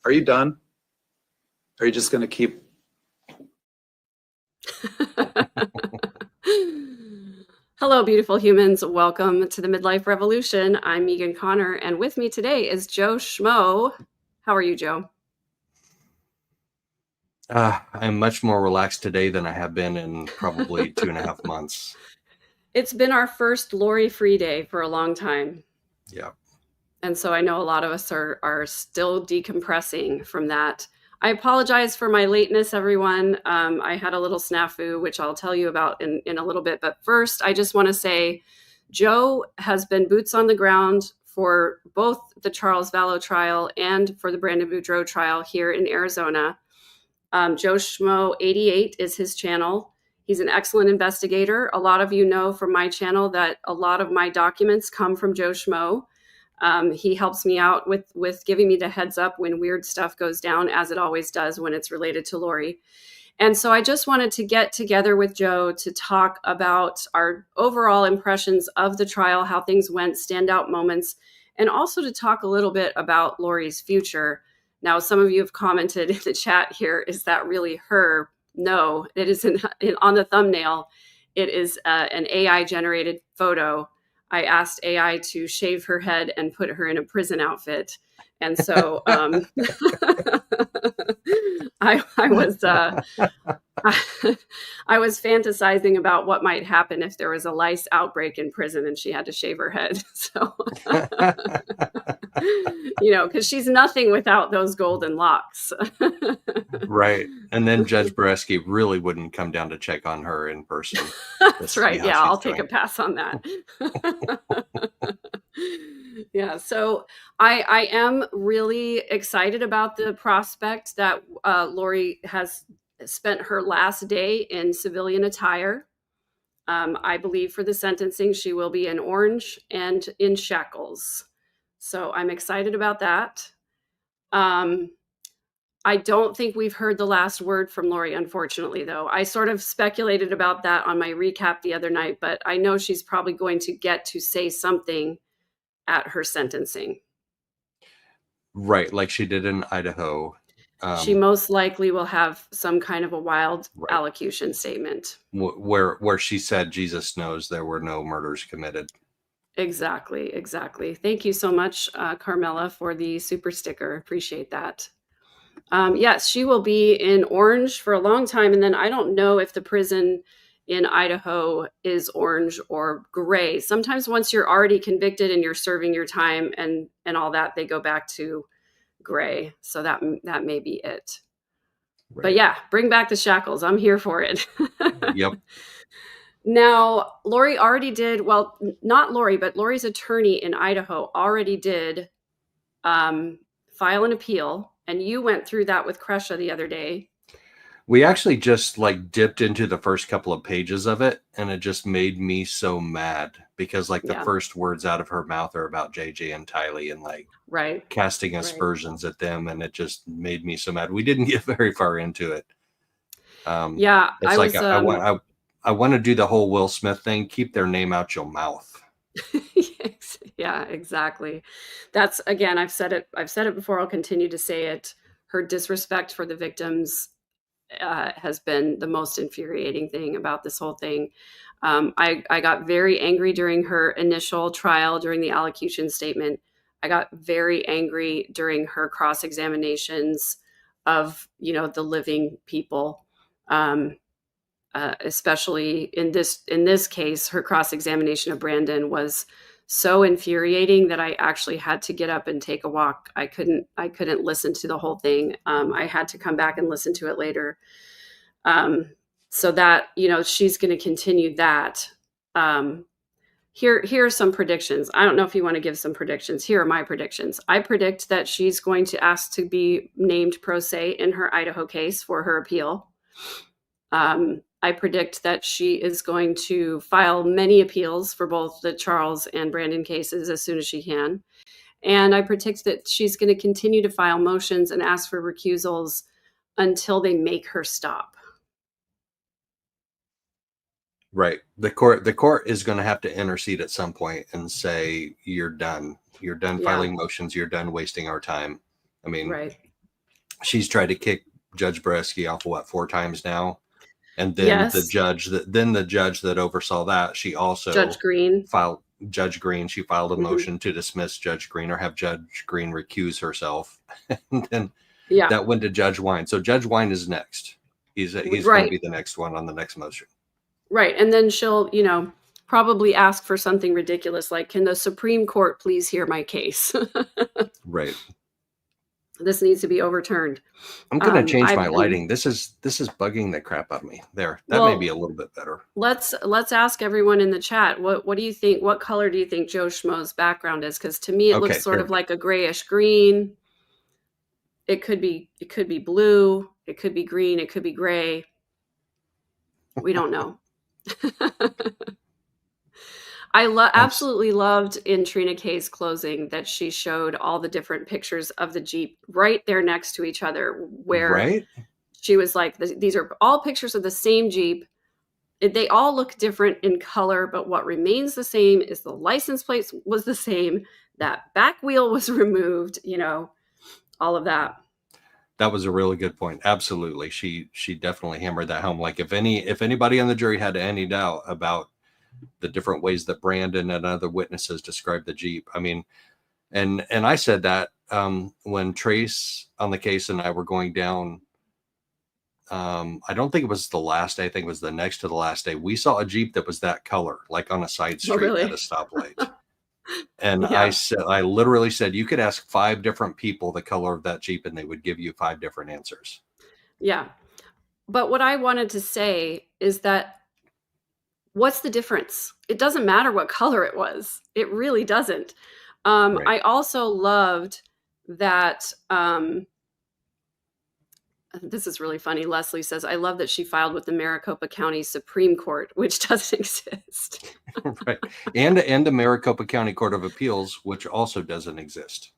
Are you done? Are you just going to keep? Hello, beautiful humans. Welcome to the Midlife Revolution. I'm Megan Connor, and with me today is Joe Schmo. How are you, Joe? I'm much more relaxed today than I have been in probably 2.5 months. It's been our first Lori-free day for a long time. Yeah. And so I know a lot of us are still decompressing from that. I apologize for my lateness, everyone. I had a little snafu, which I'll tell you about in a little bit. But first, I just want to say Joe has been boots on the ground for both the Charles Vallow trial and for the Brandon Boudreaux trial here in Arizona. Joe Schmo 88 is his channel. He's an excellent investigator. A lot of you know from my channel that a lot of my documents come from Joe Schmo. He helps me out with giving me the heads up when weird stuff goes down, as it always does when it's related to Lori. And so I just wanted to get together with Joe to talk about our overall impressions of the trial, how things went, standout moments, and also to talk a little bit about Lori's future. Now, some of you have commented in the chat here, is that really her? No, it isn't. On the thumbnail, it is an AI-generated photo. I asked AI to shave her head and put her in a prison outfit. And so I was fantasizing about what might happen if there was a lice outbreak in prison and she had to shave her head. So, because she's nothing without those golden locks. Right. And then Judge Bresky really wouldn't come down to check on her in person. That's right. Yeah, I'll take a pass on that. Yeah, so I am really excited about the prospect that Lori has spent her last day in civilian attire. I believe for the sentencing, she will be in orange and in shackles. So I'm excited about that. I don't think we've heard the last word from Lori, unfortunately, though. I sort of speculated about that on my recap the other night, but I know she's probably going to get to say something at her sentencing. Right, like she did in Idaho. She most likely will have some kind of a wild allocution statement. Where she said Jesus knows there were no murders committed. Exactly. Thank you so much, Carmela, for the super sticker. Appreciate that. Yes, she will be in orange for a long time. And then I don't know if the prison in Idaho is orange or gray. Sometimes once you're already convicted and you're serving your time and all that, they go back to gray. So that may be it. Right. But yeah, bring back the shackles. I'm here for it. Yep. Now, Lori already did, well, not Lori, but Lori's attorney in Idaho already did file an appeal. And you went through that with Kresha the other day. We actually just dipped into the first couple of pages of it, and it just made me so mad because the first words out of her mouth are about JJ and Tylee and casting aspersions at them, and it just made me so mad. We didn't get very far into it. It's I want to do the whole Will Smith thing. Keep their name out your mouth. Yeah, exactly. That's, again, I've said it before. I'll continue to say it. Her disrespect for the victims has been the most infuriating thing about this whole thing. I got very angry during her initial trial, during the allocution statement. I got very angry during her cross-examinations of, the living people. Especially in this case, her cross-examination of Brandon was so infuriating that I actually had to get up and take a walk. I couldn't listen to the whole thing. I had to come back and listen to it later. So that, she's going to continue that. Here are some predictions. I don't know if you want to give some predictions. Here are my predictions. I predict that she's going to ask to be named pro se in her Idaho case for her appeal. I predict that she is going to file many appeals for both the Charles and Brandon cases as soon as she can. And I predict that she's going to continue to file motions and ask for recusals until they make her stop. Right. The court is going to have to intercede at some point and say, you're done. You're done filing motions. You're done wasting our time. I mean, she's tried to kick Judge Bresky off 4 times now. And then Yes. the judge that oversaw that, she also Judge Green. She filed a motion to dismiss Judge Green or have Judge Green recuse herself. And then that went to Judge Wine. So Judge Wine is next. He's going to be the next one on the next motion. Right. And then she'll, probably ask for something ridiculous like, can the Supreme Court please hear my case? Right. This needs to be overturned. I'm going to change my lighting. This is bugging the crap out of me. That may be a little bit better. Let's ask everyone in the chat. What do you think? What color do you think Joe Schmo's background is? Because to me, it looks sort of like a grayish green. It could be blue. It could be green. It could be gray. We don't know. I absolutely loved in Trina Kay's closing that she showed all the different pictures of the Jeep right there next to each other, where she was like, these are all pictures of the same Jeep. They all look different in color, but what remains the same is the license plate was the same. That back wheel was removed, all of that. That was a really good point. Absolutely. She definitely hammered that home. Like if anybody on the jury had any doubt about the different ways that Brandon and other witnesses described the Jeep. I mean, and I said that when Trace on the case and I were going down, I don't think it was the last day. I think it was the next to the last day. We saw a Jeep that was that color, like on a side street at a stoplight. And I literally said, you could ask 5 different people the color of that Jeep and they would give you 5 different answers. Yeah. But what I wanted to say is that what's the difference? It doesn't matter what color it was. It really doesn't. I also loved that. This is really funny. Leslie says, I love that she filed with the Maricopa County Supreme Court, which doesn't exist. Right. And the Maricopa County Court of Appeals, which also doesn't exist.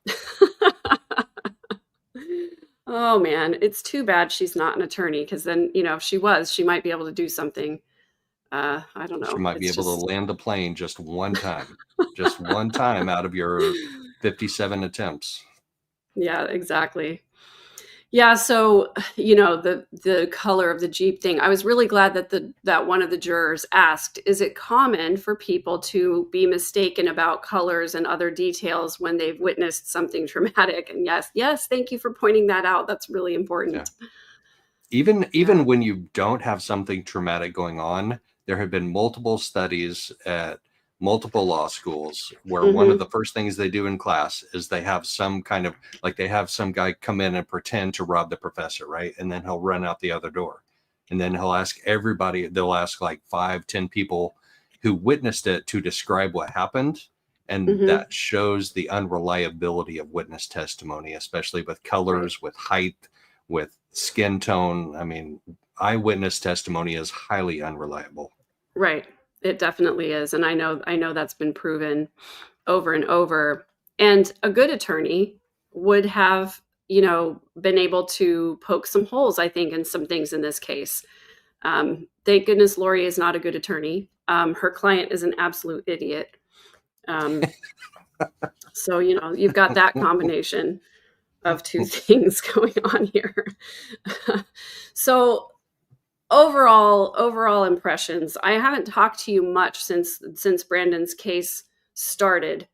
Oh, man. It's too bad she's not an attorney, because then, if she was, she might be able to do something. I don't know. She might be able to land the plane just one time. Just one time out of your 57 attempts. Yeah, exactly. Yeah, so the color of the Jeep thing. I was really glad that one of the jurors asked, "Is it common for people to be mistaken about colors and other details when they've witnessed something traumatic?" And yes, thank you for pointing that out. That's really important. Yeah. Even when you don't have something traumatic going on, there have been multiple studies at multiple law schools where one of the first things they do in class is they have some kind of, like, they have some guy come in and pretend to rob the professor, right? And then he'll run out the other door. And then he'll ask everybody, they'll ask like 5-10 people who witnessed it to describe what happened. And that shows the unreliability of witness testimony, especially with colors, with height, with skin tone. I mean, eyewitness testimony is highly unreliable. Right. It definitely is. And I know that's been proven over and over. And a good attorney would have, been able to poke some holes, I think, in some things in this case. Thank goodness Lori is not a good attorney. Her client is an absolute idiot. So, you've got that combination of 2 things going on here. So overall impressions. I haven't talked to you much since Brandon's case started.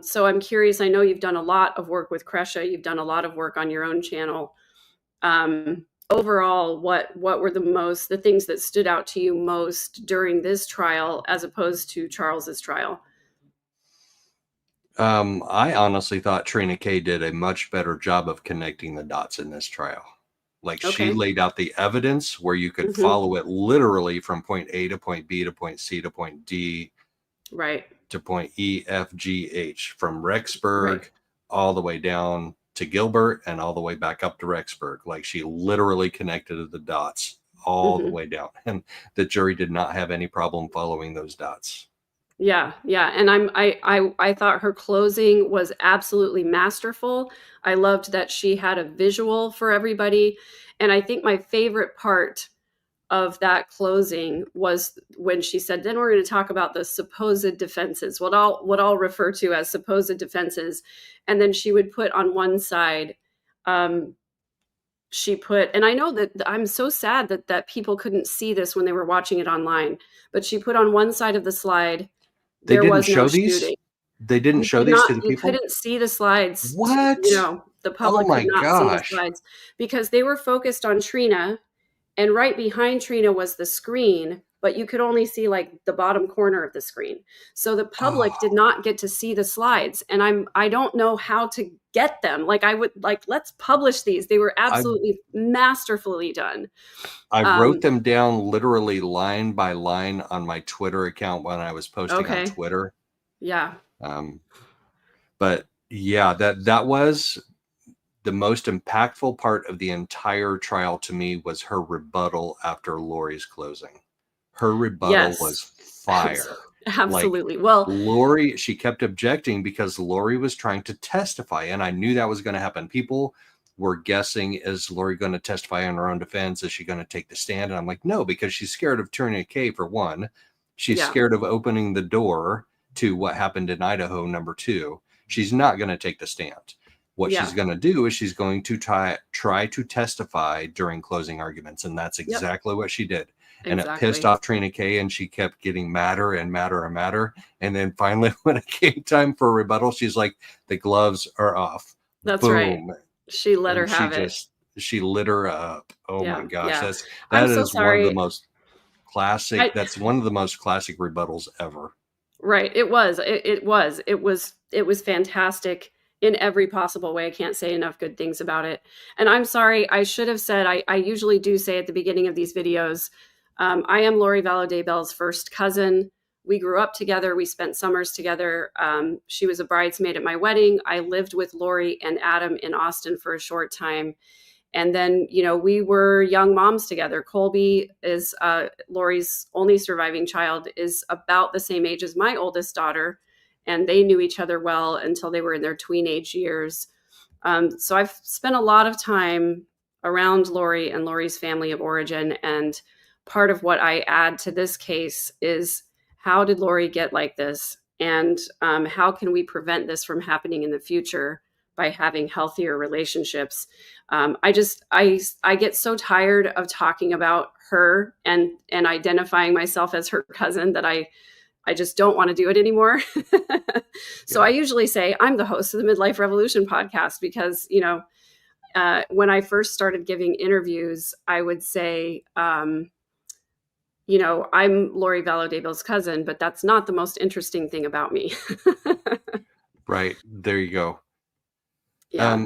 So I'm curious. I know you've done a lot of work with Kresha. You've done a lot of work on your own channel. Overall, what were the things that stood out to you most during this trial as opposed to Charles's trial? I honestly thought Trina Kay did a much better job of connecting the dots in this trial. Like she laid out the evidence where you could follow it literally from point A to point B to point C to point D, right, to point E, F, G, H, from Rexburg all the way down to Gilbert and all the way back up to Rexburg. Like she literally connected the dots all the way down, and the jury did not have any problem following those dots. Yeah. And I thought her closing was absolutely masterful. I loved that she had a visual for everybody. And I think my favorite part of that closing was when she said, then we're going to talk about the supposed defenses, what I'll refer to as supposed defenses. And then she would put on one side, she put, and I know that I'm so sad that people couldn't see this when they were watching it online, but she put on one side of the slide, They there didn't was no show these? shooting. They didn't show these to the You people? couldn't see the slides. What? The Oh public my could not see the gosh. slides because they were focused on Trina, and right behind Trina was the screen, but you could only see like the bottom corner of the screen. So the public did not get to see the slides, and I don't know how to get them. Like I would like, let's publish these. They were absolutely masterfully done. I wrote them down literally line by line on my Twitter account when I was posting on Twitter. Yeah. But yeah, that was the most impactful part of the entire trial to me, was her rebuttal after Lori's closing. Her rebuttal was fire. Absolutely. Like, well, Lori, she kept objecting because Lori was trying to testify, and I knew that was going to happen. People were guessing, is Lori going to testify on her own defense? Is she going to take the stand? And I'm like, no, because she's scared of turning a K, for one. She's scared of opening the door to what happened in Idaho, number two. She's not going to take the stand. What she's going to do is she's going to try to testify during closing arguments. And that's exactly what she did. And it pissed off Trina K, and she kept getting madder and madder and madder. And then finally, when it came time for a rebuttal, she's like, the gloves are off. That's Boom. right. She let her have it. She lit her up. Oh my gosh. Yeah. That is one of the most classic. That's one of the most classic rebuttals ever. Right. It was fantastic in every possible way. I can't say enough good things about it. And I'm sorry, I should have said, I usually do say at the beginning of these videos, I am Lori Vallow Daybell's first cousin. We grew up together. We spent summers together. She was a bridesmaid at my wedding. I lived with Lori and Adam in Austin for a short time. And then, we were young moms together. Colby is Lori's only surviving child, is about the same age as my oldest daughter. And they knew each other well until they were in their tweenage years. So I've spent a lot of time around Lori and Lori's family of origin. And part of what I add to this case is, how did Lori get like this? And how can we prevent this from happening in the future by having healthier relationships? I get so tired of talking about her and identifying myself as her cousin that I just don't want to do it anymore. So I usually say I'm the host of the Midlife Revolution podcast because, when I first started giving interviews, I would say, I'm Lori Vallow Daybell's cousin, but that's not the most interesting thing about me. Right. There you go. Yeah.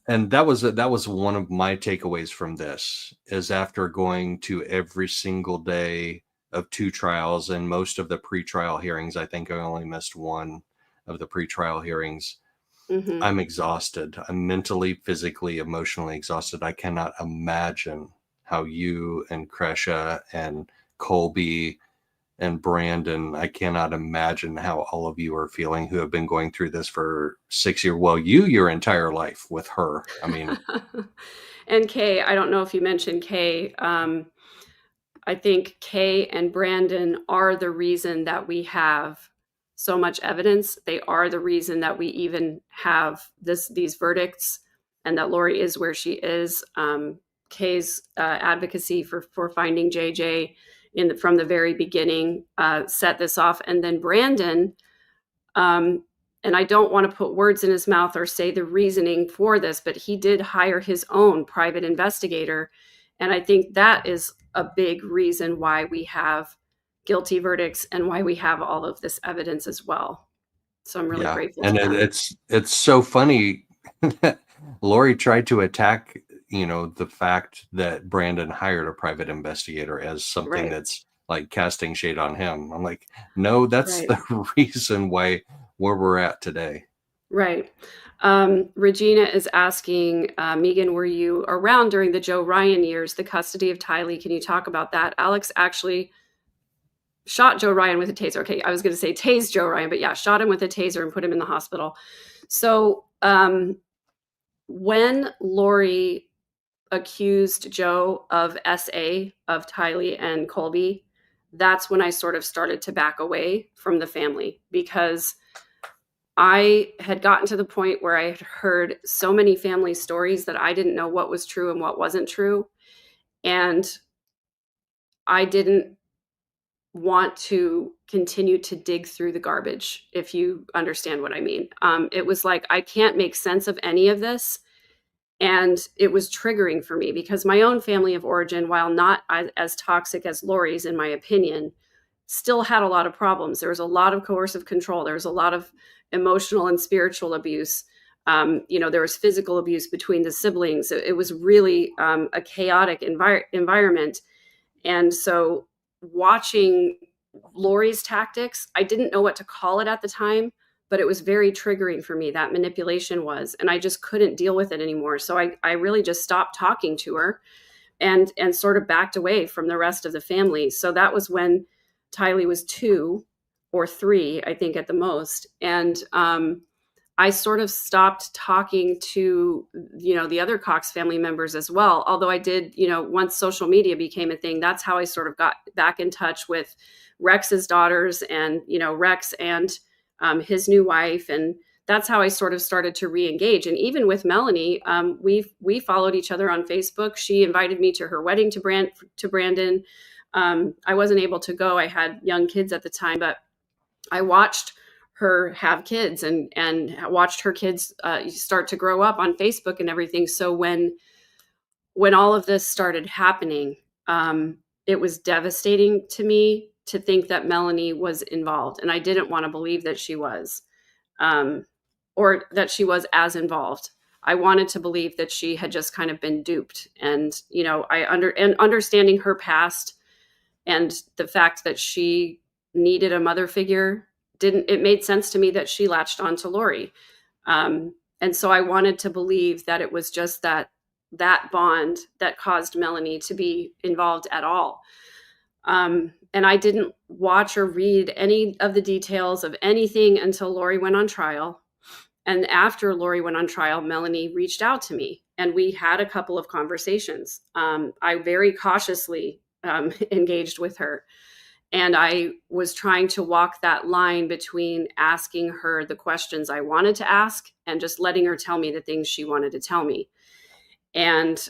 And that was one of my takeaways from this, is after going to every single day of 2 trials and most of the pretrial hearings, I think I only missed one of the pretrial hearings. Mm-hmm. I'm exhausted. I'm mentally, physically, emotionally exhausted. I cannot imagine how you and Kresha and Colby and Brandon, I cannot imagine how all of you are feeling who have been going through this for 6 years. Well, your entire life with her. I mean, and Kay, I don't know if you mentioned Kay. I think Kay and Brandon are the reason that we have so much evidence. They are the reason that we even have these verdicts, and that Lori is where she is. Kay's advocacy for finding JJ from the very beginning set this off. And then Brandon, and I don't want to put words in his mouth or say the reasoning for this, but he did hire his own private investigator. And I think that is a big reason why we have guilty verdicts and why we have all of this evidence as well. So I'm really grateful. And it's so funny that Lori tried to attack, the fact that Brandon hired a private investigator as something that's like casting shade on him. I'm like, no, that's the reason where we're at today. Right. Regina is asking, Megan, were you around during the Joe Ryan years, the custody of Tylee? Can you talk about that? Alex actually shot Joe Ryan with a taser. Okay, I was going to say tased Joe Ryan, but yeah, shot him with a taser and put him in the hospital. So when Lori accused Joe of SA, of Tylee and Colby, that's when I sort of started to back away from the family, because I had gotten to the point where I had heard so many family stories that I didn't know what was true and what wasn't true. And I didn't want to continue to dig through the garbage, if you understand what I mean. It was like, I can't make sense of any of this. And it was triggering for me because my own family of origin, while not as toxic as Lori's, in my opinion, still had a lot of problems. There was a lot of coercive control. There was a lot of emotional and spiritual abuse. There was physical abuse between the siblings. It was really a chaotic environment. And so watching Lori's tactics, I didn't know what to call it at the time, but it was very triggering for me. That manipulation was, and I just couldn't deal with it anymore. So I really just stopped talking to her and sort of backed away from the rest of the family. So that was when Tylee was 2 or 3, I think at the most. And I sort of stopped talking to, the other Cox family members as well. Although I did, once social media became a thing, that's how I sort of got back in touch with Rex's daughters and, Rex and his new wife. And that's how I sort of started to re-engage. And even with Melanie, we followed each other on Facebook. She invited me to her wedding to Brandon. I wasn't able to go. I had young kids at the time, but I watched her have kids and watched her kids start to grow up on Facebook and everything. So when all of this started happening, it was devastating to me to think that Melanie was involved. And I didn't want to believe that she was, or that she was as involved. I wanted to believe that she had just kind of been duped. And, understanding her past and the fact that she needed a mother figure, it made sense to me that she latched on to Lori. And so I wanted to believe that it was just that bond that caused Melanie to be involved at all. And I didn't watch or read any of the details of anything until Lori went on trial. And after Lori went on trial, Melanie reached out to me and we had a couple of conversations. I very cautiously engaged with her. And I was trying to walk that line between asking her the questions I wanted to ask and just letting her tell me the things she wanted to tell me. And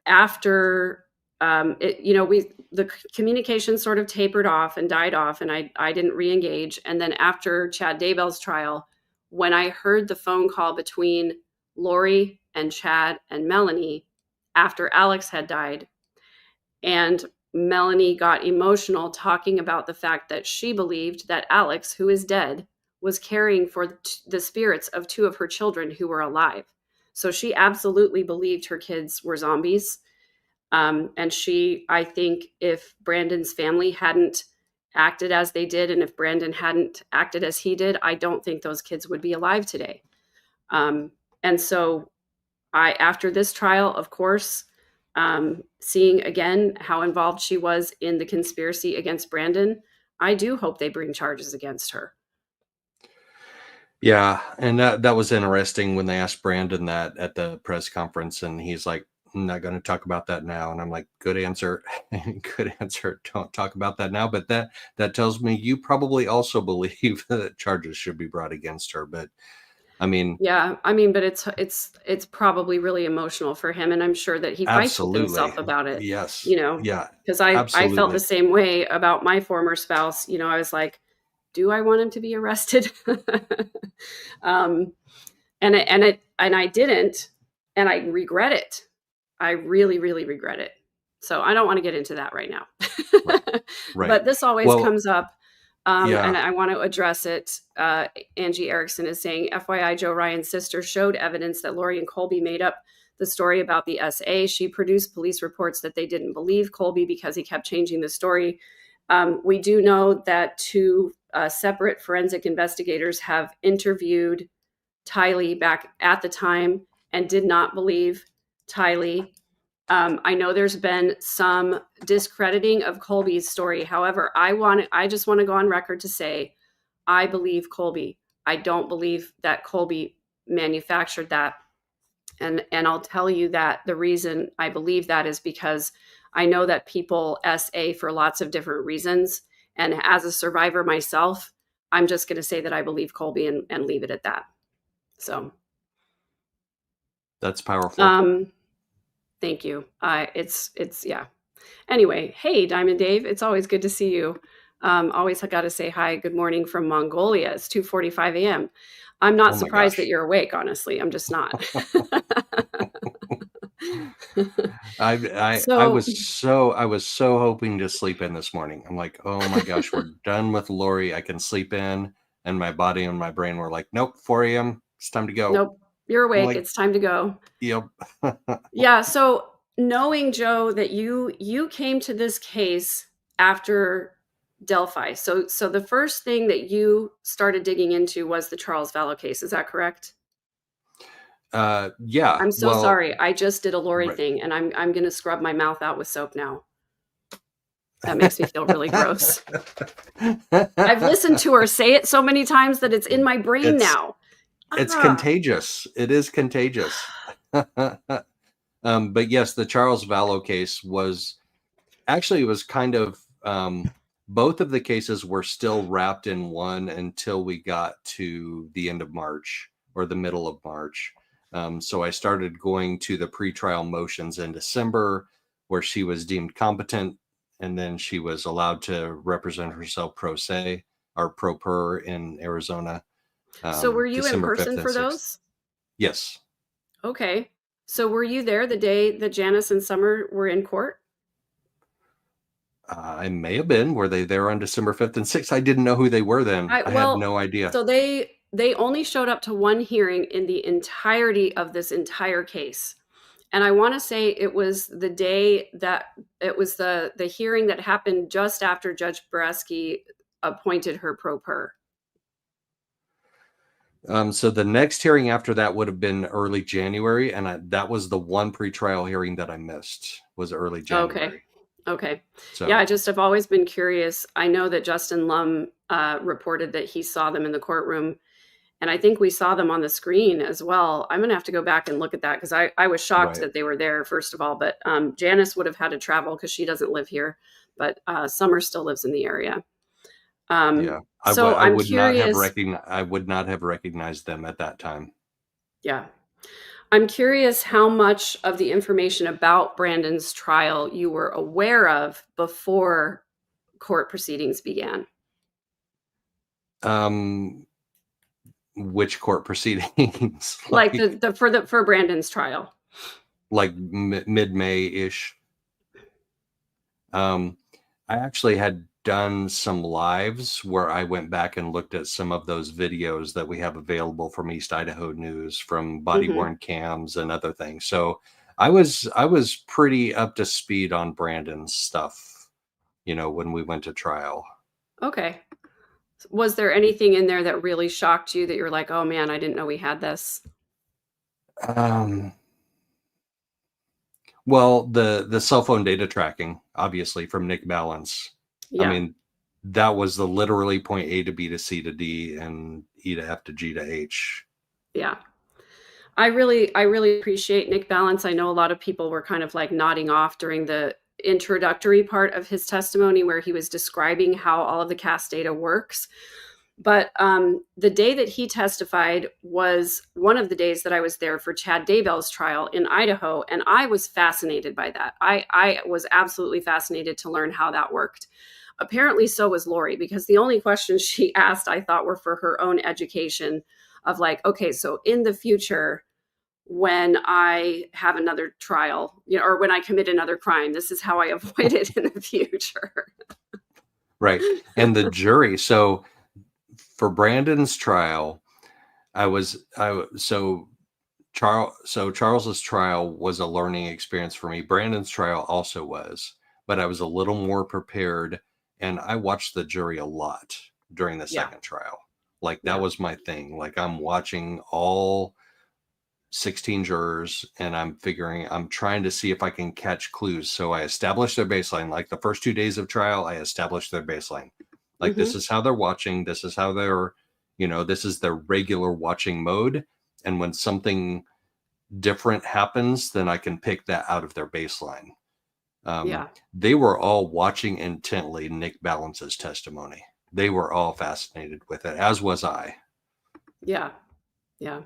after the communication sort of tapered off and died off, and I didn't re-engage. And then after Chad Daybell's trial, when I heard the phone call between Lori and Chad and Melanie after Alex had died, and Melanie got emotional talking about the fact that she believed that Alex, who is dead, was caring for the spirits of 2 of her children who were alive. So she absolutely believed her kids were zombies. And I think if Brandon's family hadn't acted as they did, and if Brandon hadn't acted as he did, I don't think those kids would be alive today. And so after this trial, of course, seeing again how involved she was in the conspiracy against Brandon, I do hope they bring charges against her. Yeah, and that was interesting when they asked Brandon that at the press conference, and he's like, I'm not going to talk about that now. And I'm like, good answer. Good answer. Don't talk about that now. But that tells me you probably also believe that charges should be brought against her. But but it's probably really emotional for him. And I'm sure that he fights with himself about it. Yes. Yeah. Because I felt the same way about my former spouse. I was like, do I want him to be arrested? And I didn't, and I regret it. I really, really regret it. So I don't want to get into that right now. Right. But this always comes up. And I want to address it. Angie Erickson is saying, FYI, Joe Ryan's sister showed evidence that Lori and Colby made up the story about the SA. She produced police reports that they didn't believe Colby because he kept changing the story. We do know that 2 separate forensic investigators have interviewed Tylee back at the time and did not believe Tylee. I know there's been some discrediting of Colby's story. However, I just want to go on record to say, I believe Colby. I don't believe that Colby manufactured that. And I'll tell you that the reason I believe that is because I know that people SA for lots of different reasons. And as a survivor myself, I'm just going to say that I believe Colby and leave it at that. So that's powerful. Thank you. It's yeah. Anyway, hey, Diamond Dave, it's always good to see you. Always got to say hi. Good morning from Mongolia. It's 2:45 a.m. I'm not surprised that you're awake. Honestly, I'm just not. I was so hoping to sleep in this morning. I'm like, oh my gosh, we're done with Lori. I can sleep in. And my body and my brain were like, nope, 4 a.m. It's time to go. Nope, you're awake. Like, it's time to go. Yep. Yeah. So knowing, Joe, that you came to this case after Delphi. So the first thing that you started digging into was the Charles Vallow case. Is that correct? Yeah. I'm so sorry. I just did a Lori thing, and I'm going to scrub my mouth out with soap now. That makes me feel really gross. I've listened to her say it so many times that it's in my brain now. It's contagious. It is contagious. But yes, the Charles Vallow case was kind of, both of the cases were still wrapped in one until we got to the end of March or the middle of March. So I started going to the pretrial motions in December, where she was deemed competent, and then she was allowed to represent herself pro se or pro per in Arizona. So were you December in person for those? Yes. Okay. So were you there the day that Janice and Summer were in court? I may have been. Were they there on December 5th and 6th? I didn't know who they were then. I had no idea. So they only showed up to one hearing in the entirety of this entire case. And I want to say it was the day that it was the hearing that happened just after Judge Boreski appointed her pro per. So the next hearing after that would have been early January, and that was the one pretrial hearing that I missed, was early January. Okay. So, yeah, I've always been curious. I know that Justin Lum reported that he saw them in the courtroom, and I think we saw them on the screen as well. I'm going to have to go back and look at that because I was shocked that they were there, first of all. But Janice would have had to travel because she doesn't live here, but Summer still lives in the area. Yeah, I would not have recognized them at that time. Yeah. I'm curious how much of the information about Brandon's trial you were aware of before court proceedings began. Which court proceedings? like for Brandon's trial. Like mid-May-ish. I actually had done some lives where I went back and looked at some of those videos that we have available from East Idaho News, from body-worn cams and other things. So I was pretty up to speed on Brandon's stuff, when we went to trial. Okay. Was there anything in there that really shocked you that you're like, oh man, I didn't know we had this? Well, the cell phone data tracking, obviously, from Nick Balance. Yeah. I mean, that was the literally point A to B to C to D and E to F to G to H. Yeah. I really appreciate Nick Balance. I know a lot of people were kind of like nodding off during the introductory part of his testimony where he was describing how all of the CAS data works. But the day that he testified was one of the days that I was there for Chad Daybell's trial in Idaho. And I was fascinated by that. I was absolutely fascinated to learn how that worked. Apparently so was Lori, because the only questions she asked, I thought, were for her own education of like, okay, so in the future, when I have another trial, or when I commit another crime, this is how I avoid it in the future. Right. And the jury. So for Brandon's trial, Charles's trial was a learning experience for me. Brandon's trial also was, but I was a little more prepared, and I watched the jury a lot during the second trial. Like that was my thing. Like I'm watching all 16 jurors and I'm trying to see if I can catch clues. So I established their baseline. Like the first 2 days of trial, I established their baseline. Like this is how they're watching. This is how they're, this is their regular watching mode. And when something different happens, then I can pick that out of their baseline. They were all watching intently Nick Balance's testimony. they were all fascinated with it, as was I. Yeah. Yeah.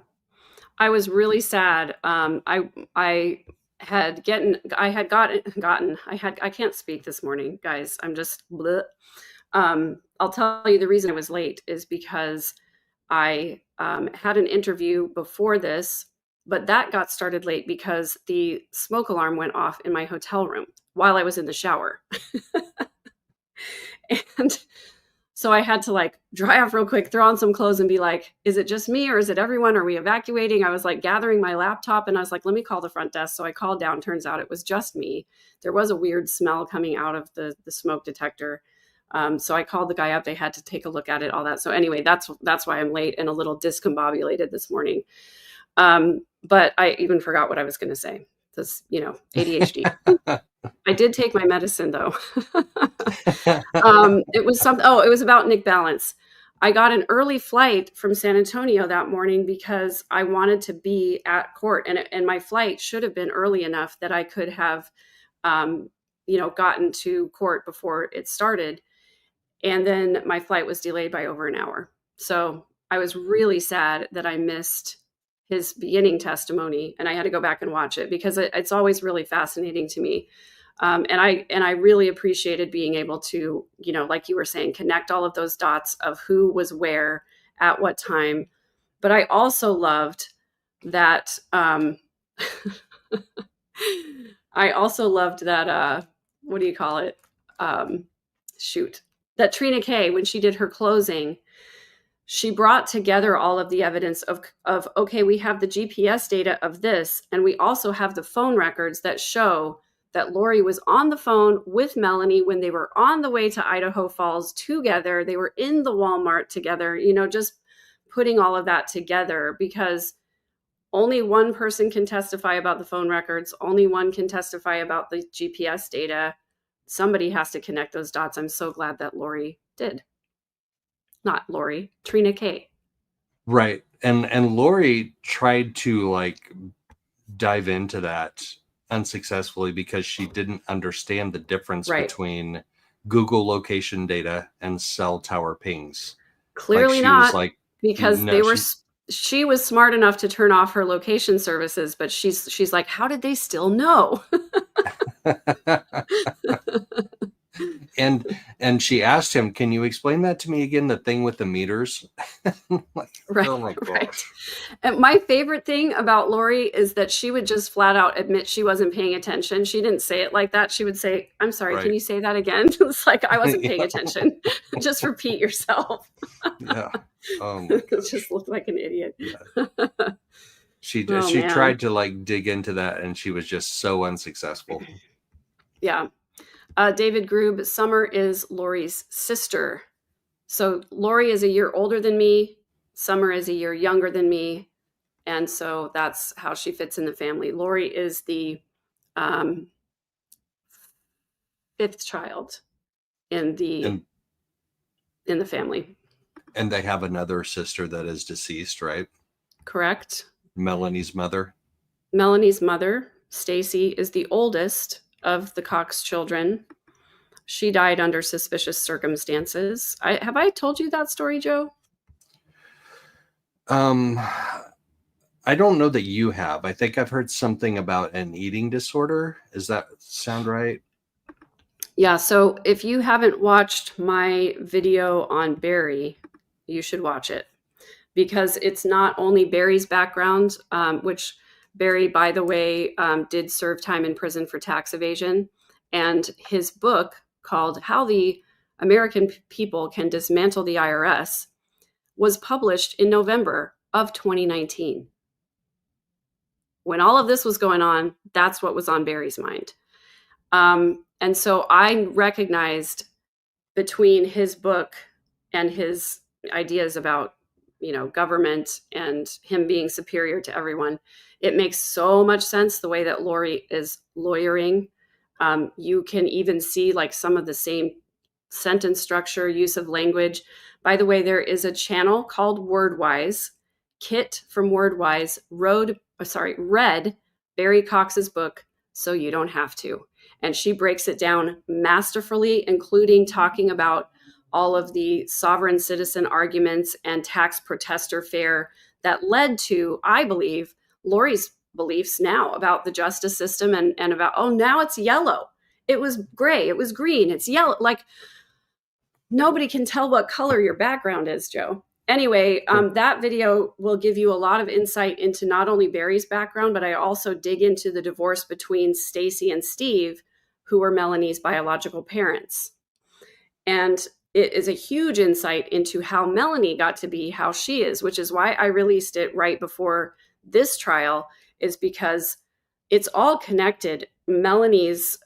I was really sad. I can't speak this morning, guys. I'm just bleh. I'll tell you the reason I was late is because I had an interview before this, but that got started late because the smoke alarm went off in my hotel room while I was in the shower. And so I had to like dry off real quick, throw on some clothes and be like, is it just me or is it everyone? Are we evacuating? I was like gathering my laptop and I was like, let me call the front desk. So I called down. Turns out it was just me. There was a weird smell coming out of the smoke detector. So I called the guy up. They had to take a look at it, all that. So anyway, that's why I'm late and a little discombobulated this morning. But I even forgot what I was going to say. This, ADHD. I did take my medicine though. It was about Nick Balance. I got an early flight from San Antonio that morning because I wanted to be at court, and my flight should have been early enough that I could have, gotten to court before it started. And then my flight was delayed by over an hour. So I was really sad that I missed his beginning testimony, and I had to go back and watch it because it's always really fascinating to me. And I really appreciated being able to, like you were saying, connect all of those dots of who was where at what time. But I also loved that. What do you call it? That Trina Kay, when she did her closing, she brought together all of the evidence of, okay, we have the GPS data of this, and we also have the phone records that show that Lori was on the phone with Melanie when they were on the way to Idaho Falls together. They were in the Walmart together, just putting all of that together, because only one person can testify about the phone records. Only one can testify about the GPS data. Somebody has to connect those dots. I'm so glad that Lori did. Not Lori, Trina Kay. Right. And Lori tried to dive into that unsuccessfully because she didn't understand the difference between Google location data and cell tower pings. Clearly not, because she was smart enough to turn off her location services, but she's like, how did they still know? And she asked him, can you explain that to me again, the thing with the meters? Right. Oh my gosh. Right. And my favorite thing about Lori is that she would just flat out admit she wasn't paying attention. She didn't say it like that. She would say, I'm sorry, Can you say that again? It's like, I wasn't paying attention. Just repeat yourself. Yeah. Just looked like an idiot. Yeah. She tried to dig into that, and she was just so unsuccessful. Yeah. David Grube, Summer is Lori's sister. So Lori is a year older than me. Summer is a year younger than me. And so that's how she fits in the family. Lori is the fifth child in the family. And they have another sister that is deceased, right? Correct. Melanie's mother. Stacy, is the oldest of the Cox children. She died under suspicious circumstances. Have I told you that story, Joe? I don't know that you have. I think I've heard something about an eating disorder. Does that sound right? Yeah. So if you haven't watched my video on Barry, you should watch it, because it's not only Barry's background, which Barry, by the way, did serve time in prison for tax evasion, and his book called How the American People Can Dismantle the IRS was published in November of 2019. When all of this was going on, that's what was on Barry's mind. And so I recognized between his book and his ideas about, government and him being superior to everyone, it makes so much sense the way that Lori is lawyering. You can even see some of the same sentence structure, use of language. By the way, there is a channel called Wordwise. Kit from Wordwise read Barry Cox's book, So You Don't Have to. And she breaks it down masterfully, including talking about all of the sovereign citizen arguments and tax protester fare that led to, I believe, Lori's beliefs now about the justice system and about, oh, now it's yellow. It was gray. It was green. It's yellow. Like, nobody can tell what color your background is, Joe. Anyway, that video will give you a lot of insight into not only Barry's background, but I also dig into the divorce between Stacy and Steve, who were Melanie's biological parents. And it is a huge insight into how Melanie got to be how she is, which is why I released it right before this trial, is because it's all connected. Melanie's,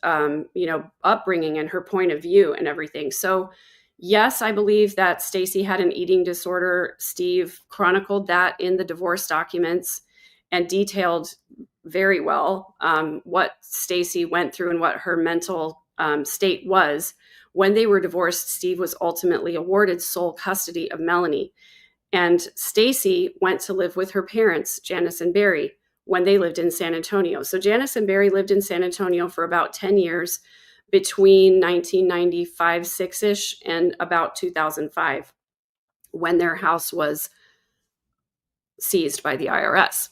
upbringing and her point of view and everything. So yes, I believe that Stacy had an eating disorder. Steve chronicled that in the divorce documents and detailed very well what Stacy went through and what her mental state was. When they were divorced, Steve was ultimately awarded sole custody of Melanie. And Stacy went to live with her parents, Janice and Barry, when they lived in San Antonio. So Janice and Barry lived in San Antonio for about 10 years between 1995, 6-ish, and about 2005, when their house was seized by the IRS.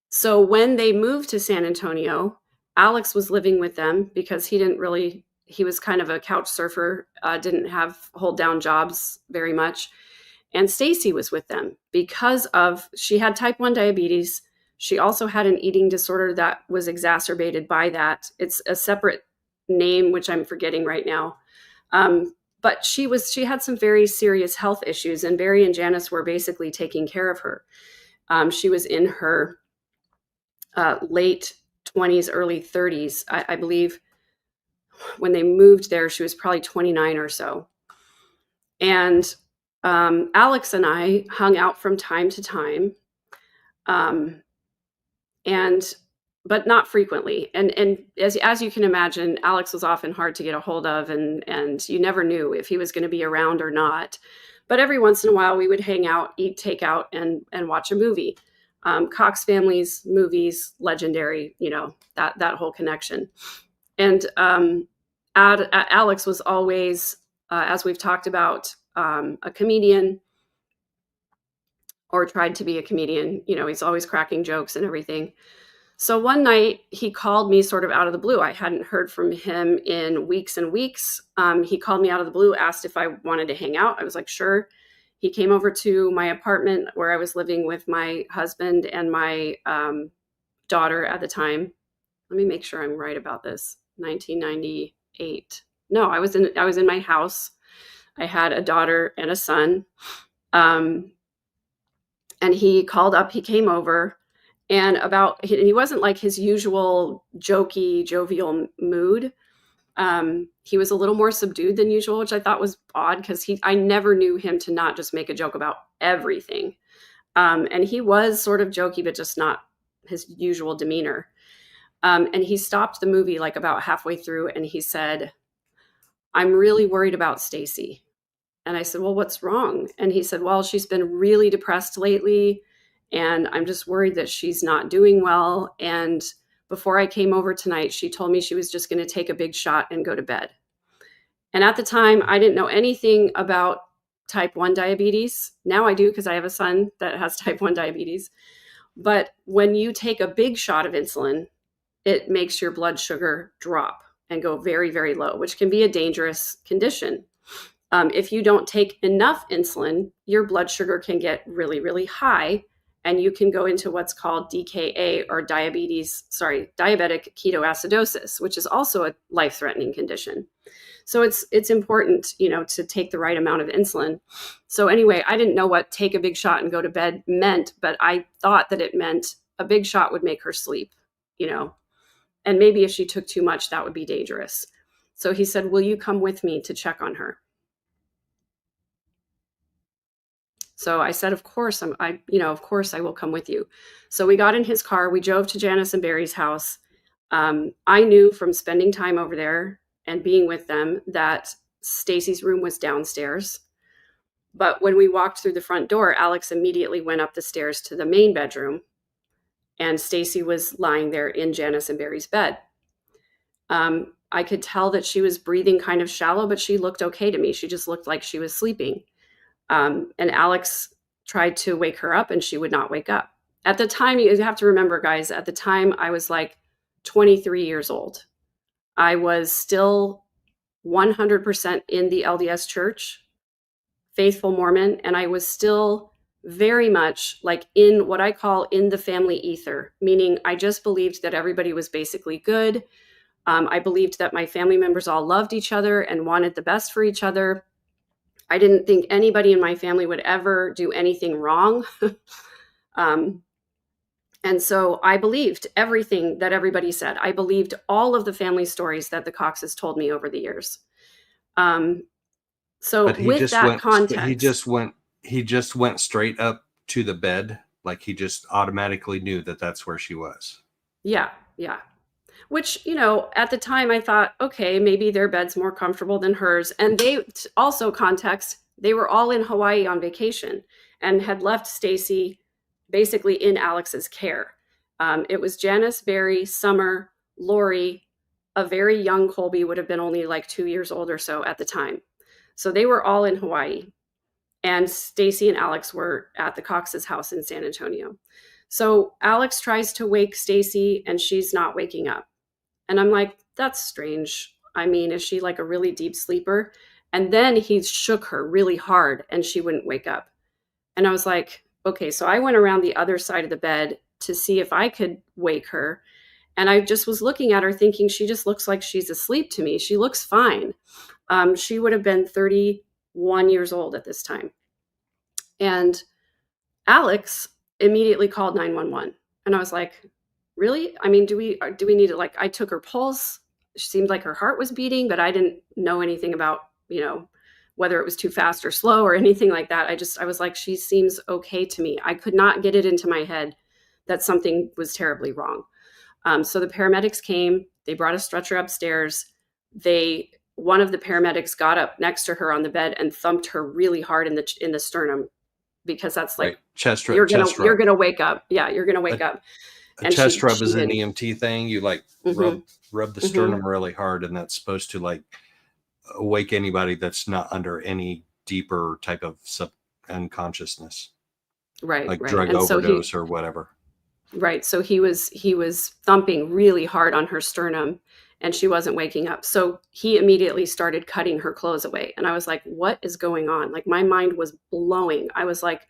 So when they moved to San Antonio, Alex was living with them because he was kind of a couch surfer, didn't hold down jobs very much. And Stacy was with them because she had type 1 diabetes. She also had an eating disorder that was exacerbated by that. It's a separate name, which I'm forgetting right now. But she had some very serious health issues, and Barry and Janice were basically taking care of her. She was in her late 20s, early 30s. I believe when they moved there, she was probably 29 or so. And Alex and I hung out from time to time, but not frequently. And as you can imagine, Alex was often hard to get a hold of, and you never knew if he was going to be around or not. But every once in a while, we would hang out, eat takeout, and watch a movie. Cox Family's movies, legendary, that whole connection. And Alex was always, as we've talked about, a comedian, or tried to be a comedian. He's always cracking jokes and everything. So one night he called me sort of out of the blue. I hadn't heard from him in weeks and weeks. He called me out of the blue, asked if I wanted to hang out. I was like, sure. He came over to my apartment where I was living with my husband and my daughter at the time. Let me make sure I'm right about this. 1998. No, I was in my house. I had a daughter and a son. And he called up, he came over, and he wasn't like his usual jokey, jovial mood. He was a little more subdued than usual, which I thought was odd because I never knew him to not just make a joke about everything. And he was sort of jokey, but just not his usual demeanor. And he stopped the movie like about halfway through, and he said, "I'm really worried about Stacy." And I said, "Well, what's wrong?" And he said, "Well, she's been really depressed lately, and I'm just worried that she's not doing well. And before I came over tonight, she told me she was just going to take a big shot and go to bed." And at the time, I didn't know anything about type 1 diabetes. Now I do, because I have a son that has type 1 diabetes. But when you take a big shot of insulin, it makes your blood sugar drop and go very, very low, which can be a dangerous condition. If you don't take enough insulin, your blood sugar can get really, really high, and you can go into what's called DKA, or diabetic ketoacidosis, which is also a life-threatening condition. So it's important, to take the right amount of insulin. So anyway, I didn't know what take a big shot and go to bed meant, but I thought that it meant a big shot would make her sleep, and maybe if she took too much, that would be dangerous. So he said, "Will you come with me to check on her?" So I said, of course I will come with you. So we got in his car. We drove to Janice and Barry's house. I knew from spending time over there and being with them that Stacy's room was downstairs. But when we walked through the front door, Alex immediately went up the stairs to the main bedroom, and Stacy was lying there in Janice and Barry's bed. I could tell that she was breathing kind of shallow, but she looked okay to me. She just looked like she was sleeping. And Alex tried to wake her up and she would not wake up. At the time, you have to remember, guys, at the time I was like 23 years old. I was still 100% in the LDS Church, faithful Mormon, and I was still very much like in what I call in the family ether, meaning I just believed that everybody was basically good. I believed that my family members all loved each other and wanted the best for each other. I didn't think anybody in my family would ever do anything wrong. And so I believed everything that everybody said. I believed all of the family stories that the Coxes told me over the years. So but with that context, he just went straight up to the bed. Like he just automatically knew that that's where she was. Yeah. Which, at the time I thought, okay, maybe their bed's more comfortable than hers. And they also context, they were all in Hawaii on vacation and had left Stacy basically in Alex's care. It was Janice, Barry, Summer, Lori, a very young Colby would have been only like 2 years old or so at the time. So they were all in Hawaii, and Stacy and Alex were at the Cox's house in San Antonio. So Alex tries to wake Stacy and she's not waking up. And I'm like, that's strange. I mean, is she like a really deep sleeper? And then he shook her really hard and she wouldn't wake up. And I was like, okay, so I went around the other side of the bed to see if I could wake her. And I just was looking at her thinking, she just looks like she's asleep to me. She looks fine. She would have been 31 years old at this time. And Alex immediately called 911. And I was like, really? I memean, do we need to, like, I took her pulse. She seemed like her heart was beating, but I didn't know anything about, whether it was too fast or slow or anything like that. I was like, she seems okay to me. I could not get it into my head that something was terribly wrong. So the paramedics came, they brought a stretcher upstairs. One of the paramedics got up next to her on the bed and thumped her really hard in the sternum, because that's like, chest you're gonna wake up. Yeah, you're gonna wake up. A chest rub is an EMT thing. You like rub the sternum really hard, and that's supposed to like awake anybody that's not under any deeper type of unconsciousness, like drug overdose or whatever. Right. So he was thumping really hard on her sternum and she wasn't waking up. So he immediately started cutting her clothes away. And I was like, what is going on? Like, my mind was blowing. I was like,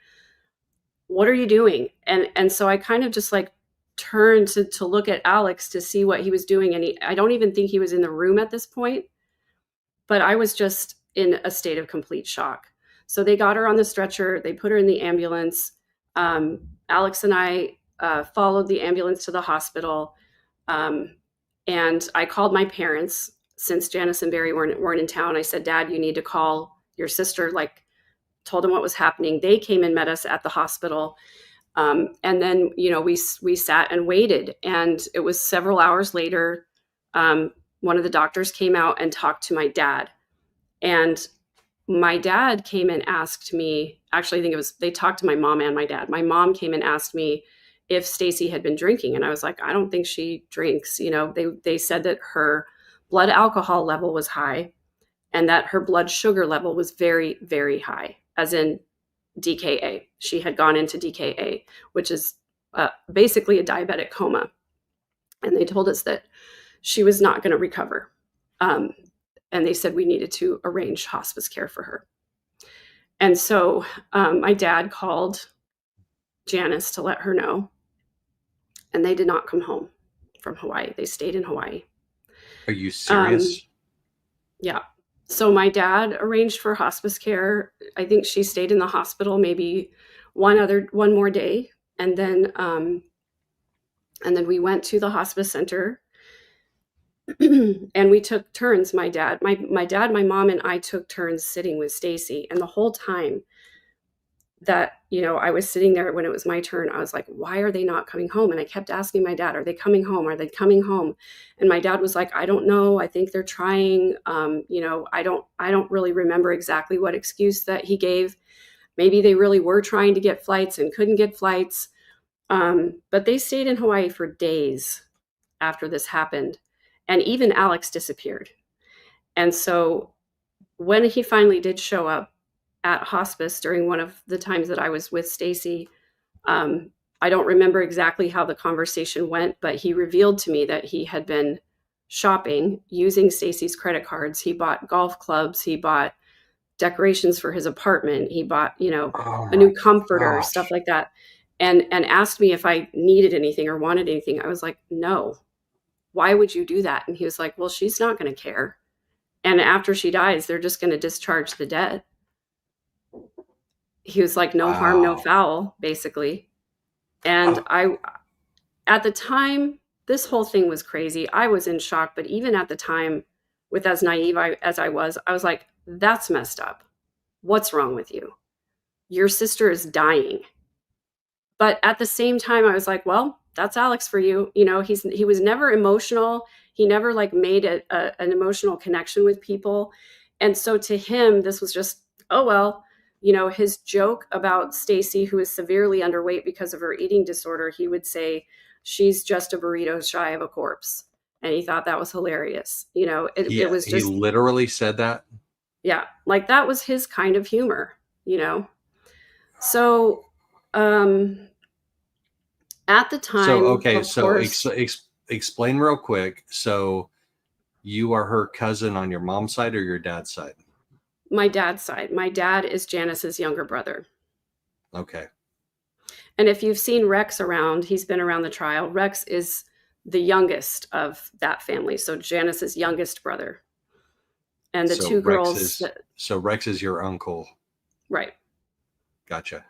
what are you doing? And so I kind of just like turned to look at Alex to see what he was doing. And I don't even think he was in the room at this point, but I was just in a state of complete shock. So they got her on the stretcher. They put her in the ambulance. Alex and I followed the ambulance to the hospital. And I called my parents, since Janice and Barry weren't in town. I said, Dad, you need to call your sister, like told them what was happening. They came and met us at the hospital. And then, we sat and waited, and it was several hours later. One of the doctors came out and talked to my dad, and my dad came and asked me, actually, I think they talked to my mom and my dad. My mom came and asked me if Stacy had been drinking. And I was like, I don't think she drinks. They said that her blood alcohol level was high and that her blood sugar level was very, very high, as in DKA. She had gone into DKA, which is basically a diabetic coma. And they told us that she was not going to recover. And they said we needed to arrange hospice care for her. And so my dad called Janice to let her know. And they did not come home from Hawaii. They stayed in Hawaii. Are you serious? Yeah. So my dad arranged for hospice care. I think she stayed in the hospital maybe one more day. And then we went to the hospice center and we took turns. My dad, my mom, and I took turns sitting with Stacy. And the whole time that, I was sitting there when it was my turn, I was like, why are they not coming home? And I kept asking my dad, are they coming home? Are they coming home? And my dad was like, I don't know. I think they're trying. I don't really remember exactly what excuse that he gave. Maybe they really were trying to get flights and couldn't get flights. But they stayed in Hawaii for days after this happened. And even Alex disappeared. And so when he finally did show up at hospice during one of the times that I was with Stacy, I don't remember exactly how the conversation went, but he revealed to me that he had been shopping using Stacy's credit cards. He bought golf clubs. He bought decorations for his apartment. He bought, a new comforter, stuff like that. And asked me if I needed anything or wanted anything. I was like, no, why would you do that? And he was like, well, she's not going to care. And after she dies, they're just going to discharge the debt. He was like, no harm, no foul, basically. And at the time, this whole thing was crazy. I was in shock, but even at the time, with as naive as I was like, that's messed up. What's wrong with you? Your sister is dying. But at the same time, I was like, well, that's Alex for you. He was never emotional. He never made an emotional connection with people. And so to him, this was just, oh, well, his joke about Stacy, who is severely underweight because of her eating disorder, he would say, she's just a burrito shy of a corpse. And he thought that was hilarious. It was just. He literally said that. Yeah. That was his kind of humor, So, at the time. Explain real quick. So you are her cousin on your mom's side or your dad's side? My dad's side. My dad is Janice's younger brother. Okay. And if you've seen Rex around, he's been around the trial. Rex is the youngest of that family. So Janice's youngest brother. And the two girls. So Rex is your uncle. Right. Gotcha.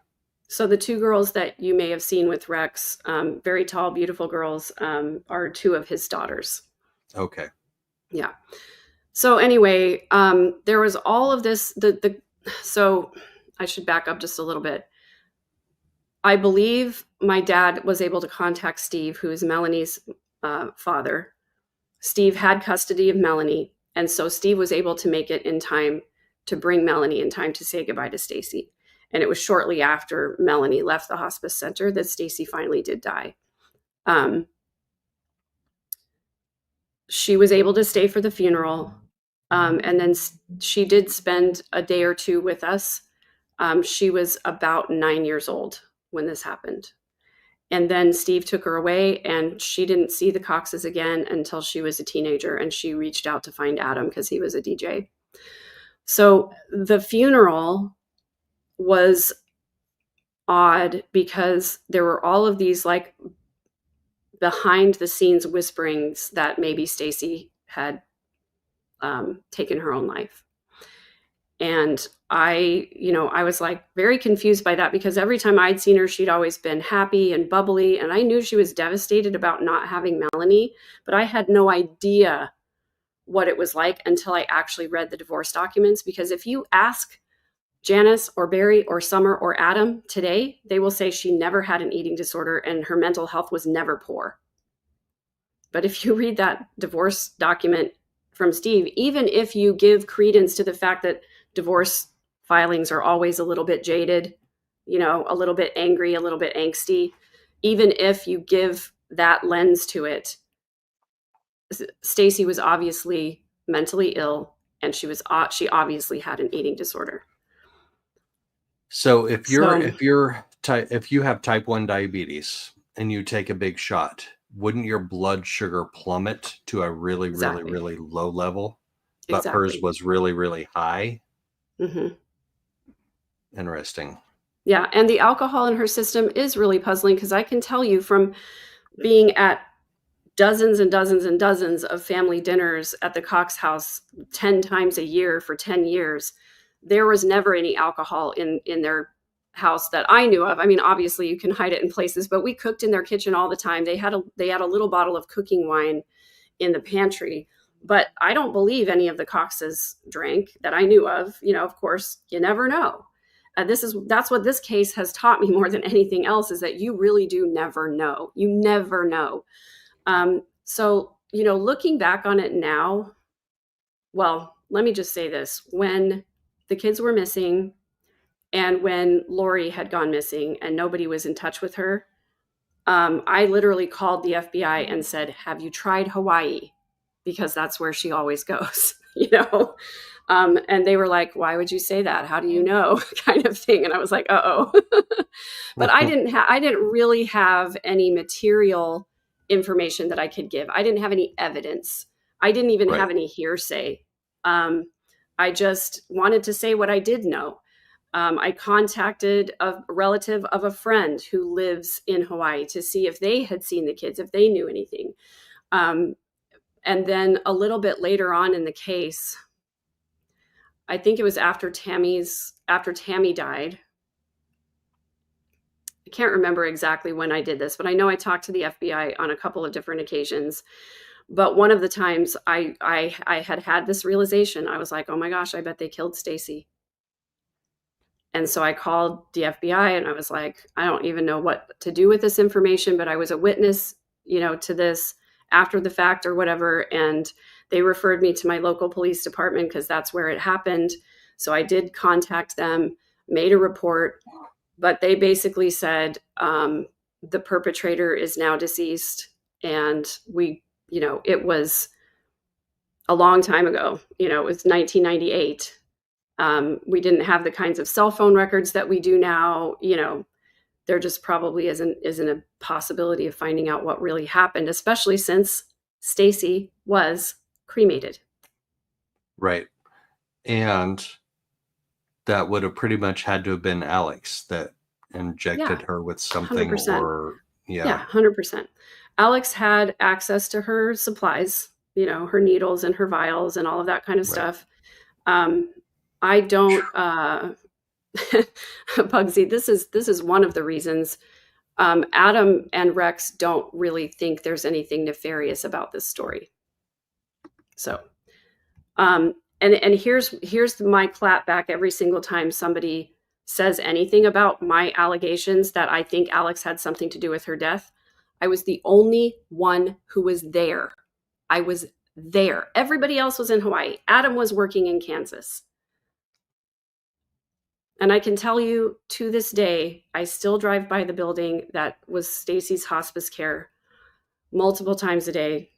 So the two girls that you may have seen with Rex, very tall, beautiful girls, are two of his daughters. Okay. Yeah. So anyway, there was all of this. So I should back up just a little bit. I believe my dad was able to contact Steve, who is Melanie's father. Steve had custody of Melanie. And so Steve was able to make it in time to bring Melanie in time to say goodbye to Stacy. And it was shortly after Melanie left the hospice center that Stacy finally did die. She was able to stay for the funeral. And then she did spend a day or two with us. She was about 9 years old when this happened. And then Steve took her away, and she didn't see the Coxes again until she was a teenager, and she reached out to find Adam because he was a DJ. So the funeral was odd because there were all of these behind the scenes whisperings that maybe Stacy had taken her own life. And I was very confused by that because every time I'd seen her, she'd always been happy and bubbly. And I knew she was devastated about not having Melanie, but I had no idea what it was like until I actually read the divorce documents. Because if you ask Janice or Barry or Summer or Adam today, they will say she never had an eating disorder and her mental health was never poor. But if you read that divorce document from Steve, even if you give credence to the fact that divorce filings are always a little bit jaded, a little bit angry, a little bit angsty, even if you give that lens to it, Stacy was obviously mentally ill, and she obviously had an eating disorder. So if you have type 1 diabetes and you take a big shot, wouldn't your blood sugar plummet to a really, really, really low level? But hers was really, really high. Mm-hmm. Interesting. Yeah. And the alcohol in her system is really puzzling because I can tell you from being at dozens and dozens and dozens of family dinners at the Cox house 10 times a year for 10 years, there was never any alcohol in their house that I knew of. I mean, obviously you can hide it in places, but we cooked in their kitchen all the time. They had a little bottle of cooking wine in the pantry, but I don't believe any of the Coxes drank that I knew of. Of course, you never know. That's what this case has taught me more than anything else, is that you really do never know. You never know. So, looking back on it now, well, let me just say this. When the kids were missing and when Lori had gone missing and nobody was in touch with her, I literally called the FBI and said, have you tried Hawaii? because that's where she always goes, and they were like, why would you say that? How do you know? Kind of thing. And I was like, uh-oh. But I didn't really have any material information that I could give. I didn't have any evidence. I didn't even have any hearsay. I just wanted to say what I did know. I contacted a relative of a friend who lives in Hawaii to see if they had seen the kids, if they knew anything. And then a little bit later on in the case, I think it was after Tammy died. I can't remember exactly when I did this, but I know I talked to the FBI on a couple of different occasions. But one of the times I had this realization. I was like, oh my gosh, I bet they killed Stacy. And so I called the FBI and I was like, I don't even know what to do with this information, but I was a witness, to this after the fact or whatever. And they referred me to my local police department because that's where it happened. So I did contact them, made a report, but they basically said the perpetrator is now deceased. And it was a long time ago. It was 1998. We didn't have the kinds of cell phone records that we do now. There just probably isn't a possibility of finding out what really happened, especially since Stacy was cremated. Right. And that would have pretty much had to have been Alex that injected her with something 100%. or, Yeah, 100%. Alex had access to her supplies, her needles and her vials and all of that kind of stuff. I don't, Bugsy, this is one of the reasons Adam and Rex don't really think there's anything nefarious about this story. So, and here's my clap back every single time somebody says anything about my allegations that I think Alex had something to do with her death. I was the only one who was there. I was there. Everybody else was in Hawaii. Adam was working in Kansas. And I can tell you to this day, I still drive by the building that was Stacy's hospice care multiple times a day.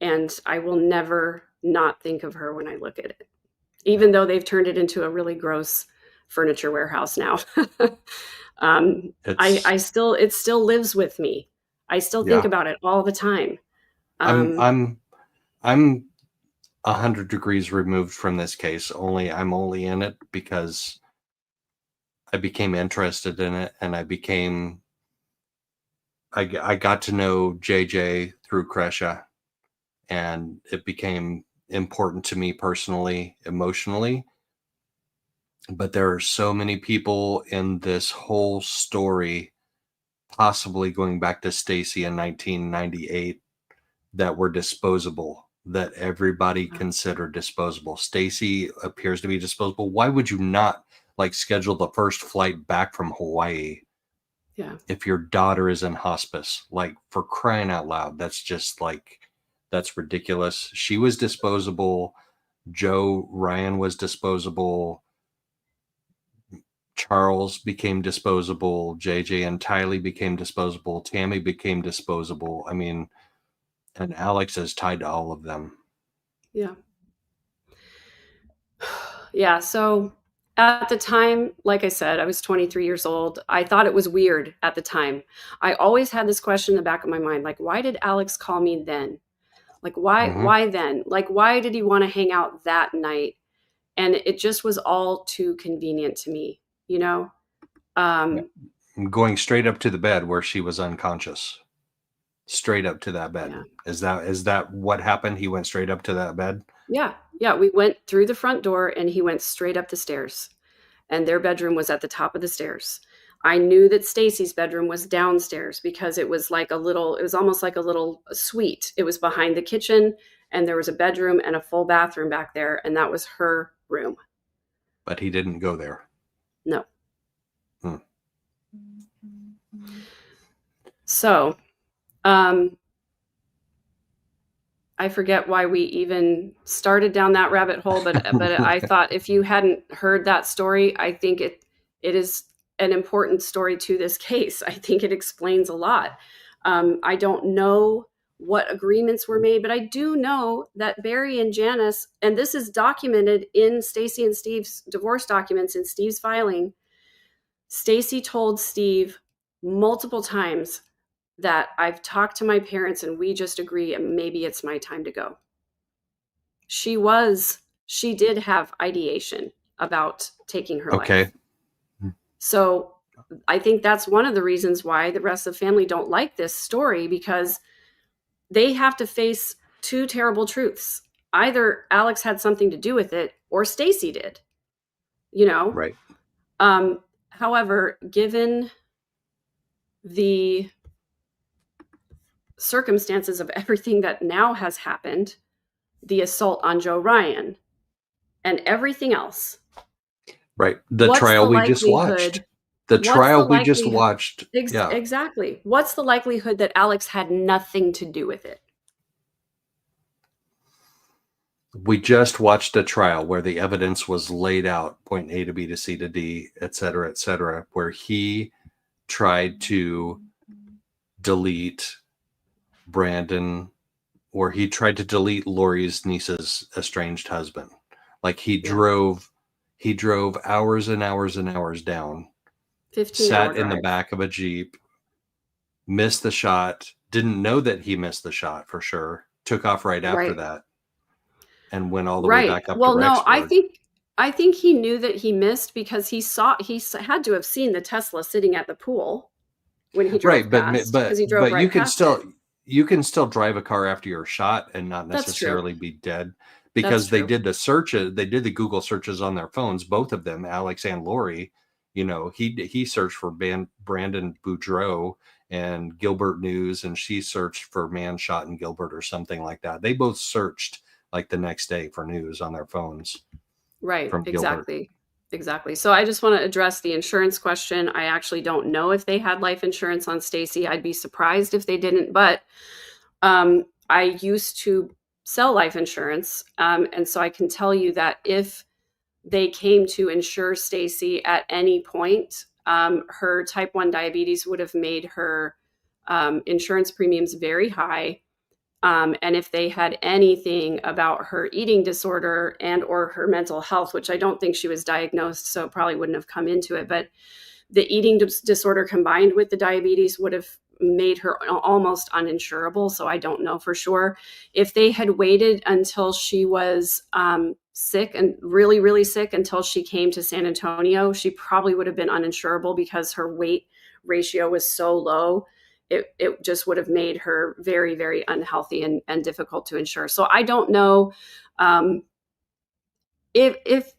And I will never not think of her when I look at it, even though they've turned it into a really gross furniture warehouse now. It still lives with me. I still think about it all the time. I'm 100 degrees removed from this case. I'm only in it because I became interested in it, and I got to know JJ through Kresha, and it became important to me personally, emotionally. But there are so many people in this whole story, possibly going back to Stacy in 1998, that were disposable, that everybody considered disposable. Stacy appears to be disposable. Why would you not schedule the first flight back from Hawaii if your daughter is in hospice? For crying out loud, that's just that's ridiculous. She was disposable. Joe Ryan was disposable. Charles became disposable. JJ and Tylee became disposable. Tammy became disposable. I mean, and Alex is tied to all of them. Yeah. Yeah. So at the time, like I said, I was 23 years old. I thought it was weird at the time. I always had this question in the back of my mind, why did Alex call me then? Why then? Why did he want to hang out that night? And it just was all too convenient to me, Going straight up to the bed where she was unconscious. Straight up to that bed. Yeah. Is that what happened? He went straight up to that bed? Yeah. We went through the front door and he went straight up the stairs, and their bedroom was at the top of the stairs. I knew that Stacy's bedroom was downstairs because it was it was almost like a little suite. It was behind the kitchen, and there was a bedroom and a full bathroom back there, and that was her room. But he didn't go there. No. So, I forget why we even started down that rabbit hole, but I thought if you hadn't heard that story, I think it is an important story to this case. I think it explains a lot. I don't know what agreements were made, but I do know that Barry and Janice, and this is documented in Stacy and Steve's divorce documents in Steve's filing, Stacy told Steve multiple times that I've talked to my parents and we just agree and maybe it's my time to go. She did have ideation about taking her life. So I think that's one of the reasons why the rest of the family don't like this story, because they have to face two terrible truths. Either Alex had something to do with it or Stacy did, you know? Right. However, given the circumstances of everything that now has happened, the assault on Joe Ryan and everything else. Right. The trial we just watched. Exactly. What's the likelihood that Alex had nothing to do with it? We just watched a trial where the evidence was laid out, point A to B to C to D, et cetera, where he tried to delete Brandon, or he tried to delete Lori's niece's estranged husband. Like he drove hours and hours and hours down, sat in the back of a Jeep, missed the shot, didn't know that he missed the shot for sure, took off right after that, and went all the way back up to Rexford. No, I think he knew that he missed because he had to have seen the Tesla sitting at the pool when he drove past. But you can still drive a car after you're shot and not necessarily be dead, because they did the searches, they did the Google searches on their phones, both of them, Alex and Lori. You know, he searched for Brandon Boudreaux and Gilbert News, and she searched for man shot in Gilbert or something like that. They both searched like the next day for news on their phones. Right. Exactly. So I just want to address the insurance question. I actually don't know if they had life insurance on Stacy. I'd be surprised if they didn't, but I used to sell life insurance. And so I can tell you that if they came to insure Stacy at any point, her type 1 diabetes would have made her insurance premiums very high. And if they had anything about her eating disorder and or her mental health, which I don't think she was diagnosed, so probably wouldn't have come into it, but the eating disorder combined with the diabetes would have made her almost uninsurable. So I don't know for sure. If they had waited until she was sick and really, really sick until she came to San Antonio, she probably would have been uninsurable because her weight ratio was so low. It just would have made her very, very unhealthy and difficult to insure. So I don't know if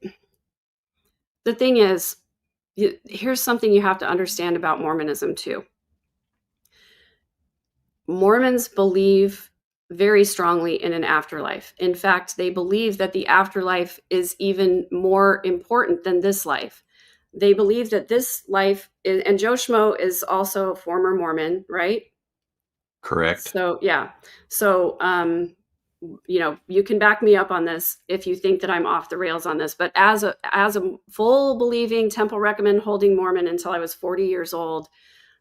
the thing is, here's something you have to understand about Mormonism too. Mormons believe very strongly in an afterlife. In fact, they believe that the afterlife is even more important than this life. They believe that this life is, and Joe Schmo is also a former Mormon, right? Correct. So, yeah. So, you know, you can back me up on this if you think that I'm off the rails on this, but as a full believing Temple Recommend holding Mormon until I was 40 years old,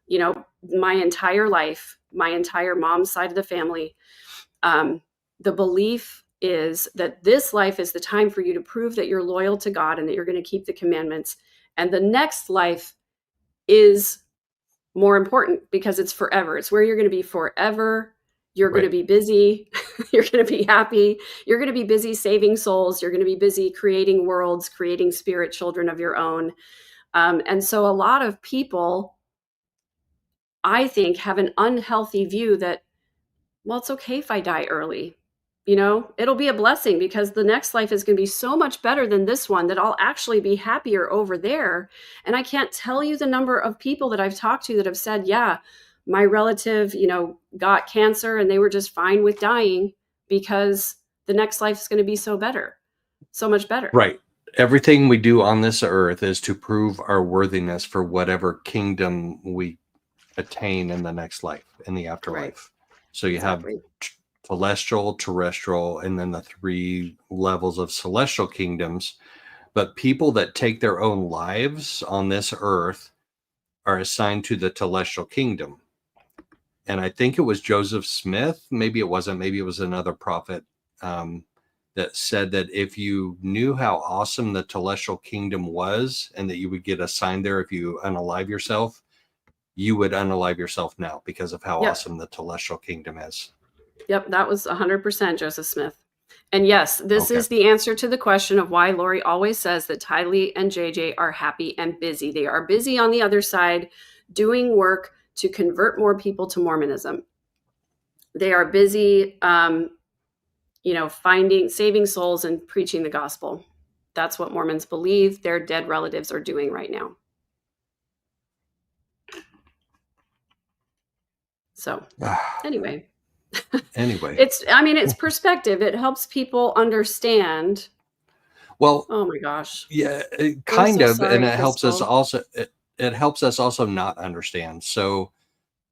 you know, my entire life, my entire mom's side of the family, the belief is that this life is the time for you to prove that you're loyal to God and that you're going to keep the commandments. And the next life is more important because it's forever. It's where you're going to be forever. You're going to be busy. You're going to be happy. You're going to be busy saving souls. You're going to be busy creating worlds, creating spirit children of your own. And so a lot of people, I think, have an unhealthy view that, well, it's okay if I die early. You know, it'll be a blessing because the next life is going to be so much better than this one that I'll actually be happier over there. And I can't tell you the number of people that I've talked to that have said, yeah, my relative, you know, got cancer and they were just fine with dying because the next life is going to be so much better. Right. Everything we do on this earth is to prove our worthiness for whatever kingdom we attain in the next life, in the afterlife. Right. So you have celestial, terrestrial, and then the 3 levels of celestial kingdoms. But people that take their own lives on this earth are assigned to the celestial kingdom. And I think it was Joseph Smith. Maybe it wasn't. Maybe it was another prophet that said that if you knew how awesome the celestial kingdom was and that you would get assigned there if you unalive yourself, you would unalive yourself now because of how awesome the celestial kingdom is. Yep, that was 100% Joseph Smith. And yes, this is the answer to the question of why Lori always says that Tylee and JJ are happy and busy. They are busy on the other side doing work to convert more people to Mormonism. They are busy, saving souls and preaching the gospel. That's what Mormons believe their dead relatives are doing right now. So anyway. It's perspective. It helps people understand. Well, oh my gosh. Yeah, kind of. Sorry, and it helps us also. It helps us also not understand. So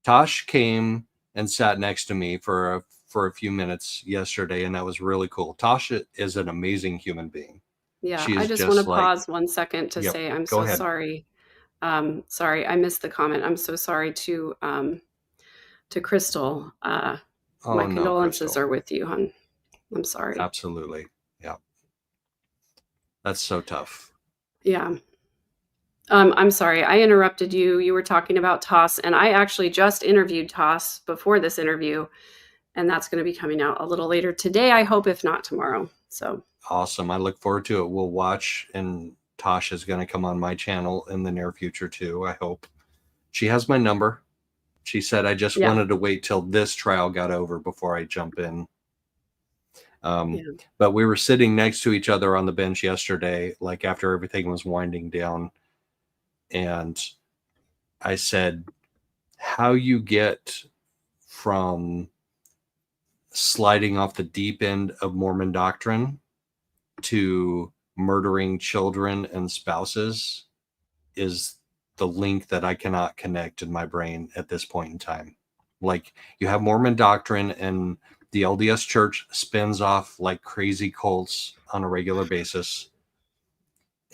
Tosh came and sat next to me for a few minutes yesterday, and that was really cool. Tosh is an amazing human being. Yeah, I just want to pause 1 second to say I'm so sorry. Sorry, I missed the comment. I'm so sorry to Crystal. My condolences are with you, hon. I'm sorry. Absolutely. Yeah. That's so tough. Yeah. I'm sorry. I interrupted you. You were talking about Toss, and I actually just interviewed Toss before this interview, and that's going to be coming out a little later today, I hope, if not tomorrow. So awesome. I look forward to it. We'll watch, and Tosh is going to come on my channel in the near future too, I hope. She has my number. She said, I just wanted to wait till this trial got over before I jump in. But we were sitting next to each other on the bench yesterday, like after everything was winding down. And I said, how you get from sliding off the deep end of Mormon doctrine to murdering children and spouses is the link that I cannot connect in my brain at this point in time. Like, you have Mormon doctrine and the LDS Church spins off like crazy cults on a regular basis.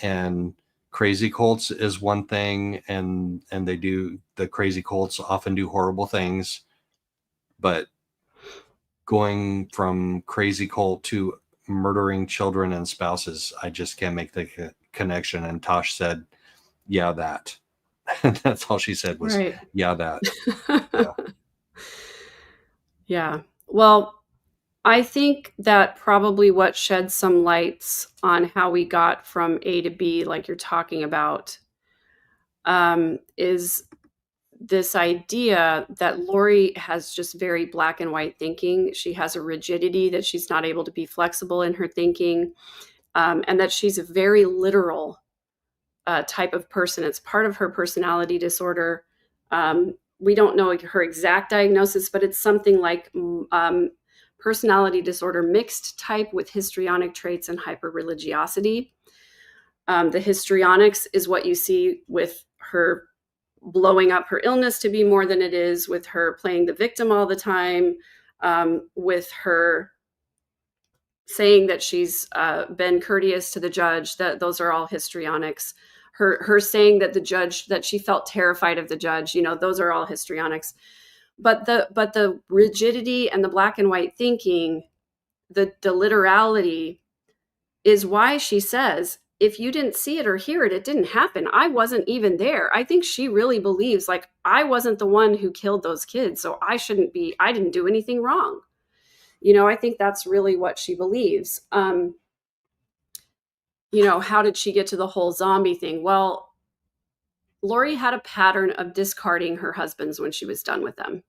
And crazy cults is one thing, and the crazy cults often do horrible things. But going from crazy cult to murdering children and spouses, I just can't make the connection. And Tosh said, yeah, that. That's all she said was, yeah, that. Yeah. Yeah. Well, I think that probably what sheds some lights on how we got from A to B, like you're talking about, is this idea that Lori has just very black and white thinking. She has a rigidity that she's not able to be flexible in her thinking, and that she's a very literal type of person. It's part of her personality disorder. We don't know her exact diagnosis, but it's something like personality disorder mixed type with histrionic traits and hyper-religiosity. The histrionics is what you see with her blowing up her illness to be more than it is, with her playing the victim all the time, with her saying that she's been courteous to the judge. That those are all histrionics. Her saying that the judge, that she felt terrified of the judge, those are all histrionics. But the rigidity and the black and white thinking, the literality, is why she says, if you didn't see it or hear it, it didn't happen. I wasn't even there. I think she really believes, like, I wasn't the one who killed those kids, so I didn't do anything wrong. I think that's really what she believes. How did she get to the whole zombie thing? Well, Lori had a pattern of discarding her husbands when she was done with them.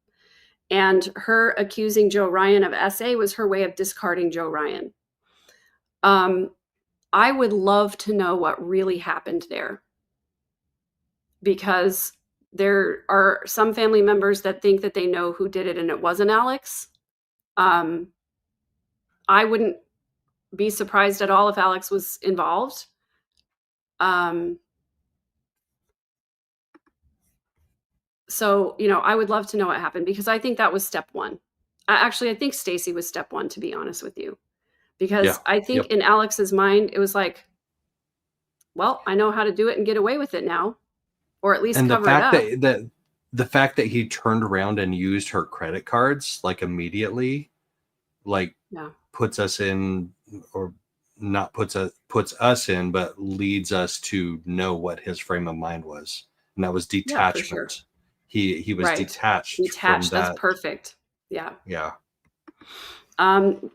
And her accusing Joe Ryan of SA was her way of discarding Joe Ryan. I would love to know what really happened there, because there are some family members that think that they know who did it and it wasn't Alex. I wouldn't be surprised at all if Alex was involved. So, I would love to know what happened, because I think that was step one. I think Stacy was step one, to be honest with you, because I think in Alex's mind, it was like, well, I know how to do it and get away with it now, or at least cover it up. the fact that he turned around and used her credit cards like immediately, like puts us in, or not puts us in, but leads us to know what his frame of mind was, and that was detachment. Yeah, for sure. He was detached from that. That's perfect. Yeah. Yeah.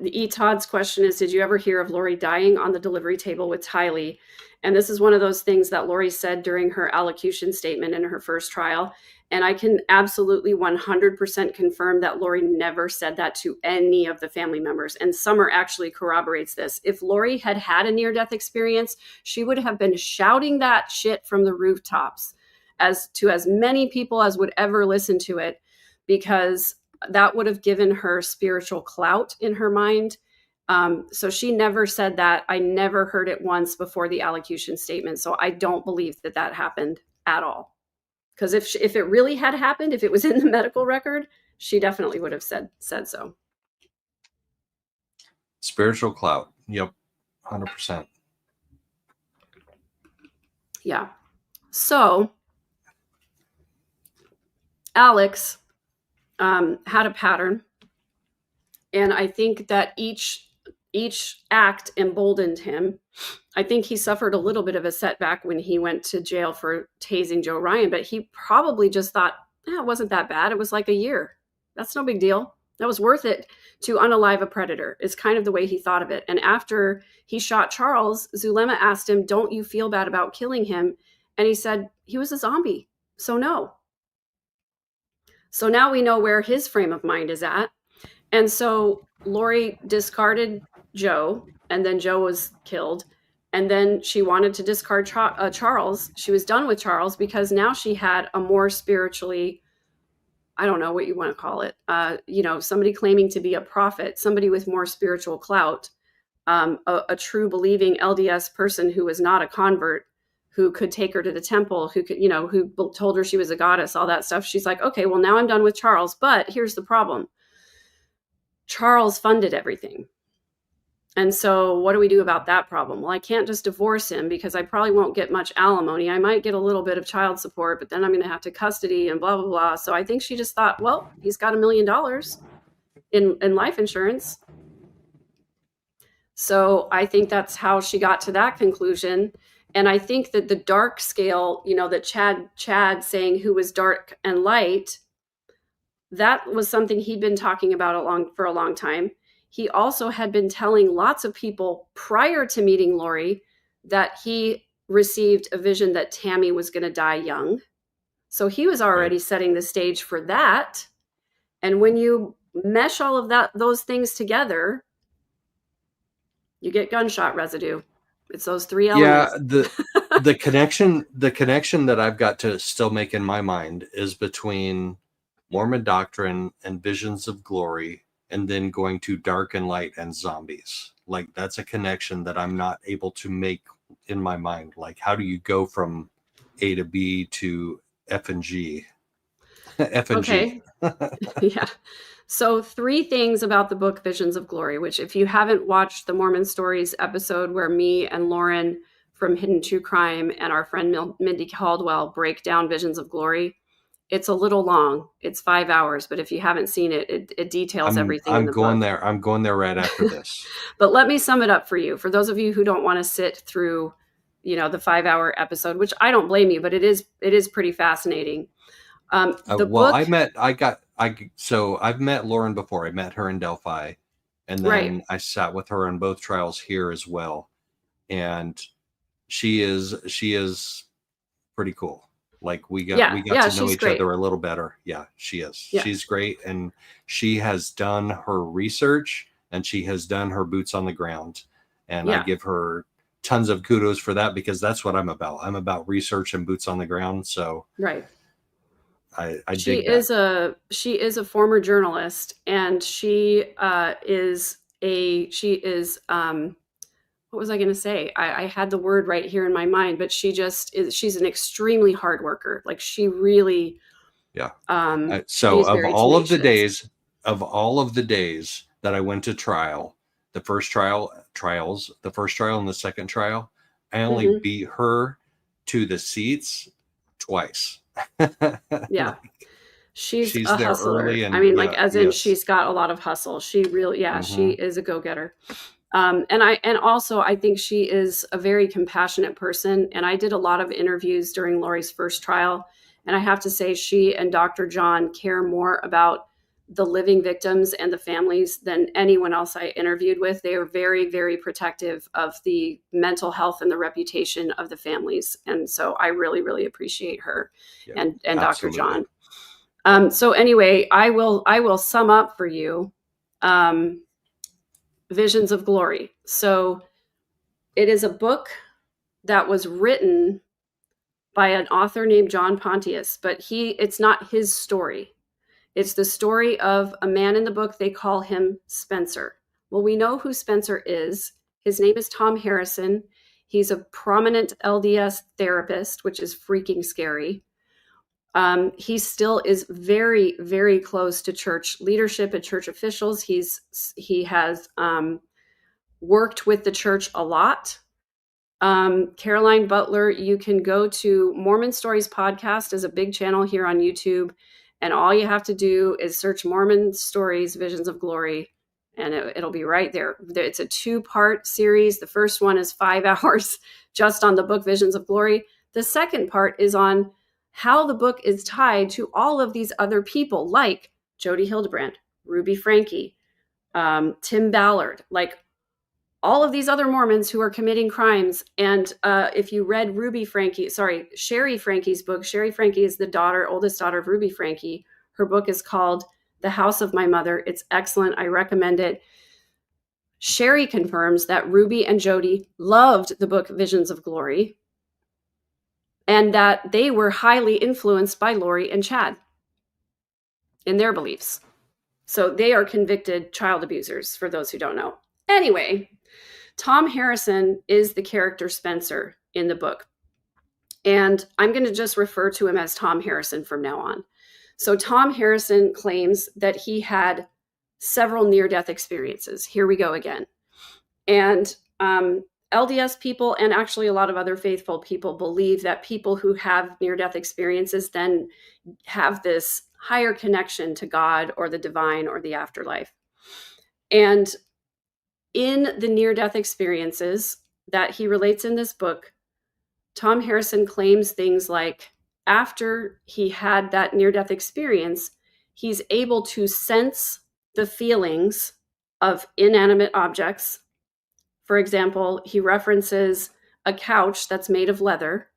E. Todd's question is, did you ever hear of Lori dying on the delivery table with Tylee? And this is one of those things that Lori said during her allocution statement in her first trial. And I can absolutely 100% confirm that Lori never said that to any of the family members. And Summer actually corroborates this. If Lori had had a near-death experience, she would have been shouting that shit from the rooftops as many people as would ever listen to it, because that would have given her spiritual clout in her mind. So she never said that. I never heard it once before the allocution statement. So I don't believe that happened at all. Because if it really had happened, if it was in the medical record, she definitely would have said so. Spiritual clout. Yep. 100%. Yeah. So Alex had a pattern. And I think that each act emboldened him. I think he suffered a little bit of a setback when he went to jail for tasing Joe Ryan, but he probably just thought, it wasn't that bad. It was like a year. That's no big deal. That was worth it to unalive a predator, is kind of the way he thought of it. And after he shot Charles, Zulema asked him, don't you feel bad about killing him? And he said, he was a zombie. So no. So now we know where his frame of mind is at. And so Lori discarded Joe, and then Joe was killed. And then she wanted to discard Charles. She was done with Charles because now she had a more spiritually, I don't know what you want to call it, somebody claiming to be a prophet, somebody with more spiritual clout, a true believing LDS person who was not a convert, who could take her to the temple, who could, who told her she was a goddess, all that stuff. She's like, okay, well, now I'm done with Charles. But here's the problem. Charles funded everything. And so what do we do about that problem? Well, I can't just divorce him because I probably won't get much alimony. I might get a little bit of child support, but then I'm going to have to custody and blah, blah, blah. So I think she just thought, well, he's got $1 million in life insurance. So I think that's how she got to that conclusion. And I think that the dark scale, that Chad saying who was dark and light, that was something he'd been talking about for a long time. He also had been telling lots of people prior to meeting Lori that he received a vision that Tammy was going to die young. So he was already setting the stage for that. And when you mesh all of those things together, you get gunshot residue. It's those three elements. Yeah, the connection that I've got to still make in my mind is between Mormon doctrine and visions of glory, and then going to dark and light and zombies. Like, that's a connection that I'm not able to make in my mind. Like, how do you go from A to B to F and G? F and G. Yeah. So 3 things about the book Visions of Glory, which if you haven't watched the Mormon Stories episode where me and Lauren from Hidden True Crime and our friend Mindy Caldwell break down Visions of Glory, it's a little long. It's 5 hours, but if you haven't seen it, it details everything in the book. I'm going there right after this. But let me sum it up for you. For those of you who don't want to sit through, the 5-hour episode, which I don't blame you, but it is pretty fascinating. I've met Lauren before. I met her in Delphi, and then I sat with her on both trials here as well. And she is pretty cool. Like, we got to know each other a little better. Yeah, she is. Yeah. She's great. And she has done her research, and she has done her boots on the ground. And I give her tons of kudos for that, because that's what I'm about. I'm about research and boots on the ground. So I dig that. She is a former journalist, and she is what was I going to say? I had the word right here in my mind, but she's an extremely hard worker. Like, she really, so of all of the days that I went to trial, the first trial and the second trial, I only beat her to the seats twice. Yeah. She's a there hustler. early and I mean, like, yeah, as in yes. she's got a lot of hustle. She really, yeah, she Mhm. is a go-getter. And also I think she is a very compassionate person. And I did a lot of interviews during Lori's first trial. And I have to say, she and Dr. John care more about the living victims and the families than anyone else I interviewed with. They are very, very protective of the mental health and the reputation of the families. And so I really, really appreciate her Yeah, and Dr. absolutely. John. So anyway, I will sum up for you. Visions of Glory. So it is a book that was written by an author named John Pontius, but it's not his story. It's the story of a man in the book. They call him Spencer. Well, we know who Spencer is. His name is Tom Harrison. He's a prominent LDS therapist, which is freaking scary. He still is very, very close to church leadership and church officials. He has worked with the church a lot. Caroline Butler, you can go to Mormon Stories Podcast, is a big channel here on YouTube. And all you have to do is search Mormon Stories, Visions of Glory, and it'll be right there. It's a 2-part series. The first one is 5 hours just on the book Visions of Glory. The second part is on how the book is tied to all of these other people, like Jody Hildebrand, Ruby Franke, Tim Ballard, like all of these other Mormons who are committing crimes. And if you read Sherry Franke's book, Sherry Franke is the oldest daughter of Ruby Franke. Her book is called The House of My Mother. It's excellent. I recommend it. Sherry confirms that Ruby and Jody loved the book Visions of Glory and that they were highly influenced by Lori and Chad in their beliefs. So they are convicted child abusers, for those who don't know. Anyway, Tom Harrison is the character Spencer in the book. And I'm going to just refer to him as Tom Harrison from now on. So Tom Harrison claims that he had several near-death experiences. Here we go again. And LDS people and actually a lot of other faithful people believe that people who have near-death experiences then have this higher connection to God or the divine or the afterlife. And in the near-death experiences that he relates in this book, Tom Harrison claims things like after he had that near-death experience, he's able to sense the feelings of inanimate objects. For example, he references a couch that's made of leather.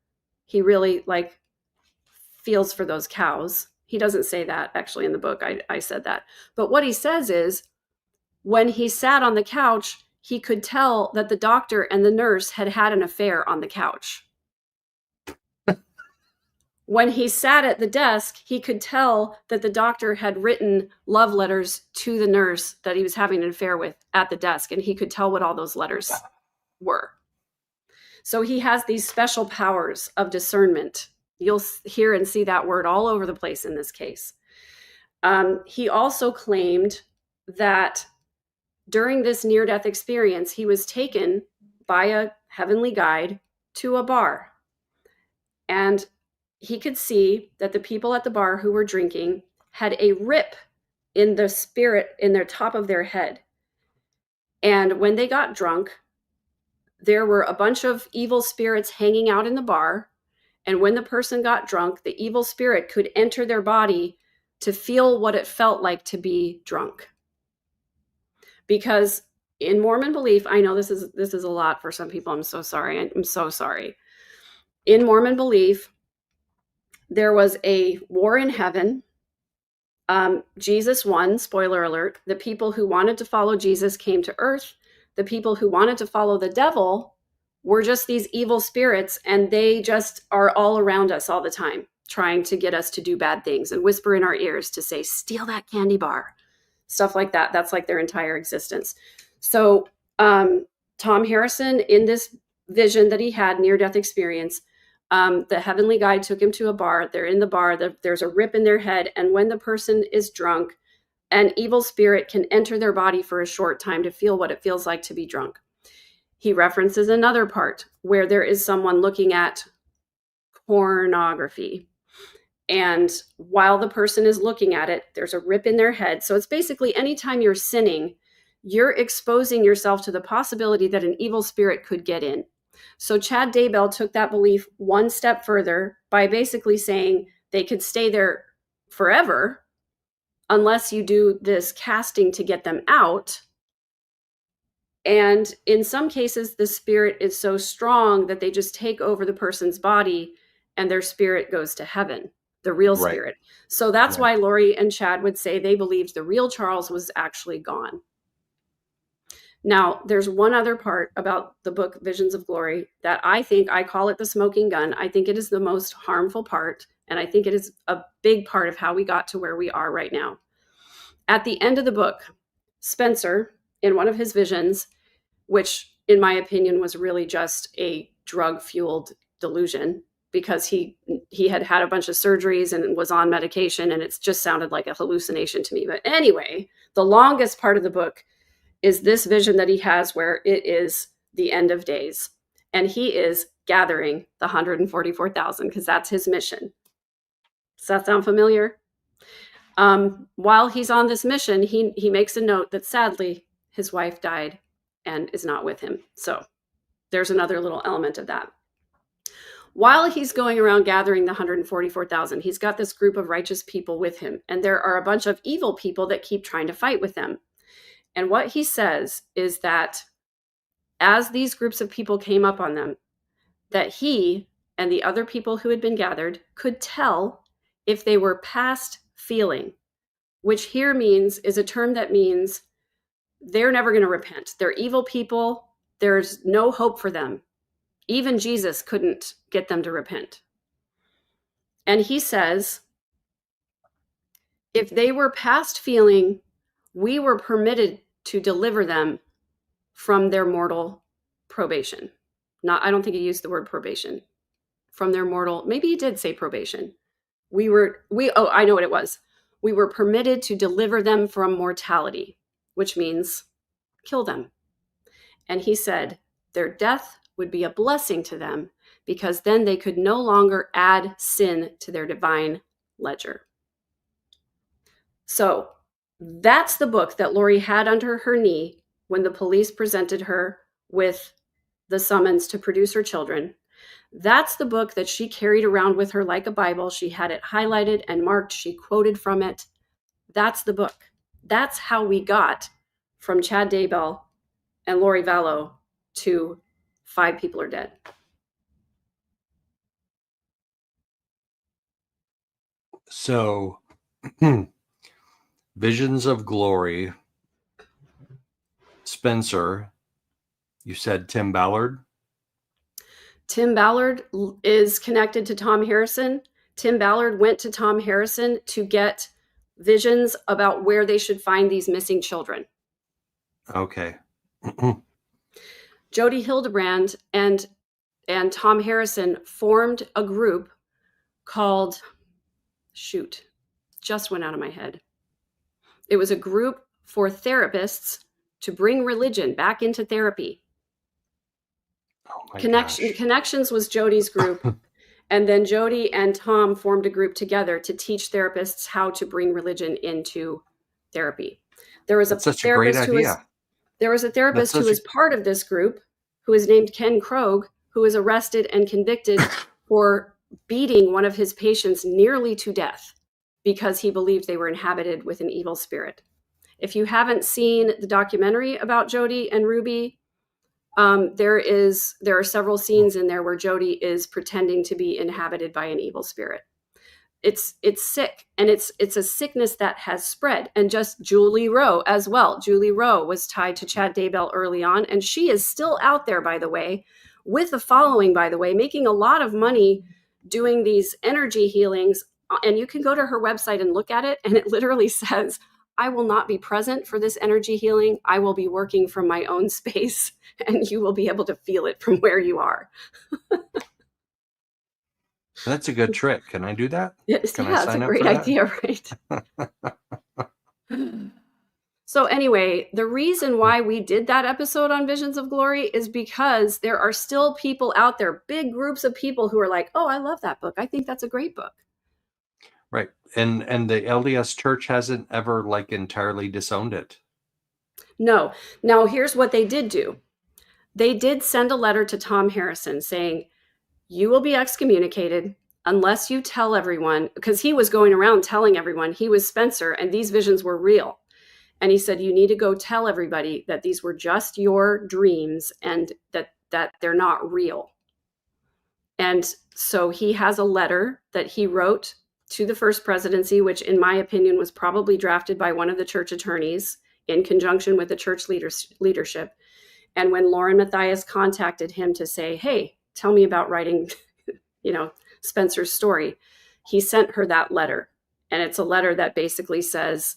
He really feels for those cows. He doesn't say that actually in the book. I said that. But what he says is when he sat on the couch, he could tell that the doctor and the nurse had had an affair on the couch. When he sat at the desk, he could tell that the doctor had written love letters to the nurse that he was having an affair with at the desk, and he could tell what all those letters were. So he has these special powers of discernment. You'll hear and see that word all over the place in this case. He also claimed that during this near-death experience, he was taken by a heavenly guide to a bar. And he could see that the people at the bar who were drinking had a rip in the spirit in their top of their head. And when they got drunk, there were a bunch of evil spirits hanging out in the bar. And when the person got drunk, the evil spirit could enter their body to feel what it felt like to be drunk. Because in Mormon belief, I know this is a lot for some people. I'm so sorry. I'm so sorry. In Mormon belief, there was a war in heaven. Jesus won, spoiler alert. The people who wanted to follow Jesus came to earth. The people who wanted to follow the devil were just these evil spirits, and they just are all around us all the time, trying to get us to do bad things and whisper in our ears to say, steal that candy bar, stuff like that. That's like their entire existence. So Tom Harrison, in this vision that he had, near-death experience, the heavenly guide took him to a bar. They're in the bar. There's a rip in their head. And when the person is drunk, an evil spirit can enter their body for a short time to feel what it feels like to be drunk. He references another part where there is someone looking at pornography. And while the person is looking at it, there's a rip in their head. So it's basically anytime you're sinning, you're exposing yourself to the possibility that an evil spirit could get in. So Chad Daybell took that belief one step further by basically saying they could stay there forever unless you do this casting to get them out. And in some cases, the spirit is so strong that they just take over the person's body and their spirit goes to heaven, the real spirit. So that's why Lori and Chad would say they believed the real Charles was actually gone. Now, there's one other part about the book Visions of Glory that I call it the smoking gun. I think it is the most harmful part, and I think it is a big part of how we got to where we are right now. At the end of the book, Spencer, in one of his visions, which in my opinion was really just a drug-fueled delusion, because he had had a bunch of surgeries and was on medication, and it just sounded like a hallucination to me. But anyway, the longest part of the book is this vision that he has where it is the end of days. And he is gathering the 144,000 because that's his mission. Does that sound familiar? While he's on this mission, he makes a note that sadly his wife died and is not with him. So there's another little element of that. While he's going around gathering the 144,000, he's got this group of righteous people with him. And there are a bunch of evil people that keep trying to fight with them. And what he says is that as these groups of people came up on them, that he and the other people who had been gathered could tell if they were past feeling, which here is a term that means they're never going to repent. They're evil people. There's no hope for them. Even Jesus couldn't get them to repent. And he says, if they were past feeling, we were permitted to deliver them from their mortal probation. I don't think he used the word probation. From their mortal, maybe he did say probation. I know what it was. We were permitted to deliver them from mortality, which means kill them. And he said their death would be a blessing to them because then they could no longer add sin to their divine ledger. So that's the book that Lori had under her knee when the police presented her with the summons to produce her children. That's the book that she carried around with her like a Bible. She had it highlighted and marked. She quoted from it. That's the book. That's how we got from Chad Daybell and Lori Vallow to 5 people are dead. So, Visions of Glory, Spencer, you said Tim Ballard? Tim Ballard is connected to Tom Harrison. Tim Ballard went to Tom Harrison to get visions about where they should find these missing children. Okay. Jody Hildebrand and Tom Harrison formed a group called, just went out of my head. It was a group for therapists to bring religion back into therapy. Connections was Jody's group. And then Jody and Tom formed a group together to teach therapists how to bring religion into therapy. There was That's such a great idea. There was a therapist who was part of this group who is named Ken Krogh, who was arrested and convicted for beating one of his patients nearly to death because he believed they were inhabited with an evil spirit. If you haven't seen the documentary about Jody and Ruby, there are several scenes in there where Jody is pretending to be inhabited by an evil spirit. It's sick, and it's a sickness that has spread. And just Julie Rowe as well. Julie Rowe was tied to Chad Daybell early on, and she is still out there, by the way, with a following, by the way, making a lot of money doing these energy healings. And you can go to her website and look at it, and it literally says, I will not be present for this energy healing. I will be working from my own space, and you will be able to feel it from where you are. That's a good trick. Can I do that? It's a great idea, right? So anyway, the reason why we did that episode on Visions of Glory is because there are still people out there, big groups of people who are like, oh, I love that book. I think that's a great book. Right. And the LDS Church hasn't ever like entirely disowned it. No. Now, here's what they did do. They did send a letter to Tom Harrison saying, you will be excommunicated unless you tell everyone, because he was going around telling everyone he was Spencer and these visions were real. And he said, you need to go tell everybody that these were just your dreams and that they're not real. And so he has a letter that he wrote to the first presidency, which in my opinion was probably drafted by one of the church attorneys in conjunction with the church leadership. And when Lauren Matthias contacted him to say, hey, tell me about writing, Spencer's story, he sent her that letter. And it's a letter that basically says,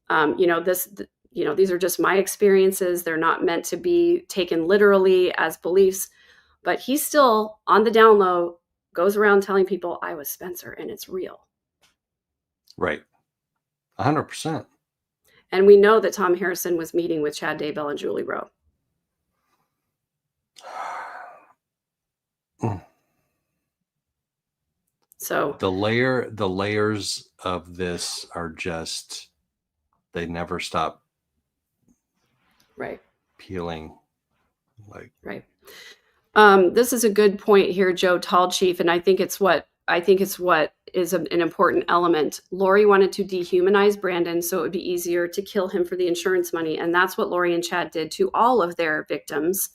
these are just my experiences. They're not meant to be taken literally as beliefs. But he still, on the down low, goes around telling people, I was Spencer, and it's real. Right. 100%. And we know that Tom Harrison was meeting with Chad Daybell and Julie Rowe. So the layers of this are just, they never stop peeling. Right. This is a good point here, Joe Tall Chief, and I think it's what is an important element. Lori wanted to dehumanize Brandon so it would be easier to kill him for the insurance money, and that's what Lori and Chad did to all of their victims.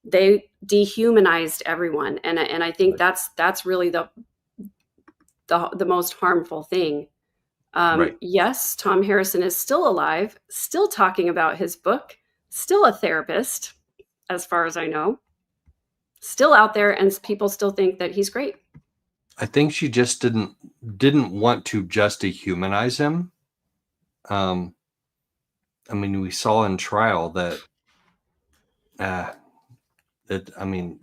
They dehumanized everyone, and I think that's really the most harmful thing. Yes, Tom Harrison is still alive, still talking about his book, still a therapist, as far as I know, still out there, and people still think that he's great. I think she just didn't want to just dehumanize him. We saw in trial that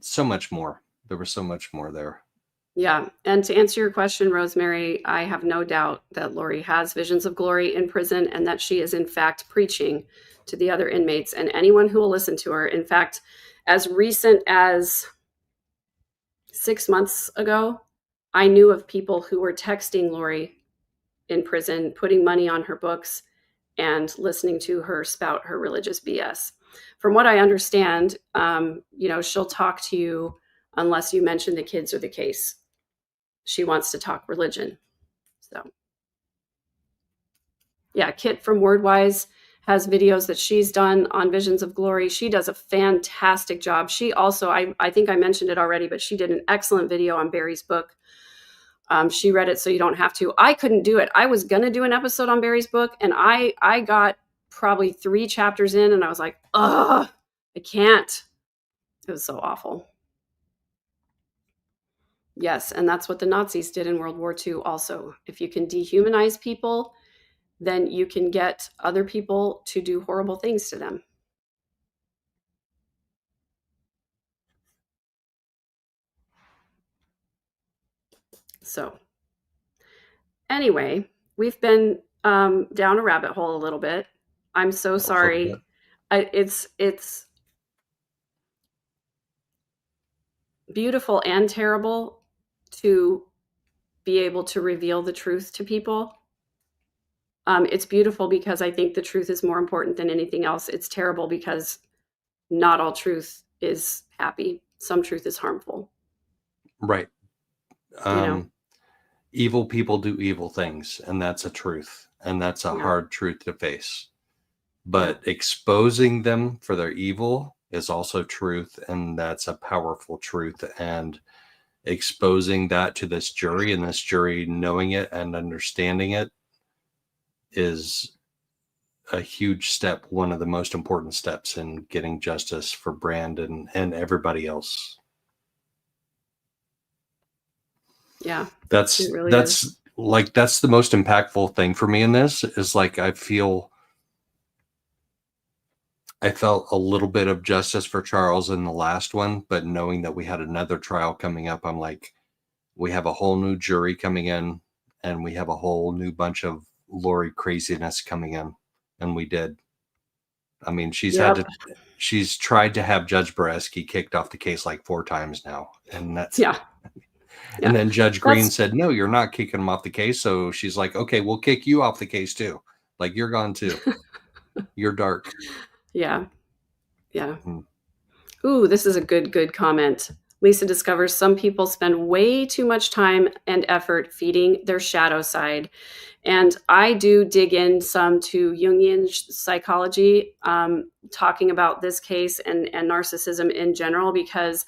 so much more. There was so much more there. Yeah. And to answer your question, Rosemary, I have no doubt that Lori has visions of glory in prison and that she is in fact preaching to the other inmates and anyone who will listen to her. In fact, as recent as 6 months ago, I knew of people who were texting Lori in prison, putting money on her books and listening to her spout her religious BS. From what I understand, she'll talk to you unless you mention the kids or the case. She wants to talk religion. So, yeah, Kit from Wordwise has videos that she's done on Visions of Glory. She does a fantastic job. She also, I think I mentioned it already, but she did an excellent video on Barry's book. She read it so you don't have to. I couldn't do it. I was going to do an episode on Barry's book, and I got probably 3 chapters in, and I was like, ugh, I can't. It was so awful. Yes, and that's what the Nazis did in World War II also. If you can dehumanize people, then you can get other people to do horrible things to them. So, anyway, we've been down a rabbit hole a little bit. I'm so sorry. It's beautiful and terrible to be able to reveal the truth to people. It's beautiful because I think the truth is more important than anything else. It's terrible because not all truth is happy. Some truth is harmful. Right. Evil people do evil things, and that's a truth, and that's a hard truth to face. But exposing them for their evil is also truth, and that's a powerful truth. And exposing that to this jury, and this jury knowing it and understanding it, is a huge step, one of the most important steps in getting justice for Brandon and everybody else. Yeah. That's the most impactful thing for me in this is like, I felt a little bit of justice for Charles in the last one, but knowing that we had another trial coming up, I'm like, we have a whole new jury coming in, and we have a whole new bunch of Lori craziness coming in. And we did. I mean, she's tried to have Judge Boreski kicked off the case like 4 times now. And that's, Yeah. And then Judge Green said, no, you're not kicking him off the case. So she's like, okay, we'll kick you off the case too. Like, you're gone too. You're dark. Yeah. Yeah. Ooh, this is a good comment. Lisa discovers some people spend way too much time and effort feeding their shadow side. And I do dig in some to Jungian psychology, talking about this case and narcissism in general, because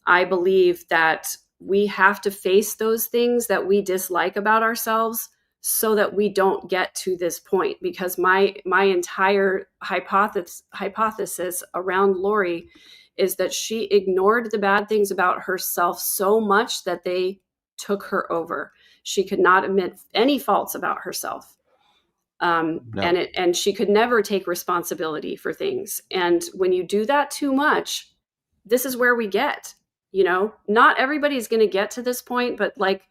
I believe that we have to face those things that we dislike about ourselves so that we don't get to this point. Because my entire hypothesis around Lori is that she ignored the bad things about herself so much that they took her over. She could not admit any faults about herself. No. And she could never take responsibility for things. And when you do that too much, this is where we get, not everybody's going to get to this point, but like,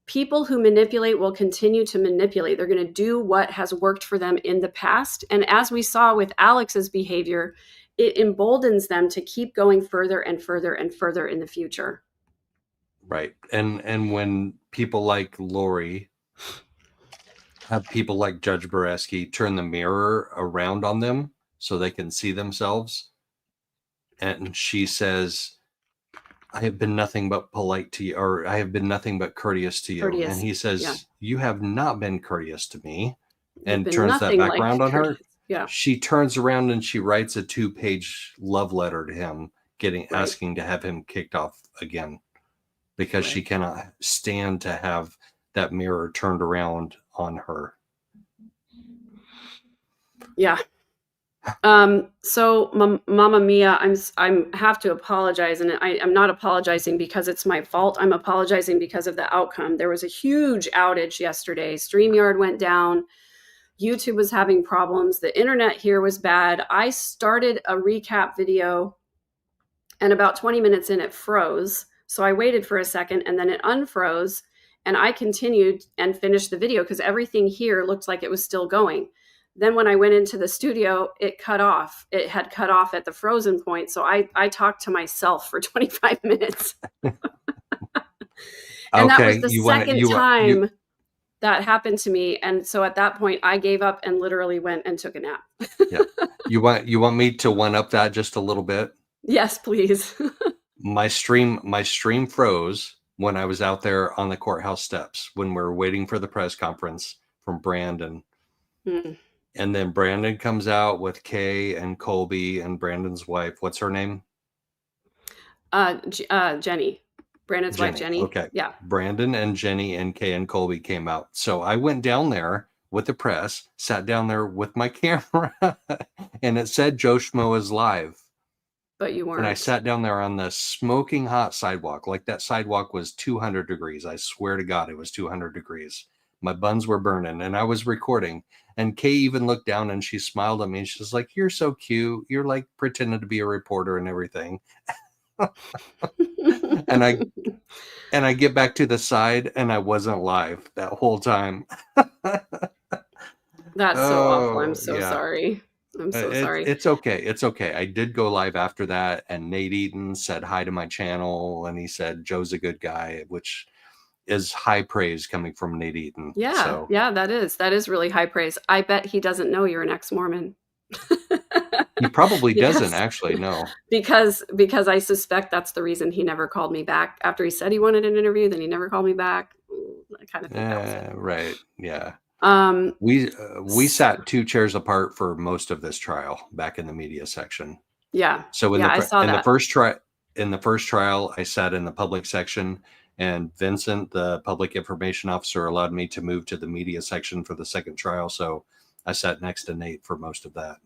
people who manipulate will continue to manipulate. They're going to do what has worked for them in the past. And as we saw with Alex's behavior, it emboldens them to keep going further and further and further in the future. Right. And when people like Lori have people like Judge Boreski turn the mirror around on them so they can see themselves, and she says, I have been nothing but polite to you, or I have been nothing but courteous to you. And he says, you have not been courteous to me. And turns that back around on her. Yeah. She turns around and she writes a 2-page love letter to him, asking to have him kicked off again, because she cannot stand to have that mirror turned around on her. Yeah. So Mama Mia, I'm have to apologize, and I'm not apologizing because it's my fault. I'm apologizing because of the outcome. There was a huge outage yesterday. StreamYard went down. YouTube was having problems. The internet here was bad. I started a recap video, and about 20 minutes in, it froze. So I waited for a second, and then it unfroze, and I continued and finished the video because everything here looked like it was still going. Then when I went into the studio, it cut off. It had cut off at the frozen point. So I talked to myself for 25 minutes. And that was the second time that happened to me. And so at that point, I gave up and literally went and took a nap. Yeah. You want me to one up that just a little bit? Yes, please. My stream froze when I was out there on the courthouse steps when we were waiting for the press conference from Brandon. And then Brandon comes out with Kay and Colby and Brandon's wife. What's her name? Jenny. Brandon's wife, Jenny. Okay. Yeah. Brandon and Jenny and Kay and Colby came out. So I went down there with the press, sat down there with my camera, and it said Joe Schmo is live. But you weren't. And I sat down there on the smoking hot sidewalk. Like, that sidewalk was 200 degrees. I swear to God, it was 200 degrees. My buns were burning and I was recording. And Kay even looked down and she smiled at me. And she's like, you're so cute. You're like pretending to be a reporter and everything. and I get back to the side and I wasn't live that whole time. That's so awful. I'm so sorry. I'm so sorry. It's okay. It's okay. I did go live after that, and Nate Eaton said hi to my channel, and he said Joe's a good guy, which is high praise coming from Nate Eaton. Yeah. So. Yeah, that is really high praise. I bet he doesn't know you're an ex-Mormon. He probably doesn't actually know. Because I suspect that's the reason he never called me back. After he said he wanted an interview, then he never called me back. I kind of think that was it. Right. Yeah. We sat 2 chairs apart for most of this trial back in the media section. Yeah. So I saw that. In the first trial, I sat in the public section, and Vincent, the public information officer, allowed me to move to the media section for the second trial. So I sat next to Nate for most of that.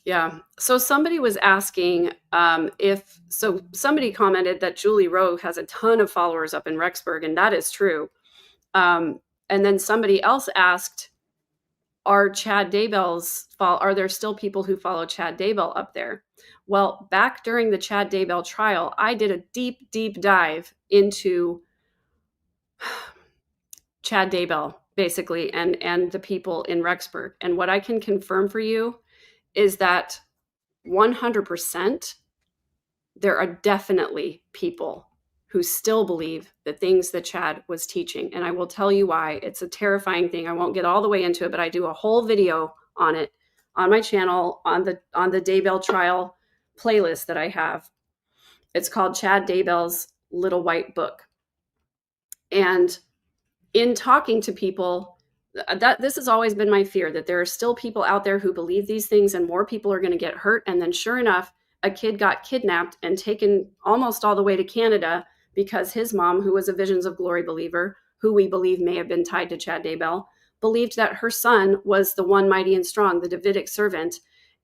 Yeah. So somebody was asking somebody commented that Julie Rowe has a ton of followers up in Rexburg, and that is true. And then somebody else asked, are there still people who follow Chad Daybell up there? Well, back during the Chad Daybell trial, I did a deep, deep dive into Chad Daybell, basically, and the people in Rexburg. And what I can confirm for you is that 100% there are definitely people who still believe the things that Chad was teaching. And I will tell you why. It's a terrifying thing. I won't get all the way into it, but I do a whole video on it on my channel on the Daybell trial playlist that I have. It's called Chad Daybell's Little White Book. And in talking to people, that this has always been my fear, that there are still people out there who believe these things and more people are going to get hurt. And then sure enough, a kid got kidnapped and taken almost all the way to Canada because his mom, who was a Visions of Glory believer, who we believe may have been tied to Chad Daybell, believed that her son was the one mighty and strong, the Davidic servant.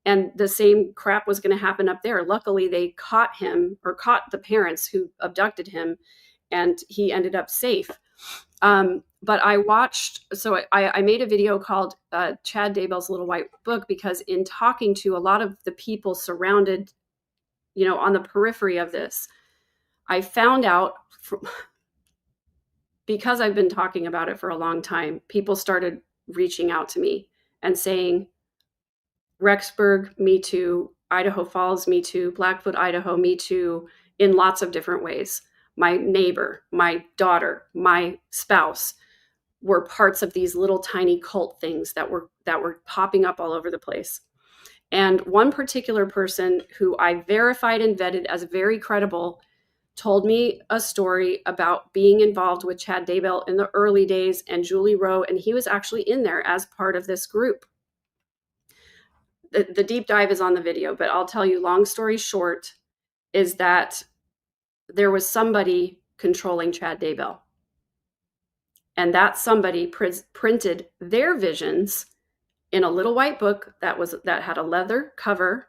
And the same crap was going to happen up there. Luckily, they caught him, or caught the parents who abducted him, and he ended up safe. But I watched, so I made a video called Chad Daybell's Little White Book, because in talking to a lot of the people surrounded, on the periphery of this, I found out, because I've been talking about it for a long time, people started reaching out to me and saying, Rexburg, me too. Idaho Falls, me too. Blackfoot, Idaho, me too, in lots of different ways. My neighbor, my daughter, my spouse were parts of these little tiny cult things that were popping up all over the place. And one particular person who I verified and vetted as very credible told me a story about being involved with Chad Daybell in the early days and Julie Rowe, and he was actually in there as part of this group. The deep dive is on the video, but I'll tell you, long story short, is that there was somebody controlling Chad Daybell. And that somebody printed their visions in a little white book that had a leather cover.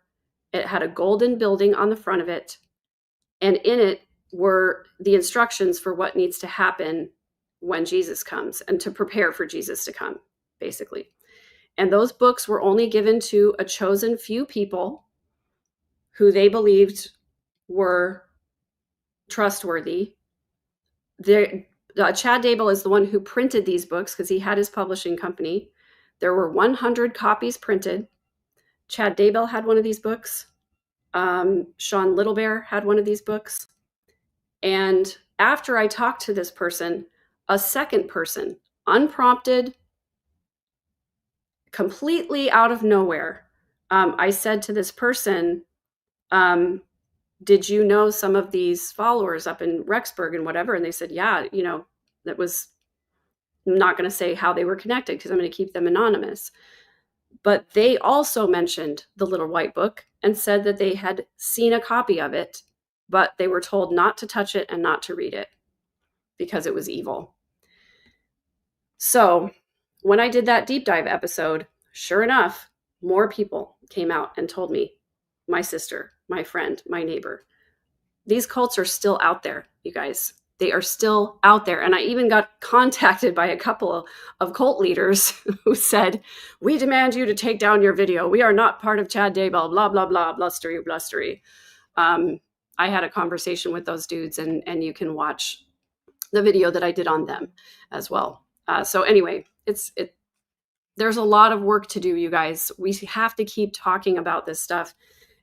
It had a golden building on the front of it. And in it were the instructions for what needs to happen when Jesus comes, and to prepare for Jesus to come, basically. And those books were only given to a chosen few people who they believed were trustworthy. Chad Daybell is the one who printed these books because he had his publishing company. There were 100 copies printed. Chad Daybell had one of these books. Sean Littlebear had one of these books. And after I talked to this person, a second person, unprompted, completely out of nowhere, I said to this person, did you know some of these followers up in Rexburg and whatever? And they said, yeah, that was, I'm not going to say how they were connected because I'm going to keep them anonymous. But they also mentioned the Little White Book and said that they had seen a copy of it, but they were told not to touch it and not to read it because it was evil. So when I did that deep dive episode, sure enough, more people came out and told me, my sister, my friend, my neighbor, these cults are still out there, you guys. They are still out there. And I even got contacted by a couple of cult leaders who said, we demand you to take down your video. We are not part of Chad Daybell, blah, blah, blah, blustery. I had a conversation with those dudes, and you can watch the video that I did on them as well. So anyway, there's a lot of work to do, you guys. We have to keep talking about this stuff.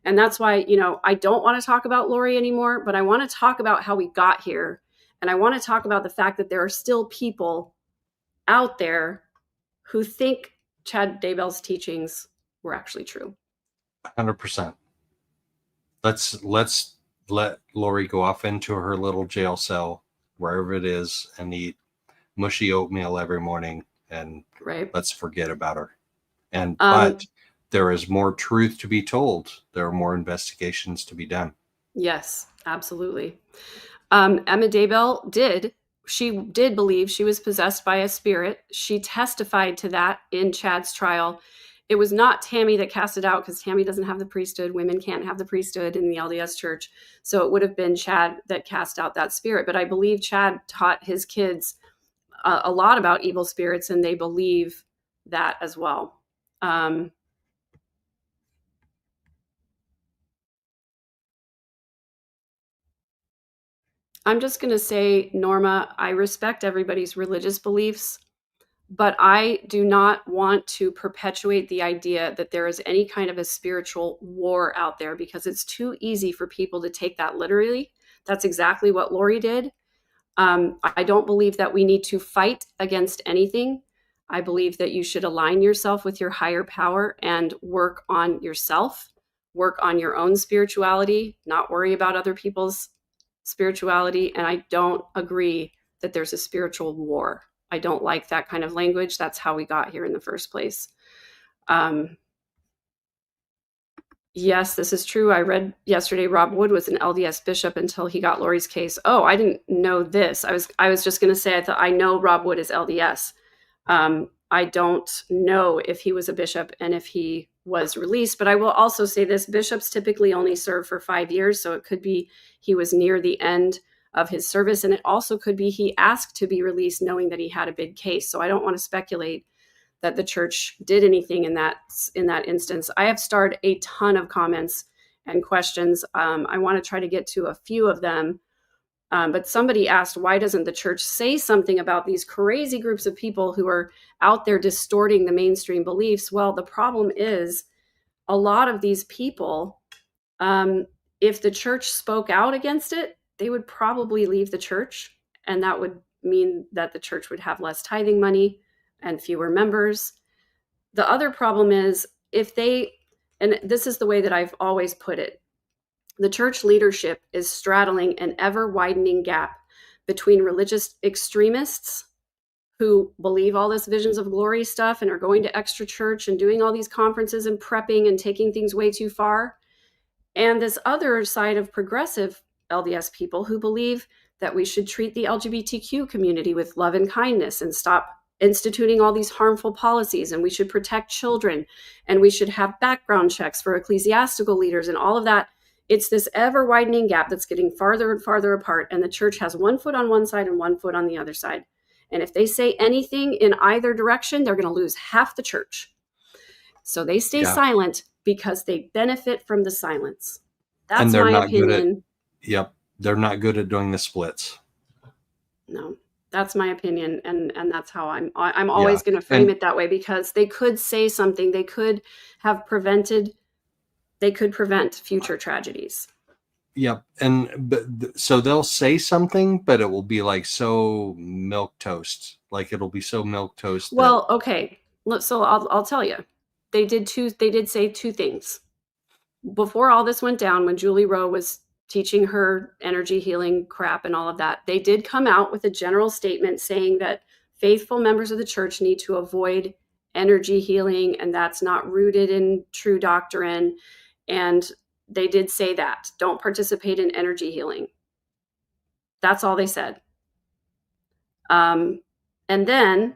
And that's why, I don't want to talk about Lori anymore, but I want to talk about how we got here. And I want to talk about the fact that there are still people out there who think Chad Daybell's teachings were actually true. 100%. Let's let Lori go off into her little jail cell, wherever it is, and eat mushy oatmeal every morning, and let's forget about her. But there is more truth to be told. There are more investigations to be done. Yes, absolutely. Emma Daybell did believe she was possessed by a spirit. She testified to that in Chad's trial. It was not Tammy that cast it out, because Tammy doesn't have the priesthood. Women can't have the priesthood in the LDS Church. So it would have been Chad that cast out that spirit. But I believe Chad taught his kids a lot about evil spirits, and they believe that as well. I'm just going to say, Norma, I respect everybody's religious beliefs, but I do not want to perpetuate the idea that there is any kind of a spiritual war out there, because it's too easy for people to take that literally. That's exactly what Lori did. I don't believe that we need to fight against anything. I believe that you should align yourself with your higher power and work on yourself, work on your own spirituality, not worry about other people's spirituality. And I don't agree that there's a spiritual war. I don't like that kind of language. That's how we got here in the first place. Yes, this is true. I read yesterday Rob Wood was an LDS bishop until he got Lori's case. Oh, I didn't know this. I was just going to say, I know Rob Wood is LDS. I don't know if he was a bishop and if he was released, but I will also say this: bishops typically only serve for 5 years. So it could be he was near the end of his service. And it also could be he asked to be released knowing that he had a big case. So I don't want to speculate that the church did anything in that instance. I have starred a ton of comments and questions. I want to try to get to a few of them. But somebody asked, why doesn't the church say something about these crazy groups of people who are out there distorting the mainstream beliefs? Well, the problem is a lot of these people, if the church spoke out against it, they would probably leave the church. And that would mean that the church would have less tithing money and fewer members. The other problem is and this is the way that I've always put it, the church leadership is straddling an ever widening gap between religious extremists who believe all this visions of glory stuff and are going to extra church and doing all these conferences and prepping and taking things way too far, and this other side of progressive LDS people who believe that we should treat the LGBTQ community with love and kindness and stop instituting all these harmful policies, and we should protect children, and we should have background checks for ecclesiastical leaders and all of that. It's this ever widening gap that's getting farther and farther apart, and the church has one foot on one side and one foot on the other side. And if they say anything in either direction, they're going to lose half the church. So they stay silent because they benefit from the silence. That's my opinion. They're not good at doing the splits. No. That's my opinion, and that's how I'm always going to frame it that way, because they could say something, they could prevent future tragedies. Yep. So they'll say something, but it will be like so milquetoast. Like it'll be so milquetoast. Well, okay. So I'll tell you. They did say two things. Before all this went down, when Julie Rowe was teaching her energy healing crap and all of that, they did come out with a general statement saying that faithful members of the church need to avoid energy healing, and that's not rooted in true doctrine. And they did say that. Don't participate in energy healing. That's all they said. And then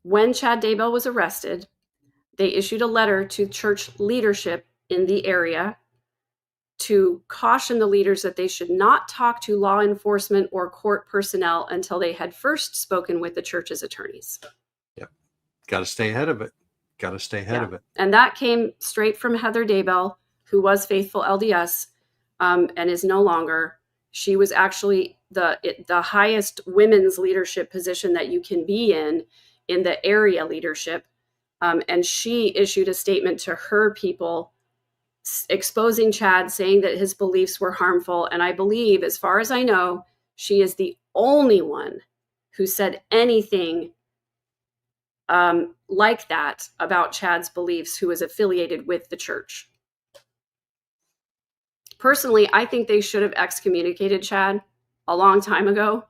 when Chad Daybell was arrested, they issued a letter to church leadership in the area to caution the leaders that they should not talk to law enforcement or court personnel until they had first spoken with the church's attorneys. Yep. Got to stay ahead of it. And that came straight from Heather Daybell, who was faithful LDS and is no longer. She was actually the highest women's leadership position that you can be in the area leadership. And she issued a statement to her people exposing Chad, saying that his beliefs were harmful. And I believe, as far as I know, she is the only one who said anything like that about Chad's beliefs, who is affiliated with the church. Personally, I think they should have excommunicated Chad a long time ago.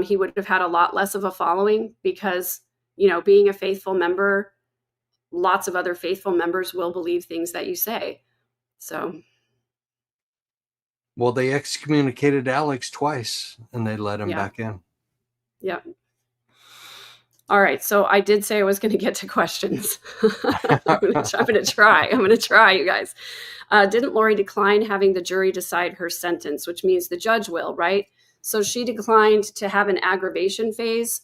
He would have had a lot less of a following because, being a faithful member, lots of other faithful members will believe things that you say. So. Well, they excommunicated Alex twice and they let him back in. Yeah. All right. So I did say I was going to get to questions. I'm going to try, you guys. Didn't Lori decline having the jury decide her sentence, which means the judge will, right? So she declined to have an aggravation phase.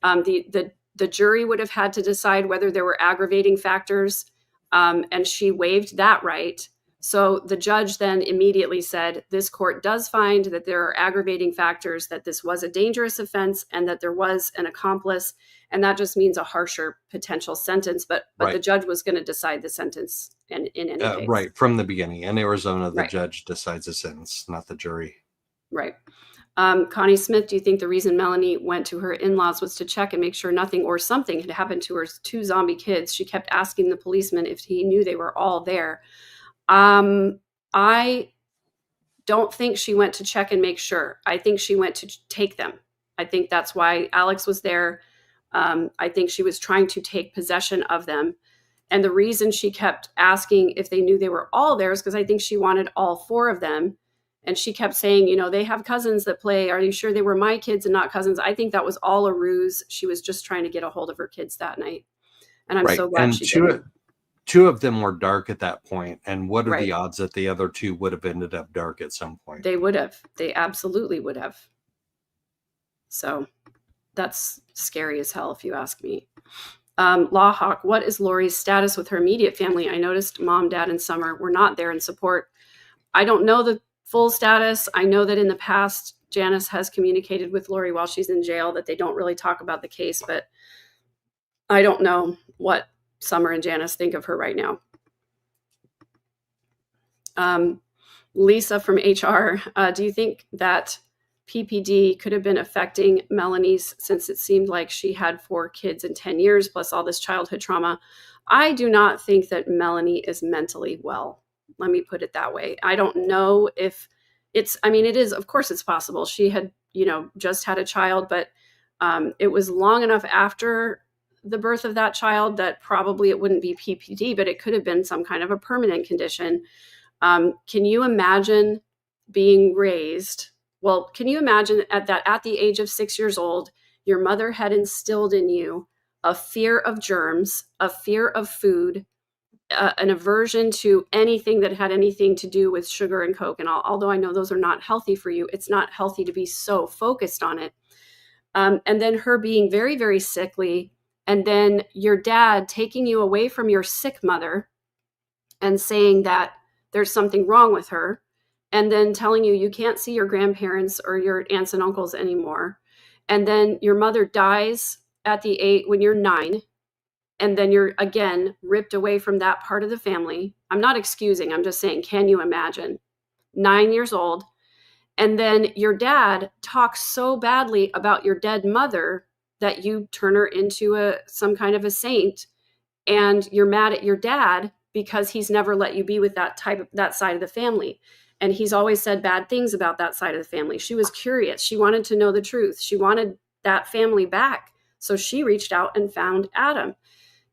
The jury would have had to decide whether there were aggravating factors, and she waived that right. So the judge then immediately said, this court does find that there are aggravating factors, that this was a dangerous offense, and that there was an accomplice. And that just means a harsher potential sentence. But right. The judge was going to decide the sentence in any case. Right. From the beginning. In Arizona, the judge decides the sentence, not the jury. Right. Connie Smith, do you think the reason Melanie went to her in-laws was to check and make sure nothing or something had happened to her two zombie kids? She kept asking the policeman if he knew they were all there. I don't think she went to check and make sure. I think she went to take them. I think that's why Alex was there. I think she was trying to take possession of them. And the reason she kept asking if they knew they were all there is because I think she wanted all four of them. And she kept saying, you know, they have cousins that play. Are you sure they were my kids and not cousins? I think that was all a ruse. She was just trying to get a hold of her kids that night. And I'm so glad she did. Two of them were dark at that point. And what are the odds that the other two would have ended up dark at some point? They would have. They absolutely would have. So that's scary as hell, if you ask me. Lawhawk, what is Lori's status with her immediate family? I noticed mom, dad, and Summer were not there in support. I don't know the full status. I know that in the past, Janice has communicated with Lori while she's in jail that they don't really talk about the case, but I don't know what Summer and Janice think of her right now. Lisa from HR, do you think that PPD could have been affecting Melanie's, since it seemed like she had 4 kids in 10 years plus all this childhood trauma? I do not think that Melanie is mentally well. Let me put it that way. I don't know if it is, of course it's possible. She had, just had a child, but it was long enough after the birth of that child that probably it wouldn't be PPD, but it could have been some kind of a permanent condition. Can you imagine being raised? Well, can you imagine at the age of 6 years old, your mother had instilled in you a fear of germs, a fear of food, an aversion to anything that had anything to do with sugar and Coke. And although I know those are not healthy for you, it's not healthy to be so focused on it. And then her being very, very sickly, and then your dad taking you away from your sick mother and saying that there's something wrong with her, and then telling you can't see your grandparents or your aunts and uncles anymore. And then your mother dies when you're 9. And then you're again ripped away from that part of the family. I'm not excusing, I'm just saying, can you imagine? 9 years old. And then your dad talks so badly about your dead mother that you turn her into some kind of a saint. And you're mad at your dad because he's never let you be with that side of the family. And he's always said bad things about that side of the family. She was curious. She wanted to know the truth. She wanted that family back. So she reached out and found Adam.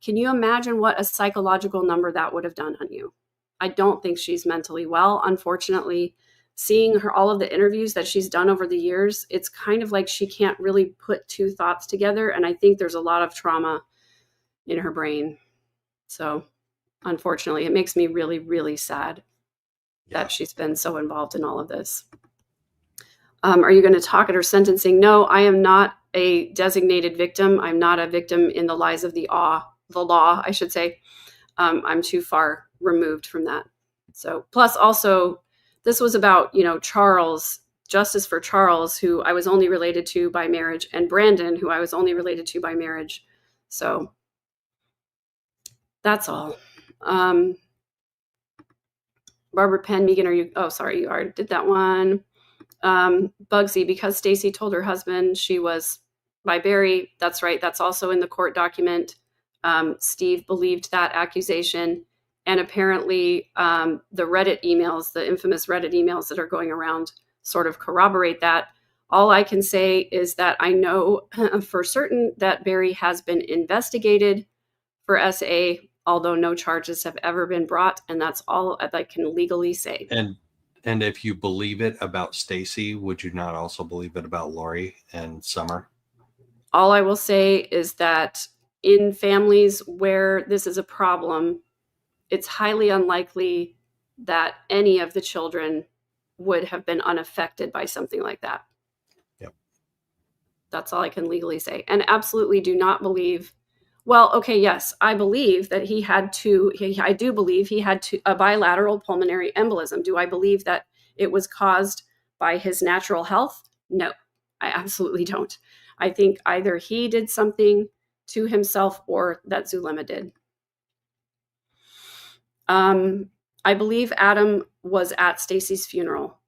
Can you imagine what a psychological number that would have done on you? I don't think she's mentally well. Unfortunately, seeing all of the interviews that she's done over the years, it's kind of like she can't really put two thoughts together. And I think there's a lot of trauma in her brain. So unfortunately, it makes me really, really sad that she's been so involved in all of this. Are you going to talk at her sentencing? No, I am not a designated victim. I'm not a victim in the lies of the law, I should say. I'm too far removed from that. So, plus also, this was about, Charles, justice for Charles, who I was only related to by marriage, and Brandon, who I was only related to by marriage. So that's all. Barbara Penn, Megan, you already did that one. Bugsy, because Stacy told her husband she was by Barry. That's right. That's also in the court document. Steve believed that accusation. And apparently the Reddit emails, the infamous Reddit emails that are going around, sort of corroborate that. All I can say is that I know for certain that Barry has been investigated for SA, although no charges have ever been brought. And that's all I can legally say. And if you believe it about Stacy, would you not also believe it about Lori and Summer? All I will say is that in families where this is a problem, it's highly unlikely that any of the children would have been unaffected by something like that. Yep. That's all I can legally say. And absolutely do not believe. Well, okay, yes, I believe that I do believe he had a bilateral pulmonary embolism. Do I believe that it was caused by his natural health? No, I absolutely don't. I think either he did something to himself or that Zulema did. I believe Adam was at Stacy's funeral,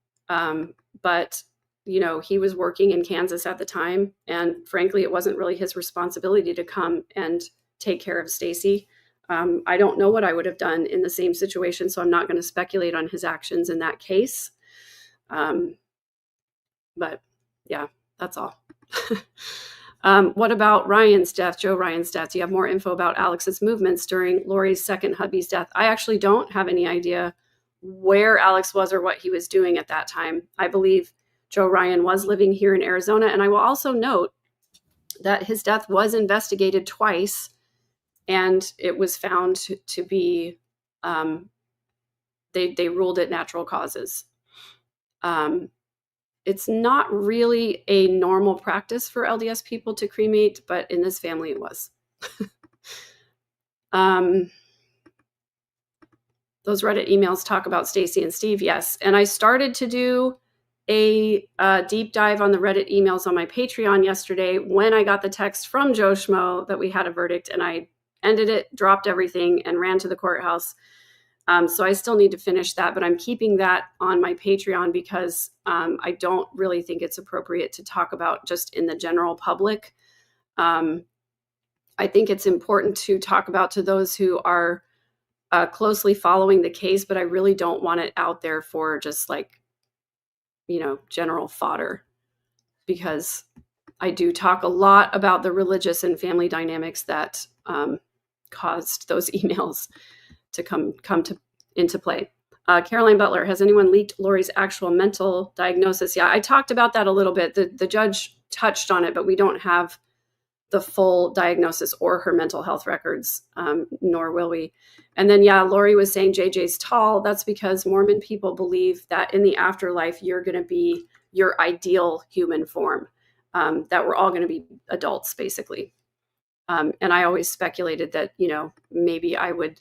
but he was working in Kansas at the time. And frankly, it wasn't really his responsibility to come and take care of Stacy. I don't know what I would have done in the same situation, so I'm not going to speculate on his actions in that case. But yeah, that's all. What about Ryan's death, Joe Ryan's death? Do you have more info about Alex's movements during Lori's second hubby's death? I actually don't have any idea where Alex was or what he was doing at that time. I believe Joe Ryan was living here in Arizona. And I will also note that his death was investigated twice, and it was found to be, they ruled it natural causes. It's not really a normal practice for LDS people to cremate, but in this family it was. Those Reddit emails talk about Stacy and Steve, yes. And I started to do a deep dive on the Reddit emails on my Patreon yesterday when I got the text from Joe Schmo that we had a verdict, and I ended it, dropped everything, and ran to the courthouse. So I still need to finish that, but I'm keeping that on my Patreon because I don't really think it's appropriate to talk about just in the general public. I think it's important to talk about to those who are closely following the case, but I really don't want it out there for just like, general fodder, because I do talk a lot about the religious and family dynamics that caused those emails to come into play. Caroline Butler, has anyone leaked Lori's actual mental diagnosis? Yeah, I talked about that a little bit. The judge touched on it, but we don't have the full diagnosis or her mental health records, nor will we. And then, yeah, Lori was saying JJ's tall. That's because Mormon people believe that in the afterlife, you're going to be your ideal human form, that we're all going to be adults, basically. And I always speculated that, maybe I would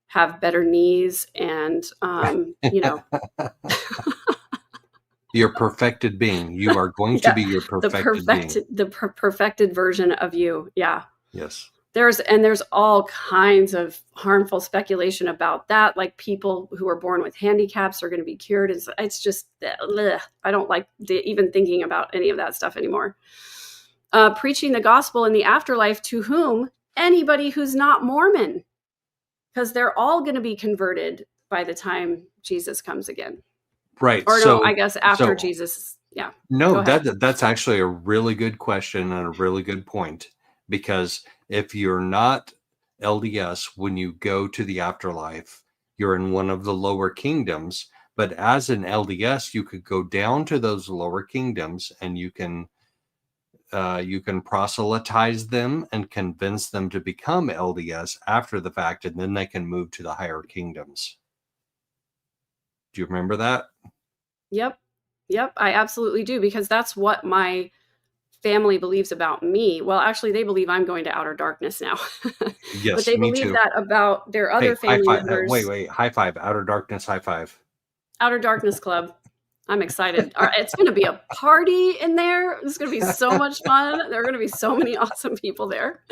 have better knees and, Your perfected being. You are going to be your perfected being. The perfected version of you. Yeah. Yes. There's all kinds of harmful speculation about that. Like people who are born with handicaps are going to be cured. It's just, ugh. I don't like even thinking about any of that stuff anymore. Preaching the gospel in the afterlife to whom? Anybody who's not Mormon, because they're all going to be converted by the time Jesus comes again. Right. Or no, I guess after Jesus. Yeah. No, that's actually a really good question and a really good point, because if you're not LDS, when you go to the afterlife, you're in one of the lower kingdoms. But as an LDS, you could go down to those lower kingdoms and you can proselytize them and convince them to become LDS after the fact, and then they can move to the higher kingdoms. Do you remember that? Yep, I absolutely do, because that's what my family believes about me. Well, actually, they believe I'm going to outer darkness now. Yes, but they me believe too. that about their other family members. Wait, high five, outer darkness, high five. Outer Darkness Club. I'm excited. It's going to be a party in there. It's going to be so much fun. There are going to be so many awesome people there.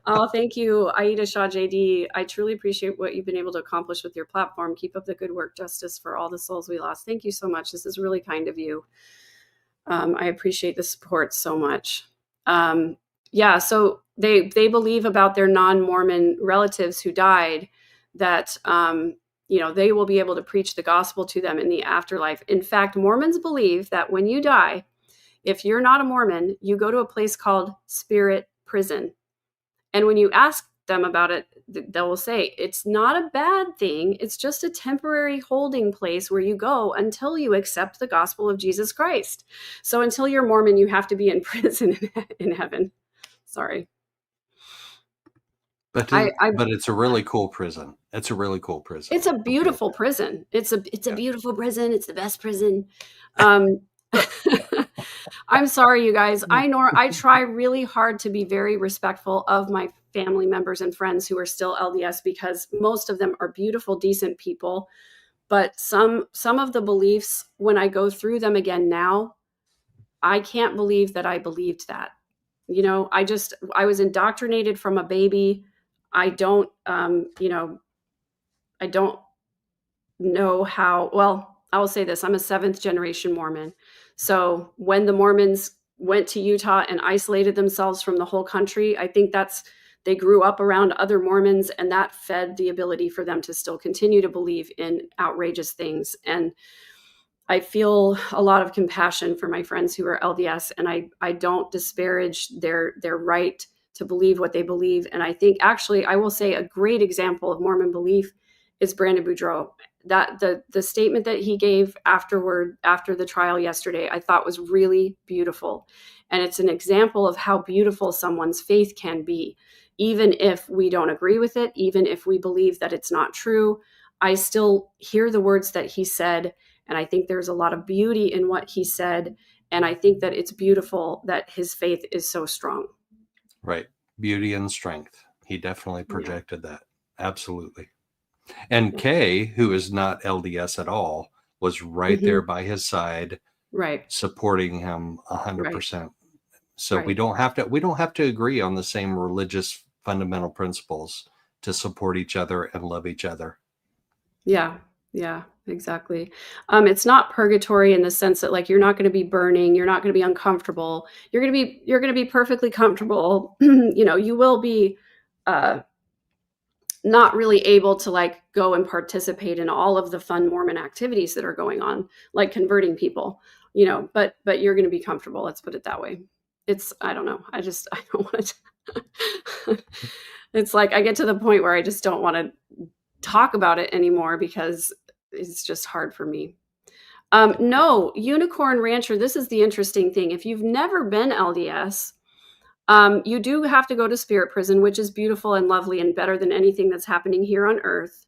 Oh, thank you, Aida Shah JD. I truly appreciate what you've been able to accomplish with your platform. Keep up the good work. Justice for all the souls we lost. Thank you so much. This is really kind of you. I appreciate the support so much. Yeah, so they believe about their non-Mormon relatives who died that they will be able to preach the gospel to them in the afterlife. In fact, Mormons believe that when you die, if you're not a Mormon, you go to a place called spirit prison. And when you ask them about it, they will say, it's not a bad thing. It's just a temporary holding place where you go until you accept the gospel of Jesus Christ. So until you're Mormon, you have to be in prison in heaven. Sorry. But it's a really cool prison. It's a really cool prison. It's a beautiful prison. It's a beautiful prison. It's the best prison. I'm sorry, you guys. I try really hard to be very respectful of my family members and friends who are still LDS, because most of them are beautiful, decent people. But some of the beliefs, when I go through them again now, I can't believe that I believed that. I was indoctrinated from a baby. I don't know how, well, I will say this, I'm a 7th generation Mormon. So when the Mormons went to Utah and isolated themselves from the whole country, I think they grew up around other Mormons, and that fed the ability for them to still continue to believe in outrageous things. And I feel a lot of compassion for my friends who are LDS, and I don't disparage their right to believe what they believe. And I think actually, I will say a great example of Mormon belief is Brandon Boudreaux. That the statement that he gave after the trial yesterday, I thought was really beautiful. And it's an example of how beautiful someone's faith can be. Even if we don't agree with it, even if we believe that it's not true, I still hear the words that he said. And I think there's a lot of beauty in what he said. And I think that it's beautiful that his faith is so strong. Right. Beauty and strength. He definitely projected that. Absolutely. And Kay, who is not LDS at all, was right there by his side, right, supporting him 100%. Right. So right. we don't have to agree on the same religious fundamental principles to support each other and love each other. Yeah, exactly. It's not purgatory in the sense that like you're not going to be burning, you're not going to be uncomfortable. You're going to be perfectly comfortable. You will be not really able to like go and participate in all of the fun Mormon activities that are going on, like converting people, but you're going to be comfortable. Let's put it that way. I don't know. I don't want to, it's like, I get to the point where I just don't want to talk about it anymore because it's just hard for me. No, Unicorn Rancher, this is the interesting thing. If you've never been LDS, you do have to go to spirit prison, which is beautiful and lovely and better than anything that's happening here on earth.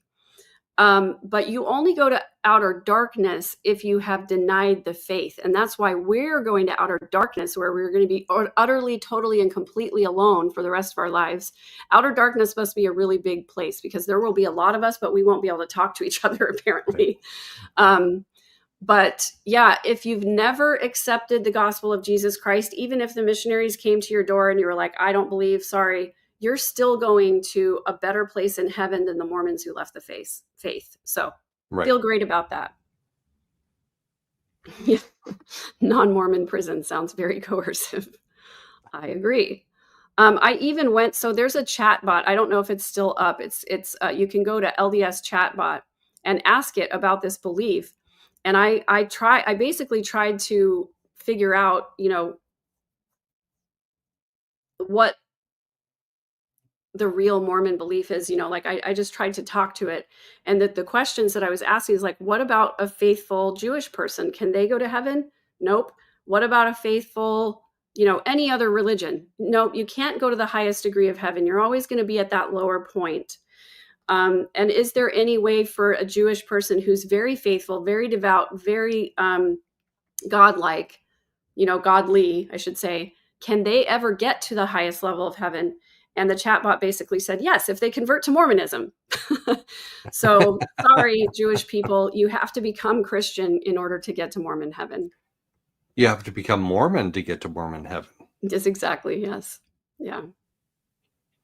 But you only go to outer darkness if you have denied the faith. And that's why we're going to outer darkness, where we're going to be utterly, totally, and completely alone for the rest of our lives. Outer darkness must be a really big place because there will be a lot of us, but we won't be able to talk to each other, apparently. But yeah, if you've never accepted the gospel of Jesus Christ, even if the missionaries came to your door and you were like, I don't believe, sorry, you're still going to a better place in heaven than the Mormons who left the faith. So feel great about that. Non-Mormon prison sounds very coercive. I agree. I even went, so there's a chat bot. I don't know if it's still up. It's you can go to LDS chatbot and ask it about this belief. And I basically tried to figure out, what the real Mormon belief is, like I just tried to talk to it. And that the questions that I was asking is like, what about a faithful Jewish person? Can they go to heaven? Nope. What about a faithful, any other religion? Nope. You can't go to the highest degree of heaven. You're always going to be at that lower point. And is there any way for a Jewish person who's very faithful, very devout, very godlike, godly, I should say, can they ever get to the highest level of heaven? And the chatbot basically said, yes, if they convert to Mormonism. So sorry, Jewish people, you have to become Christian in order to get to Mormon heaven. You have to become Mormon to get to Mormon heaven. Yes, exactly. Yes. Yeah.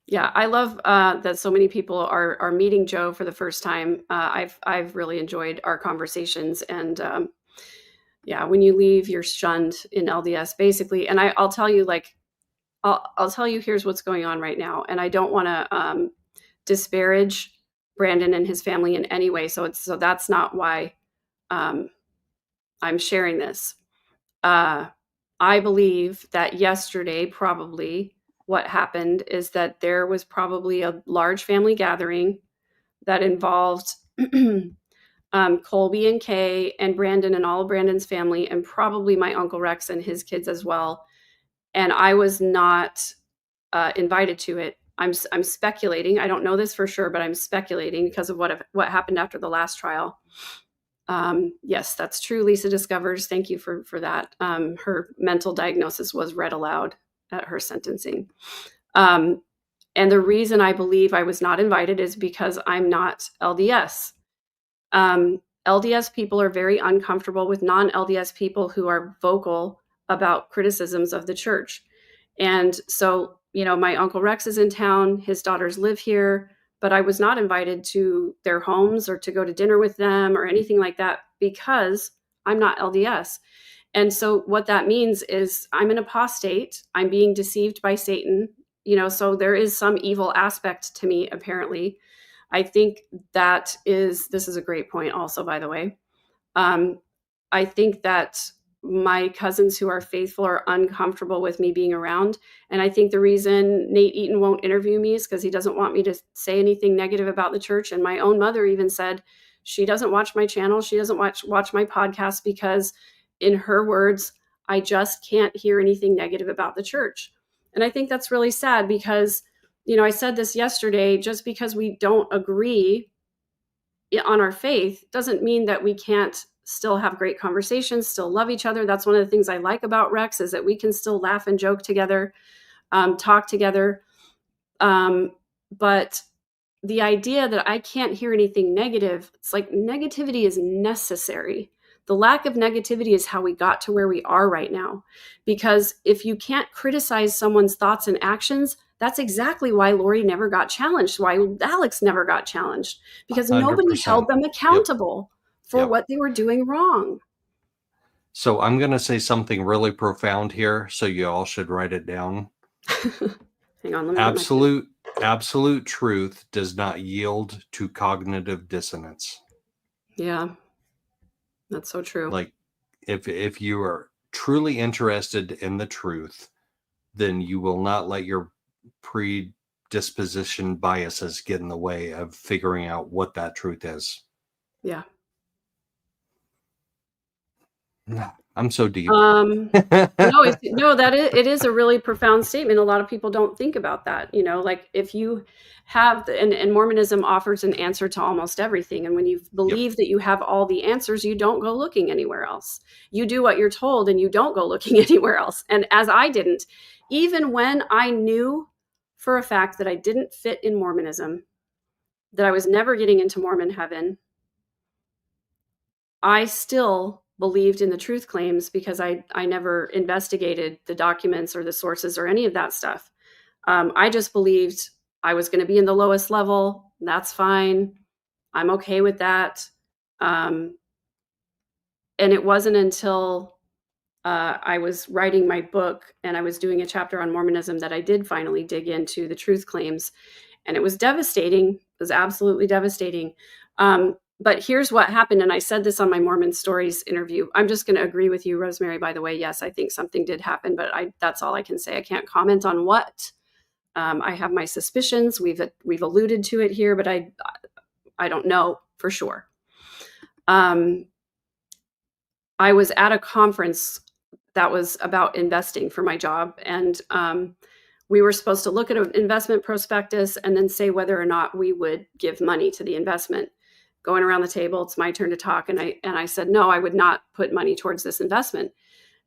Yeah. I love that so many people are meeting Joe for the first time. I've really enjoyed our conversations, and yeah, when you leave, you're shunned in LDS basically. And I'll tell you, like, I'll tell you, here's what's going on right now. And I don't want to disparage Brandon and his family in any way. So that's not why I'm sharing this. I believe that yesterday, probably what happened is that there was probably a large family gathering that involved Colby and Kay and Brandon and all of Brandon's family, and probably my Uncle Rex and his kids as well. And I was not invited to it. I'm speculating. I don't know this for sure, but I'm speculating because of what happened after the last trial. Yes, that's true. Lisa discovers. Thank you for that. Her mental diagnosis was read aloud at her sentencing. And the reason I believe I was not invited is because I'm not LDS. LDS people are very uncomfortable with non-LDS people who are vocal about criticisms of the church. And so, my Uncle Rex is in town, his daughters live here, but I was not invited to their homes or to go to dinner with them or anything like that because I'm not LDS. And so what that means is I'm an apostate. I'm being deceived by Satan. So there is some evil aspect to me, apparently. I think this is a great point also, by the way. I think that my cousins who are faithful are uncomfortable with me being around. And I think the reason Nate Eaton won't interview me is because he doesn't want me to say anything negative about the church. And my own mother even said she doesn't watch my channel. She doesn't watch my podcast because, in her words, I just can't hear anything negative about the church. And I think that's really sad because, I said this yesterday, just because we don't agree on our faith doesn't mean that we can't still have great conversations, still love each other. That's one of the things I like about Rex, is that we can still laugh and joke together, talk together. But the idea that I can't hear anything negative, it's like negativity is necessary. The lack of negativity is how we got to where we are right now. Because if you can't criticize someone's thoughts and actions, that's exactly why Lori never got challenged, why Alex never got challenged, because 100%. Nobody held them accountable for what they were doing wrong. So I'm going to say something really profound here, so you all should write it down. Hang on, let me Absolute truth does not yield to cognitive dissonance. Yeah, that's so true. Like, if you are truly interested in the truth, then you will not let your predisposition biases get in the way of figuring out what that truth is. Yeah. I'm so deep. It is a really profound statement. A lot of people don't think about that. Like if you have, and Mormonism offers an answer to almost everything. And when you believe that you have all the answers, you don't go looking anywhere else. You do what you're told and you don't go looking anywhere else. And as I didn't, even when I knew for a fact that I didn't fit in Mormonism, that I was never getting into Mormon heaven, I still believed in the truth claims because I never investigated the documents or the sources or any of that stuff. I just believed I was going to be in the lowest level. That's fine. I'm okay with that. And it wasn't until I was writing my book and I was doing a chapter on Mormonism that I did finally dig into the truth claims. And it was devastating. It was absolutely devastating. But here's what happened. And I said this on my Mormon Stories interview. I'm just going to agree with you, Rosemary, by the way. Yes, I think something did happen, but that's all I can say. I can't comment on what. I have my suspicions. We've alluded to it here, but I don't know for sure. I was at a conference that was about investing for my job. And we were supposed to look at an investment prospectus and then say whether or not we would give money to the investment. Going around the table, it's my turn to talk. And I said, no, I would not put money towards this investment.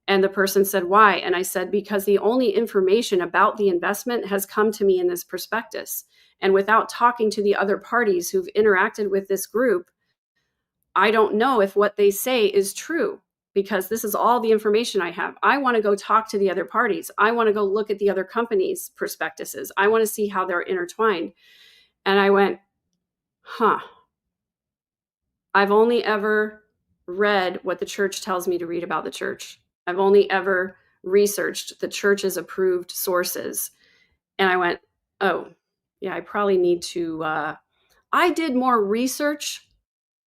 And the person said, why? And I said, because the only information about the investment has come to me in this prospectus. And without talking to the other parties who've interacted with this group, I don't know if what they say is true, because this is all the information I have. I want to go talk to the other parties. I want to go look at the other companies' prospectuses. I want to see how they're intertwined. And I went, I've only ever read what the church tells me to read about the church. I've only ever researched the church's approved sources. And I went, oh, yeah, I probably need to. I did more research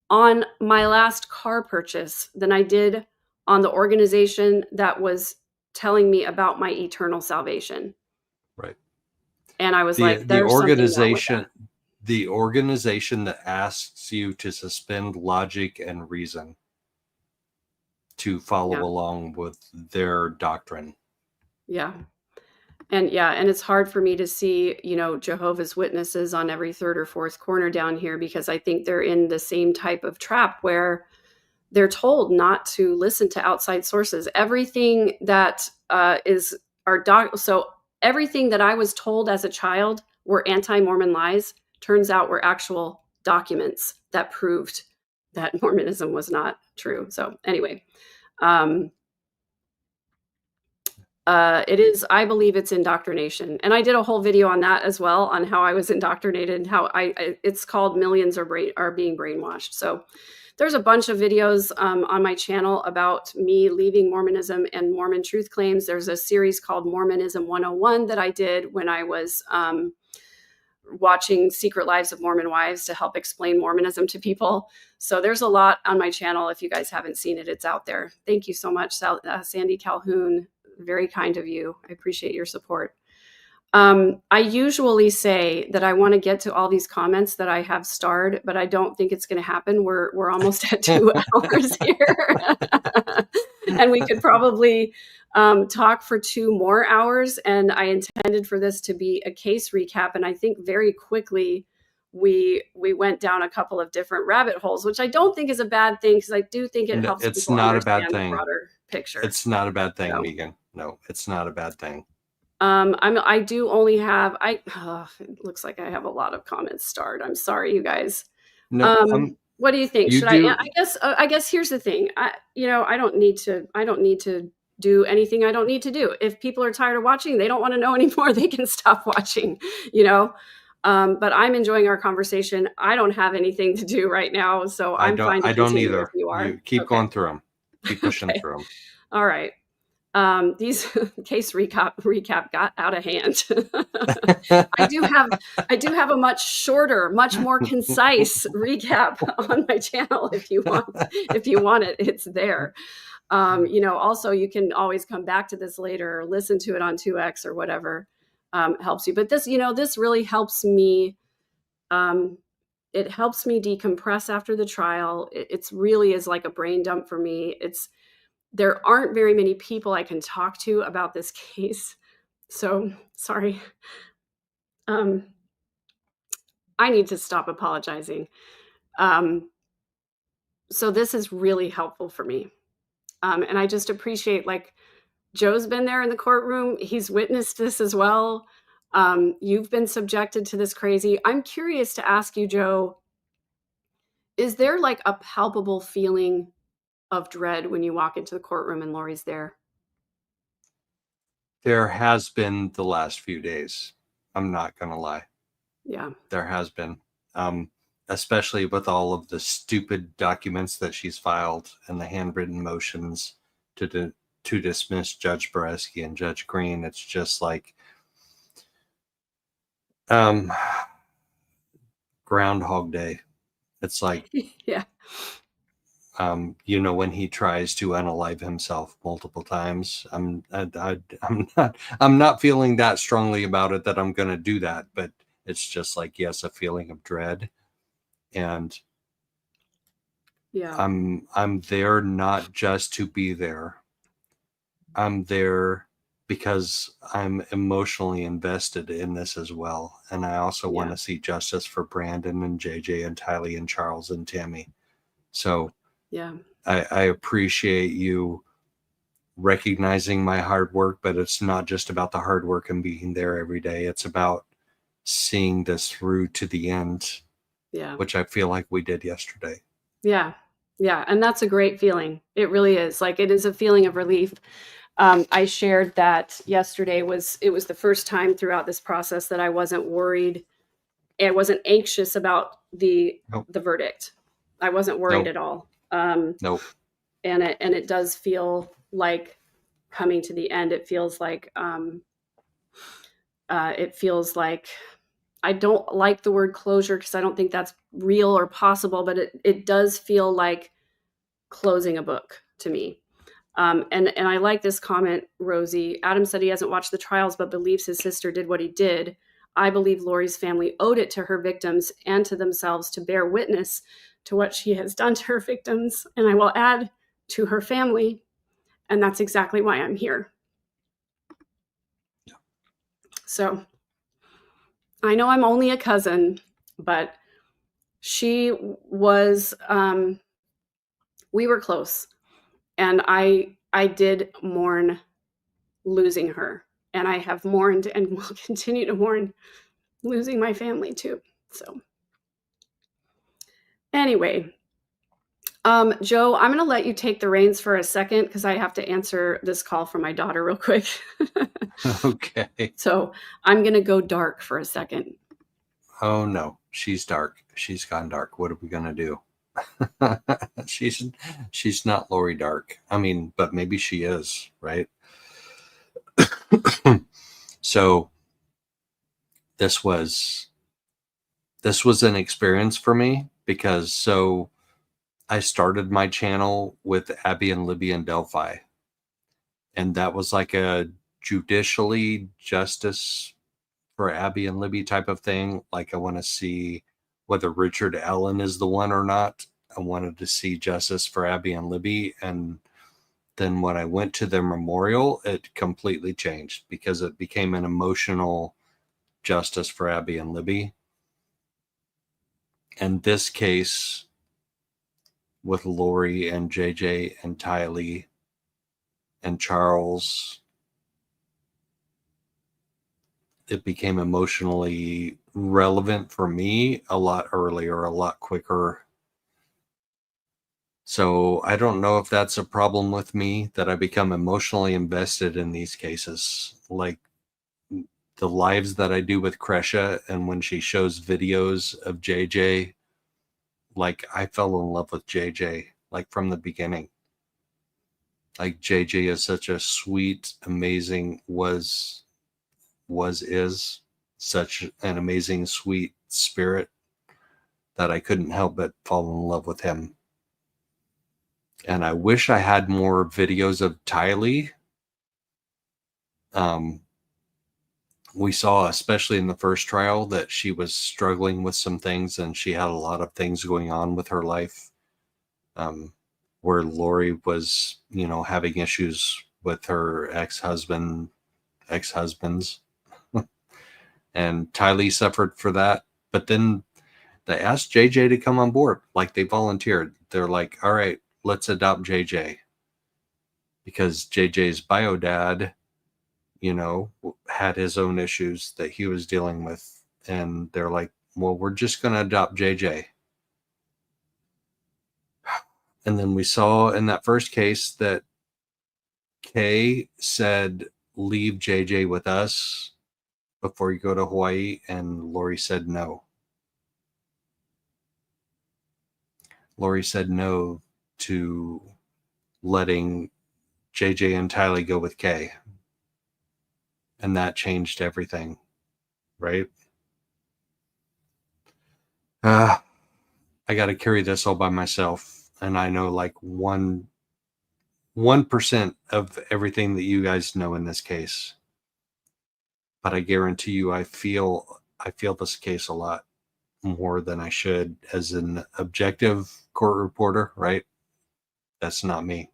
on my last car purchase than I did on the organization that was telling me about my eternal salvation. Right. And I was the organization that asks you to suspend logic and reason to follow along with their doctrine. Yeah. And it's hard for me to see, Jehovah's Witnesses on every third or fourth corner down here, because I think they're in the same type of trap where they're told not to listen to outside sources. Everything that so everything that I was told as a child were anti-Mormon lies, turns out were actual documents that proved that Mormonism was not true. So anyway, I believe it's indoctrination. And I did a whole video on that as well, on how I was indoctrinated and how it's called Millions Are Being Brainwashed. So there's a bunch of videos on my channel about me leaving Mormonism and Mormon truth claims. There's a series called Mormonism 101 that I did when I was watching Secret Lives of Mormon Wives to help explain Mormonism to people. So there's a lot on my channel. If you guys haven't seen it, it's out there. Thank you so much, Sandy Calhoun. Very kind of you. I appreciate your support. I usually say that I want to get to all these comments that I have starred, but I don't think it's going to happen. We're almost at 2 hours here. And we could probably talk for 2 more hours. And I intended for this to be a case recap. And I think very quickly we went down a couple of different rabbit holes, which I don't think is a bad thing, because I do think it helps it's people not understand a bad thing. the broader picture. It's not a bad thing, Megan. No, it's not a bad thing. I do only have, it looks like I have a lot of comments starred. I'm sorry, you guys. No, what do you think? I guess here's the thing. I don't need to do anything I don't need to do. If people are tired of watching, they don't want to know anymore, they can stop watching, but I'm enjoying our conversation. I don't have anything to do right now, so I'm fine to continue. I don't either. If you are. You keep going through them. Keep pushing through them. All right. These case recap got out of hand. I do have a much shorter, much more concise recap on my channel. If you want it, it's there. Also you can always come back to this later or listen to it on 2X or whatever helps you. But this really helps me. It helps me decompress after the trial. It's really is like a brain dump for me. There aren't very many people I can talk to about this case. So sorry. I need to stop apologizing. So this is really helpful for me. And I just appreciate, Joe's been there in the courtroom. He's witnessed this as well. You've been subjected to this crazy. I'm curious to ask you, Joe, is there a palpable feeling of dread when you walk into the courtroom and Lori's there? There has been the last few days. I'm not going to lie. Yeah. There has been, especially with all of the stupid documents that she's filed and the handwritten motions to dismiss Judge Boreski and Judge Green. It's just Groundhog Day. It's yeah. When he tries to unalive himself multiple times, I'm not feeling that strongly about it that I'm going to do that, but it's just yes, a feeling of dread. And yeah, I'm there not just to be there. I'm there because I'm emotionally invested in this as well. And I also want to see justice for Brandon and JJ and Tylee and Charles and Tammy. So yeah, I appreciate you recognizing my hard work, but it's not just about the hard work and being there every day. It's about seeing this through to the end, which I feel like we did yesterday. Yeah. Yeah. And that's a great feeling. It really is. It is a feeling of relief. I shared that yesterday it was the first time throughout this process that I wasn't worried. I wasn't anxious about the verdict. I wasn't worried at all. Nope. And it does feel like coming to the end. It feels like I don't like the word closure because I don't think that's real or possible, but it does feel like closing a book to me. And I like this comment, Rosie. Adam said he hasn't watched the trials, but believes his sister did what he did. I believe Lori's family owed it to her victims and to themselves to bear witness to what she has done to her victims. And I will add, to her family. And that's exactly why I'm here. Yeah. So I know I'm only a cousin, but she was, we were close. And I did mourn losing her. And I have mourned and will continue to mourn losing my family too. So anyway, Joe, I'm going to let you take the reins for a second because I have to answer this call from my daughter real quick. Okay. So I'm going to go dark for a second. Oh no, she's dark. She's gone dark. What are we going to do? She's not Lori Dark. I mean, but maybe she is, right? So this was an experience for me, because I started my channel with Abby and Libby and Delphi, and that was like a judicially justice for Abby and Libby type of thing. Like, I want to see whether Richard Allen is the one or not. I wanted to see justice for Abby and Libby. And then when I went to their memorial, it completely changed, because it became an emotional justice for Abby and Libby. And this case with Lori and JJ and Tylee and Charles, it became emotionally relevant for me a lot earlier, a lot quicker. So I don't know if that's a problem with me, that I become emotionally invested in these cases. Like the lives that I do with Kresha, and when she shows videos of JJ, like I fell in love with JJ, like from the beginning. Like JJ is such a sweet, amazing, is such an amazing, sweet spirit, that I couldn't help but fall in love with him. And I wish I had more videos of Tylee. We saw, especially in the first trial, that she was struggling with some things, and she had a lot of things going on with her life, where Lori was, having issues with her ex-husbands. And Tylee suffered for that. But then they asked JJ to come on board. Like, they volunteered. They're like, all right, let's adopt JJ. Because JJ's bio dad, had his own issues that he was dealing with. And they're like, well, we're just going to adopt JJ. And then we saw in that first case that Kay said, leave JJ with us before you go to Hawaii. And Lori said no. Lori said no to letting JJ and Tylee go with Kay. And that changed everything, right? I got to carry this all by myself. And I know like 1% of everything that you guys know in this case. But I guarantee you, I feel this case a lot more than I should as an objective court reporter, right? That's not me.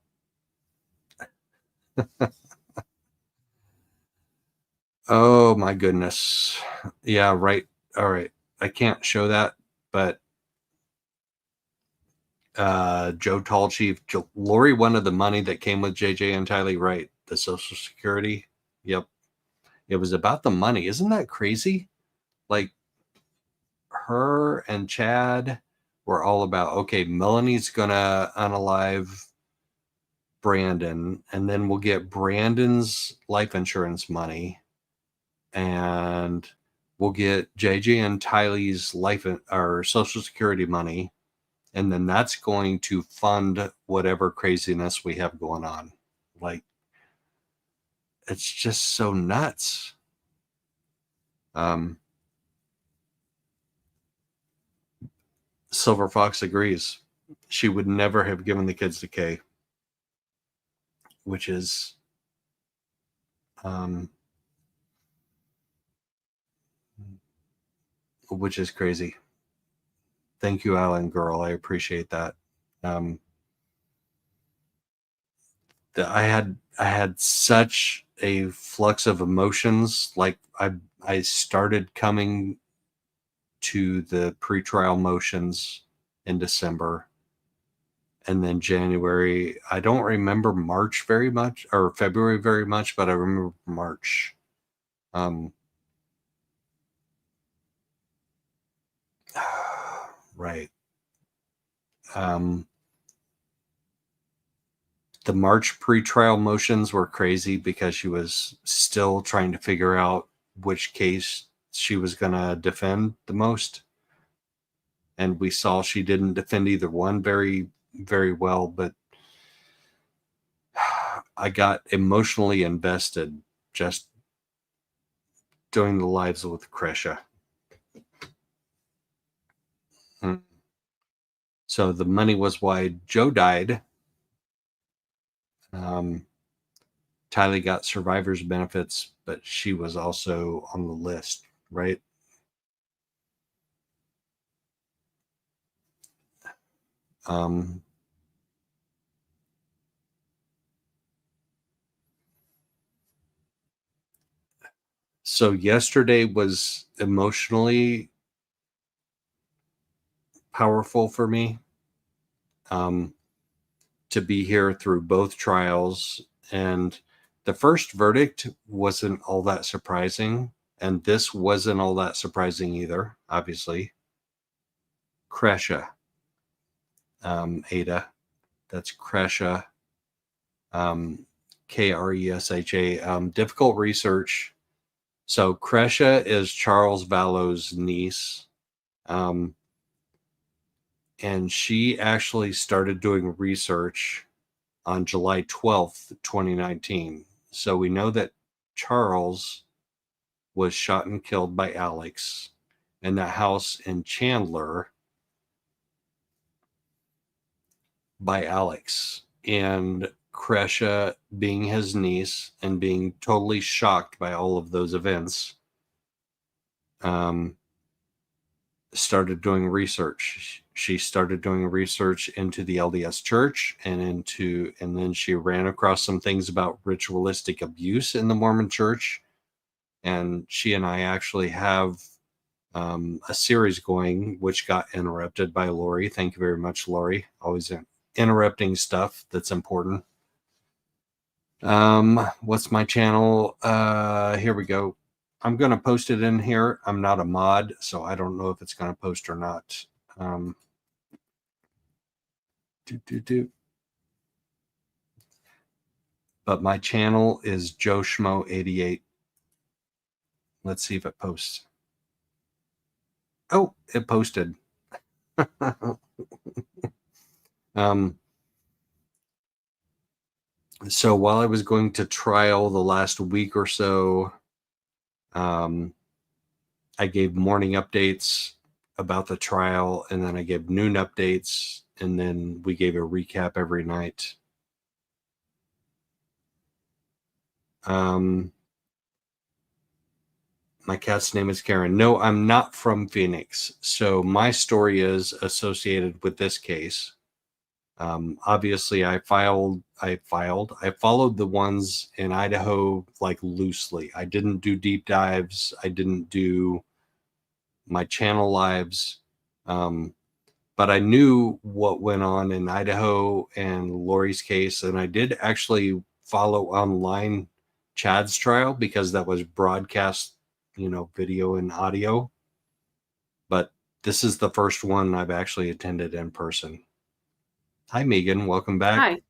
Oh my goodness. Yeah, right. All right. I can't show that, but Joe Tall Chief, Lori wanted the money that came with JJ and Tylee, right? The Social Security. Yep. It was about the money. Isn't that crazy? Like, her and Chad were all about, okay, Melanie's gonna unalive Brandon, and then we'll get Brandon's life insurance money, and we'll get JJ and Tylee's or Social Security money, and then that's going to fund whatever craziness we have going on. Like, it's just so nuts. Silver Fox agrees. She would never have given the kids to Kay, which is crazy. Thank you, Alan Girl. I appreciate that. I had such a flux of emotions. Like, I started coming to the pretrial motions in December, and then January. I don't remember March very much, or February very much, but I remember March. Right. The March pretrial motions were crazy because she was still trying to figure out which case she was going to defend the most. And we saw she didn't defend either one very, very well, but I got emotionally invested just doing the lives with Kresha. So the money was why Joe died. Tylee got survivor's benefits, but she was also on the list, right? So yesterday was emotionally powerful for me, to be here through both trials. And the first verdict wasn't all that surprising, and this wasn't all that surprising either, obviously. Kresha, Ada, that's Kresha, Kresha, difficult research. So Kresha is Charles Vallow's niece. And she actually started doing research on July 12th, 2019. So we know that Charles was shot and killed by Alex in that house in Chandler by Alex. And Kresha, being his niece and being totally shocked by all of those events, started doing research. She started doing research into the LDS Church and then she ran across some things about ritualistic abuse in the Mormon Church. And she and I actually have a series going, which got interrupted by Lori. Thank you very much, Lori. Always interrupting stuff that's important. What's my channel? Here we go. I'm going to post it in here. I'm not a mod, so I don't know if it's going to post or not. But my channel is Joe Schmo 88. Let's see if it posts. Oh, it posted. So while I was going to trial the last week or so, I gave morning updates about the trial, and then I gave noon updates, and then we gave a recap every night. My cat's name is Karen. No, I'm not from Phoenix. So my story is associated with this case. Obviously I followed the ones in Idaho like loosely. I didn't do deep dives. I didn't do my channel lives. But I knew what went on in Idaho and Lori's case. And I did actually follow online Chad's trial because that was broadcast, video and audio. But this is the first one I've actually attended in person. Hi, Megan. Welcome back.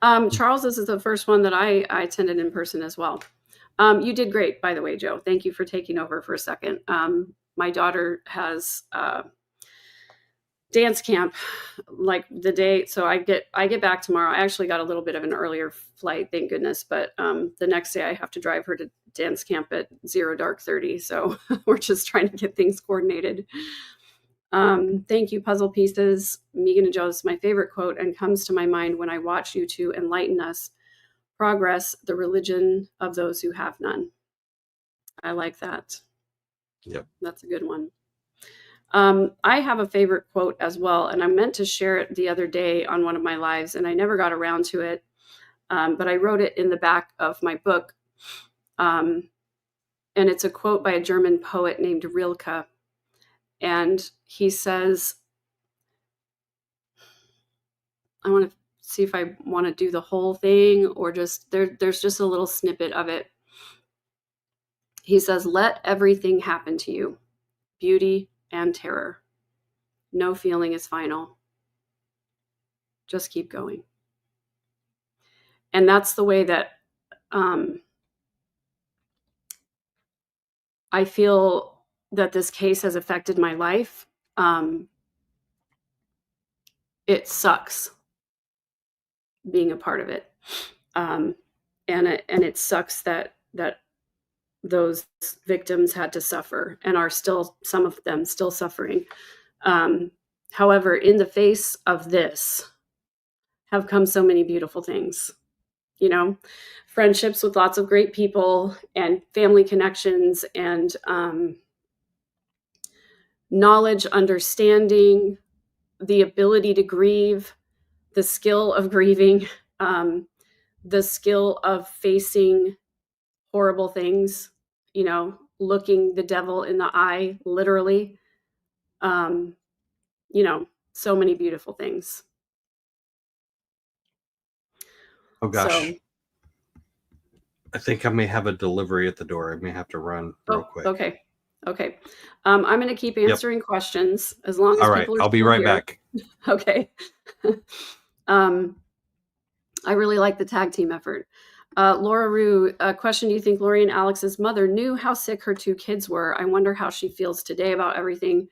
Hi. Charles, this is the first one that I attended in person as well. You did great, by the way, Joe. Thank you for taking over for a second. My daughter has dance camp like the day, so I get back tomorrow. I actually got a little bit of an earlier flight, thank goodness, but the next day I have to drive her to dance camp at 0:30, so we're just trying to get things coordinated. Thank you, Puzzle Pieces. Megan and Joe is my favorite quote and comes to my mind when I watch you two enlighten us. Progress, the religion of those who have none. I like that. Yep. That's a good one. I have a favorite quote as well, and I meant to share it the other day on one of my lives, and I never got around to it, but I wrote it in the back of my book, and it's a quote by a German poet named Rilke, and he says, I want to see if I want to do the whole thing or just, there's just a little snippet of it. He says, let everything happen to you, beauty and terror. No feeling is final. Just keep going. And that's the way that I feel that this case has affected my life. it sucks being a part of it. And it sucks that those victims had to suffer and are still, some of them still suffering. However, in the face of this have come so many beautiful things, you know, friendships with lots of great people and family connections and knowledge, understanding, the ability to grieve, the skill of grieving, the skill of facing horrible things, you know, looking the devil in the eye, literally, you know, so many beautiful things. Oh gosh. So, I think I may have a delivery at the door. I may have to run real quick. Okay. I'm going to keep answering questions as long as All right. people are I'll be still right here. back. Okay. I really like the tag team effort. Laura Rue, question: do you think Lori and Alex's mother knew how sick her two kids were? I wonder how she feels today about everything.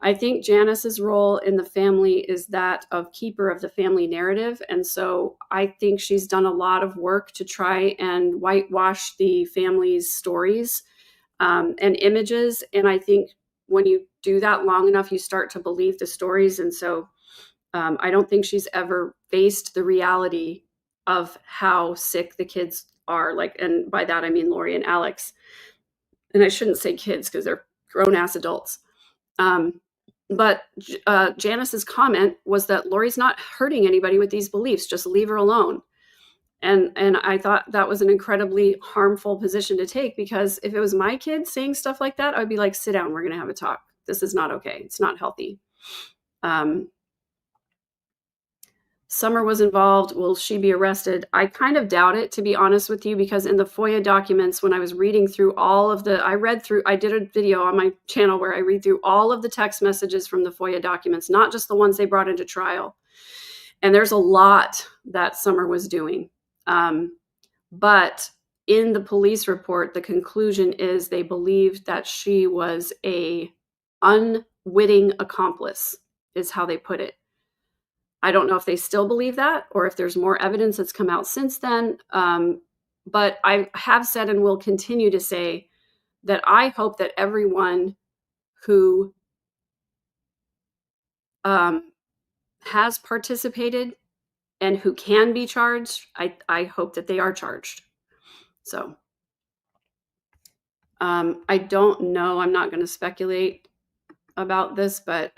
I think Janice's role in the family is that of keeper of the family narrative. And so I think she's done a lot of work to try and whitewash the family's stories and images. And I think when you do that long enough, you start to believe the stories. And so I don't think she's ever faced the reality of how sick the kids are. Like, and by that, I mean Lori and Alex. And I shouldn't say kids because they're grown-ass adults. But Janice's comment was that Lori's not hurting anybody with these beliefs. Just leave her alone. And I thought that was an incredibly harmful position to take, because if it was my kid saying stuff like that, I would be like, sit down, we're going to have a talk. This is not okay. It's not healthy. Summer was involved. Will she be arrested? I kind of doubt it, to be honest with you, because in the FOIA documents, when I was reading through all of the, I did a video on my channel where I read through all of the text messages from the FOIA documents, not just the ones they brought into trial. And there's a lot that Summer was doing. But in the police report, the conclusion is they believed that she was a unwitting accomplice, is how they put it. I don't know if they still believe that or if there's more evidence that's come out since then. But I have said and will continue to say that I hope that everyone who has participated and who can be charged, I hope that they are charged. So I don't know. I'm not going to speculate about this, but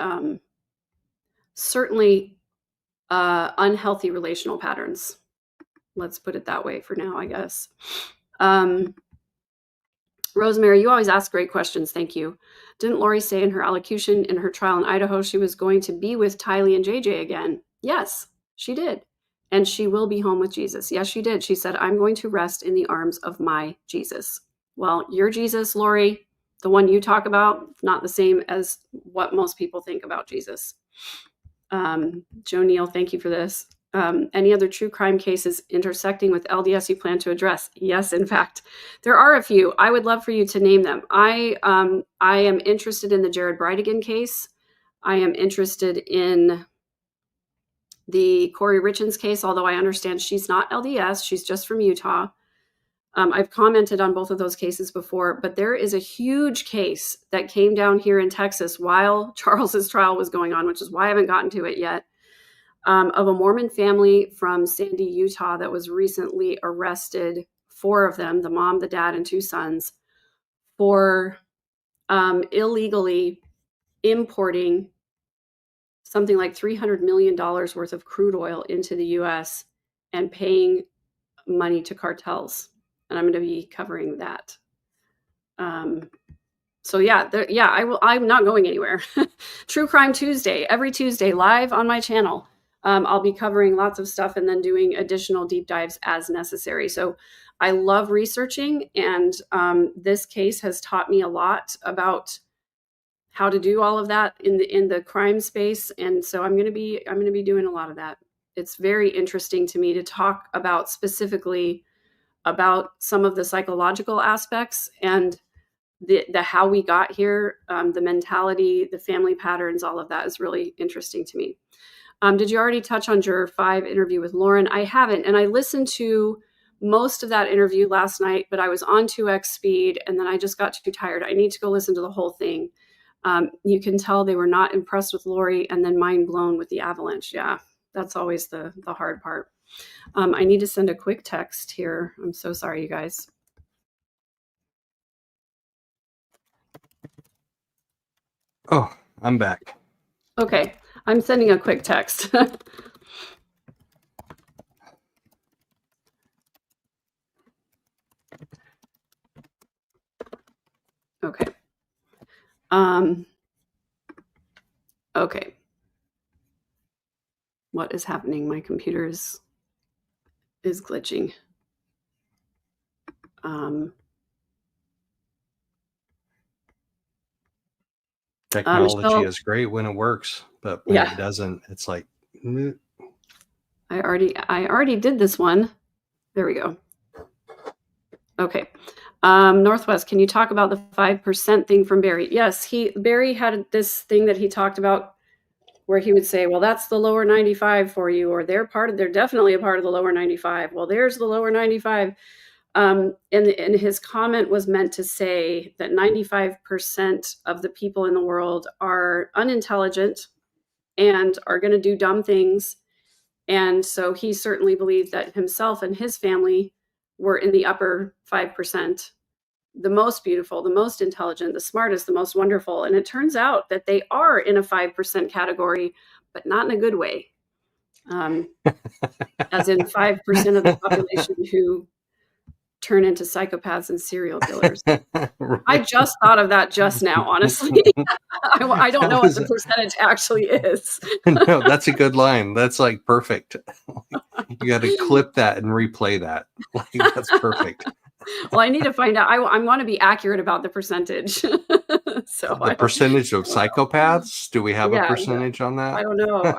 certainly unhealthy relational patterns. Let's put it that way for now, I guess. Rosemary, you always ask great questions. Thank you. Didn't Lori say in her allocution in her trial in Idaho she was going to be with Tylee and JJ again? Yes, she did. And she will be home with Jesus. Yes, she did. She said, I'm going to rest in the arms of my Jesus. Well, your Jesus, Lori, the one you talk about, not the same as what most people think about Jesus. Joe Neal, thank you for this. Any other true crime cases intersecting with LDS you plan to address? Yes, in fact, there are a few. I would love for you to name them. I am interested in the Jared Bridegan case. I am interested in the Corey Richens case, although I understand she's not LDS. She's just from Utah. I've commented on both of those cases before, but there is a huge case that came down here in Texas while Charles's trial was going on, which is why I haven't gotten to it yet, of a Mormon family from Sandy, Utah, that was recently arrested, 4 of them, the mom, the dad, and 2 sons, for illegally importing something like $300 million worth of crude oil into the U.S. and paying money to cartels. And I'm going to be covering that. So yeah, I will. I'm not going anywhere. True Crime Tuesday, every Tuesday, live on my channel. I'll be covering lots of stuff and then doing additional deep dives as necessary. So I love researching, and this case has taught me a lot about how to do all of that in the crime space. And so I'm going to be doing a lot of that. It's very interesting to me to talk about specifically about some of the psychological aspects and the how we got here, the mentality, the family patterns, all of that is really interesting to me. Did you already touch on Juror 5 interview with Lauren? I haven't, and I listened to most of that interview last night, but I was on 2x speed, and then I just got too tired. I need to go listen to the whole thing. You can tell they were not impressed with Lori, and then mind blown with the avalanche. Yeah, that's always the hard part. I need to send a quick text here. I'm so sorry, you guys. Oh, I'm back. Okay, I'm sending a quick text. Okay. Okay. What is happening? My computer is glitching. Technology is great when it works, but when it doesn't, it's like. I already did this one. There we go. Okay. Northwest, can you talk about the 5% thing from Barry? Yes, Barry had this thing that he talked about where he would say, well, that's the lower 95 for you, or they're definitely a part of the lower 95. Well, there's the lower 95. And his comment was meant to say that 95% of the people in the world are unintelligent and are going to do dumb things. And so he certainly believed that himself and his family were in the upper 5%, the most beautiful, the most intelligent, the smartest, the most wonderful. And it turns out that they are in a 5% category, but not in a good way. As in 5% of the population who turn into psychopaths and serial killers. Right. I just thought of that just now, honestly. I don't know what the percentage actually is. No, that's a good line. That's like perfect. You got to clip that and replay that. Like, that's perfect. Well, I need to find out. I want to be accurate about the percentage. So the percentage of psychopaths? Do we have a percentage on that? I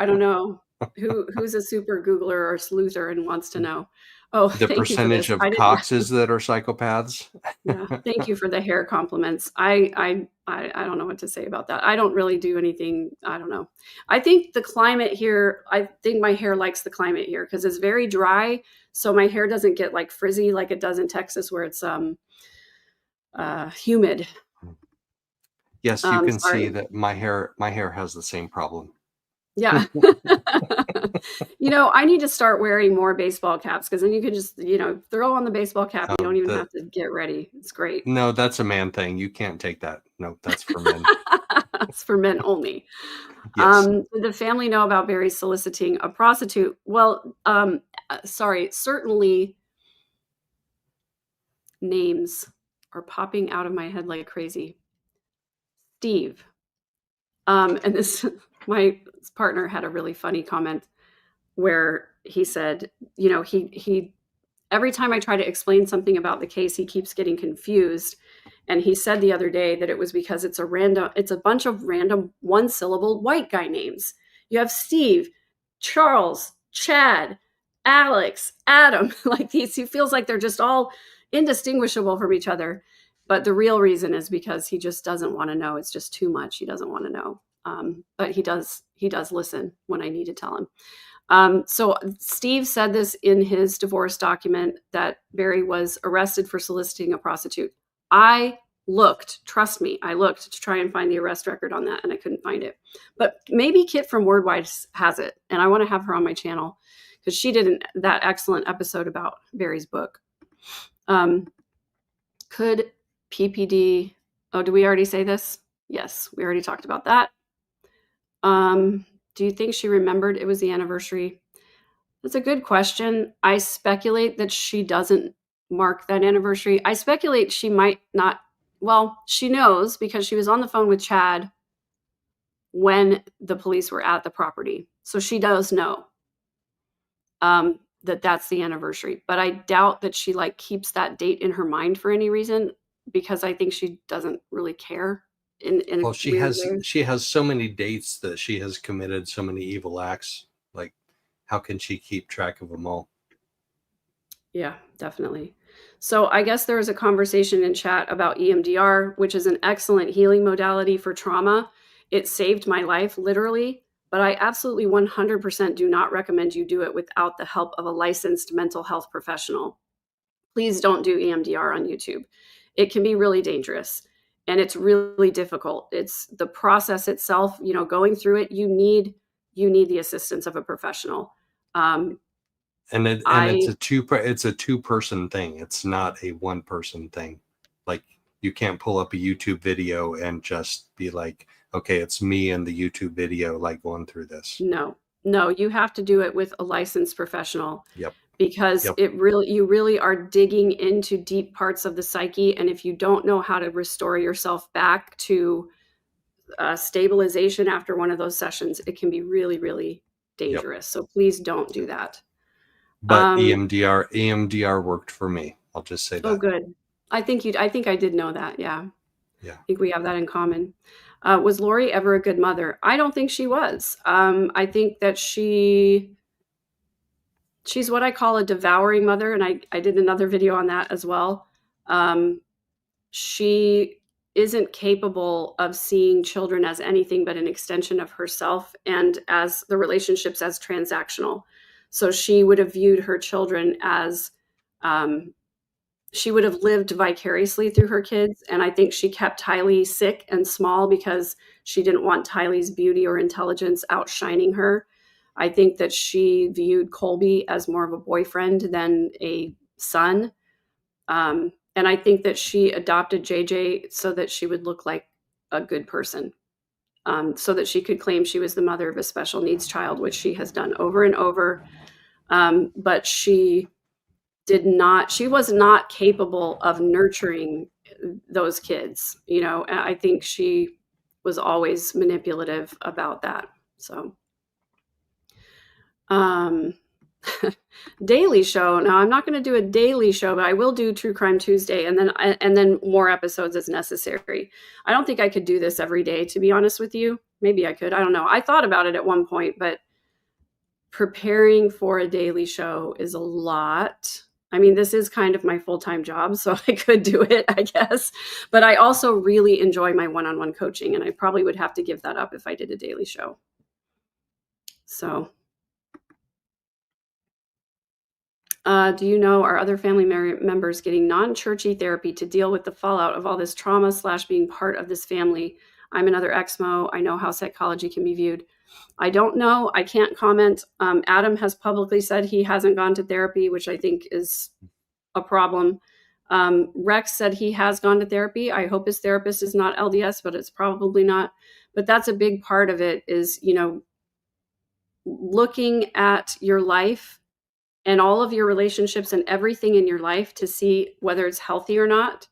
don't know. Who's a super Googler or sleuther and wants to know? Oh, the percentage of Coxes that are psychopaths. Yeah, thank you for the hair compliments. I don't know what to say about that. I don't really do anything. I don't know. I think the climate here, I think my hair likes the climate here because it's very dry. So my hair doesn't get like frizzy like it does in Texas where it's humid. Yes, you can see that my hair has the same problem. Yeah. I need to start wearing more baseball caps because then you can just, throw on the baseball cap. You don't even have to get ready. It's great. No, that's a man thing. You can't take that. No, that's for men. It's for men only. Yes. Did the family know about Barry soliciting a prostitute? Well, certainly names are popping out of my head like crazy. Steve. And this, my partner had a really funny comment where he said, he every time I try to explain something about the case, he keeps getting confused. And he said the other day that it was because it's a bunch of random one-syllable white guy names. You have Steve, Charles, Chad, Alex, Adam, like these. He feels like they're just all indistinguishable from each other. But the real reason is because he just doesn't want to know. It's just too much. He doesn't want to know. But he does listen when I need to tell him. So Steve said this in his divorce document that Barry was arrested for soliciting a prostitute. Trust me, I looked to try and find the arrest record on that and I couldn't find it. But maybe Kit from Wordwise has it. And I want to have her on my channel because she did that excellent episode about Barry's book. Could PPD, do we already say this? Yes, we already talked about that. Do you think she remembered it was the anniversary? That's a good question. I speculate that she doesn't mark that anniversary. I speculate she might not. Well, she knows because she was on the phone with Chad when the police were at the property. So she does know that that's the anniversary. But I doubt that she keeps that date in her mind for any reason because I think she doesn't really care. Well, she has so many dates that she has committed so many evil acts. Like, how can she keep track of them all? Yeah, definitely. So I guess there was a conversation in chat about EMDR, which is an excellent healing modality for trauma. It saved my life, literally, but I absolutely 100% do not recommend you do it without the help of a licensed mental health professional. Please don't do EMDR on YouTube. It can be really dangerous and it's really difficult. It's the process itself, going through it, you need the assistance of a professional. And it's a two-person thing. It's not a one-person thing. Like, you can't pull up a YouTube video and just be like, okay, it's me and the YouTube video, like, going through this. No, you have to do it with a licensed professional. Yep. Because you really are digging into deep parts of the psyche. And if you don't know how to restore yourself back to stabilization after one of those sessions, it can be really, really dangerous. So please don't do that. But EMDR worked for me. I'll just say that. Oh, good. I think I did know that. Yeah. Yeah. I think we have that in common. Was Lori ever a good mother? I don't think she was. I think that she's what I call a devouring mother. And I did another video on that as well. She isn't capable of seeing children as anything but an extension of herself and as the relationships as transactional. So she would have viewed her children as, she would have lived vicariously through her kids. And I think she kept Tylee sick and small because she didn't want Tylee's beauty or intelligence outshining her. I think that she viewed Colby as more of a boyfriend than a son. And I think that she adopted JJ so that she would look like a good person, so that she could claim she was the mother of a special needs child, which she has done over and over. But she was not capable of nurturing those kids. I think she was always manipulative about that. So, daily show. Now, I'm not going to do a daily show, but I will do True Crime Tuesday and then more episodes as necessary. I don't think I could do this every day, to be honest with you. Maybe I could. I don't know. I thought about it at one point, but preparing for a daily show is a lot. I mean, this is kind of my full-time job, so I could do it, I guess. But I also really enjoy my one-on-one coaching, and I probably would have to give that up if I did a daily show. So, do you know, are other family members getting non-churchy therapy to deal with the fallout of all this trauma / being part of this family? I'm another Exmo. I know how psychology can be viewed. I don't know. I can't comment. Adam has publicly said he hasn't gone to therapy, which I think is a problem. Rex said he has gone to therapy. I hope his therapist is not LDS, but it's probably not. But that's a big part of it is, looking at your life and all of your relationships and everything in your life to see whether it's healthy or not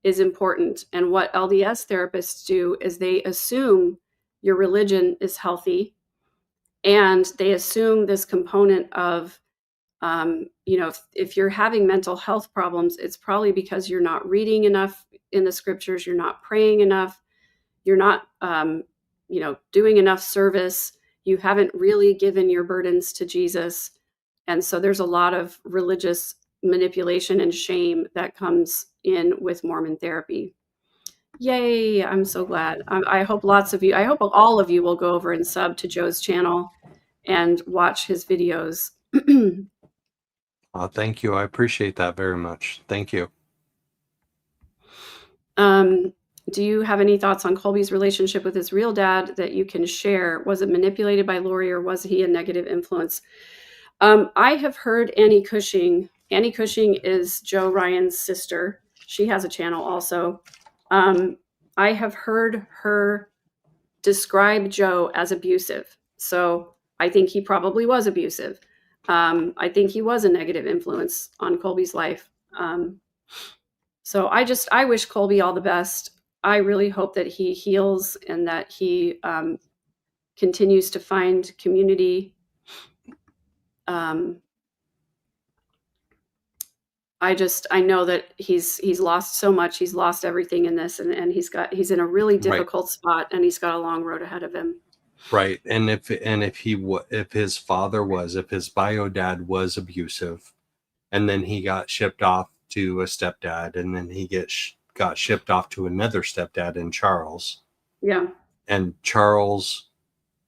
is important. And what LDS therapists do is they assume your religion is healthy, and they assume this component of, if you're having mental health problems, it's probably because you're not reading enough in the scriptures, you're not praying enough, you're not, doing enough service, you haven't really given your burdens to Jesus. And so there's a lot of religious manipulation and shame that comes in with Mormon therapy. Yay, I'm so glad. I hope all of you will go over and sub to Joe's channel and watch his videos. Thank you. I appreciate that very much. Thank you. Do you have any thoughts on Colby's relationship with his real dad that you can share? Was it manipulated by Lori, or was he a negative influence? I have heard Annie Cushing. Annie Cushing is Joe Ryan's sister. She has a channel also. I have heard her describe Joe as abusive. So I think he probably was abusive. I think he was a negative influence on Colby's life. So I wish Colby all the best. I really hope that he heals and that he continues to find community. I know that he's lost so much. He's lost everything in this, and he's in a really difficult spot, and he's got a long road ahead of him. Right. And if his bio dad was abusive, and then he got shipped off to a stepdad, and then he got shipped off to another stepdad in Charles. Yeah. And Charles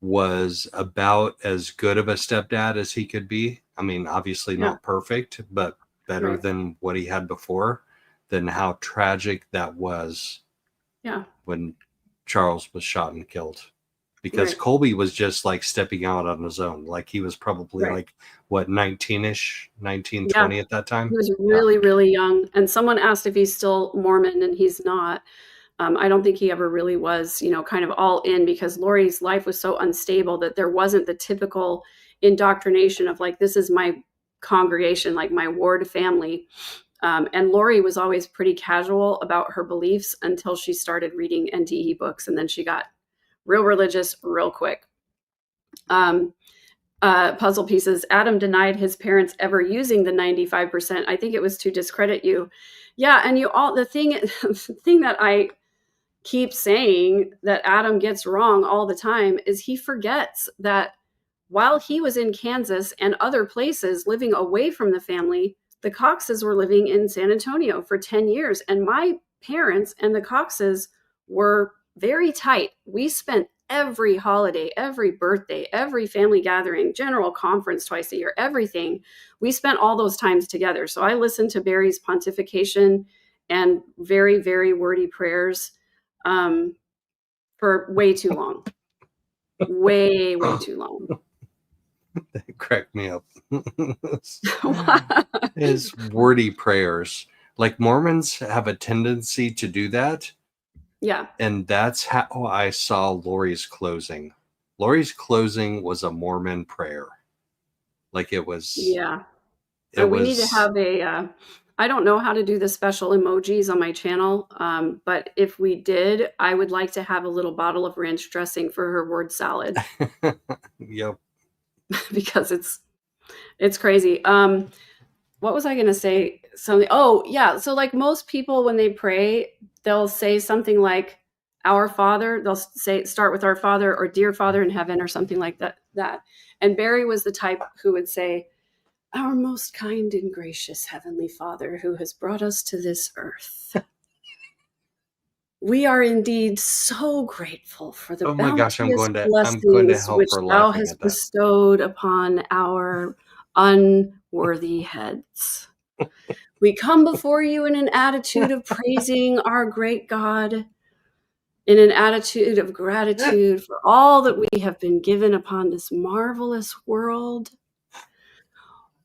was about as good of a stepdad as he could be. I mean, obviously not perfect, but better than what he had before. Then how tragic that was. Yeah. When Charles was shot and killed. Because Colby was just like stepping out on his own. Like he was probably like, what, 19-ish, 19, 20 at that time? He was really, really young. And someone asked if he's still Mormon, and he's not. I don't think he ever really was, you know, kind of all in, because Lori's life was so unstable that there wasn't the typical indoctrination of like, this is my congregation, like my ward family. And Lori was always pretty casual about her beliefs until she started reading NDE books, and then she got real religious real quick. Puzzle pieces. Adam denied his parents ever using the 95%. I think it was to discredit you. Yeah, and the thing that I keep saying that Adam gets wrong all the time is he forgets that while he was in Kansas and other places living away from the family, the Coxes were living in San Antonio for 10 years. And my parents and the Coxes were very tight. We spent every holiday, every birthday, every family gathering, general conference twice a year, everything. We spent all those times together. So I listened to Barry's pontification and very, very wordy prayers for way too long. Way too long. That cracked me up. His wordy prayers. Like Mormons have a tendency to do that. Yeah. And that's how I saw Lori's closing. Lori's closing was a Mormon prayer. Like it was. Yeah. We need to have I don't know how to do the special emojis on my channel. But if we did, I would like to have a little bottle of ranch dressing for her word salad. Yep. Because it's crazy. What was I going to say? Something. Oh yeah. So like most people, when they pray, they'll say something like "Our Father." They'll start with "Our Father" or "Dear Father in Heaven" or something like that. And Barry was the type who would say, "Our most kind and gracious Heavenly Father, who has brought us to this earth. We are indeed so grateful for the bounteous blessings which thou hast bestowed upon our unworthy heads. We come before you in an attitude of praising our great God, in an attitude of gratitude for all that we have been given upon this marvelous world.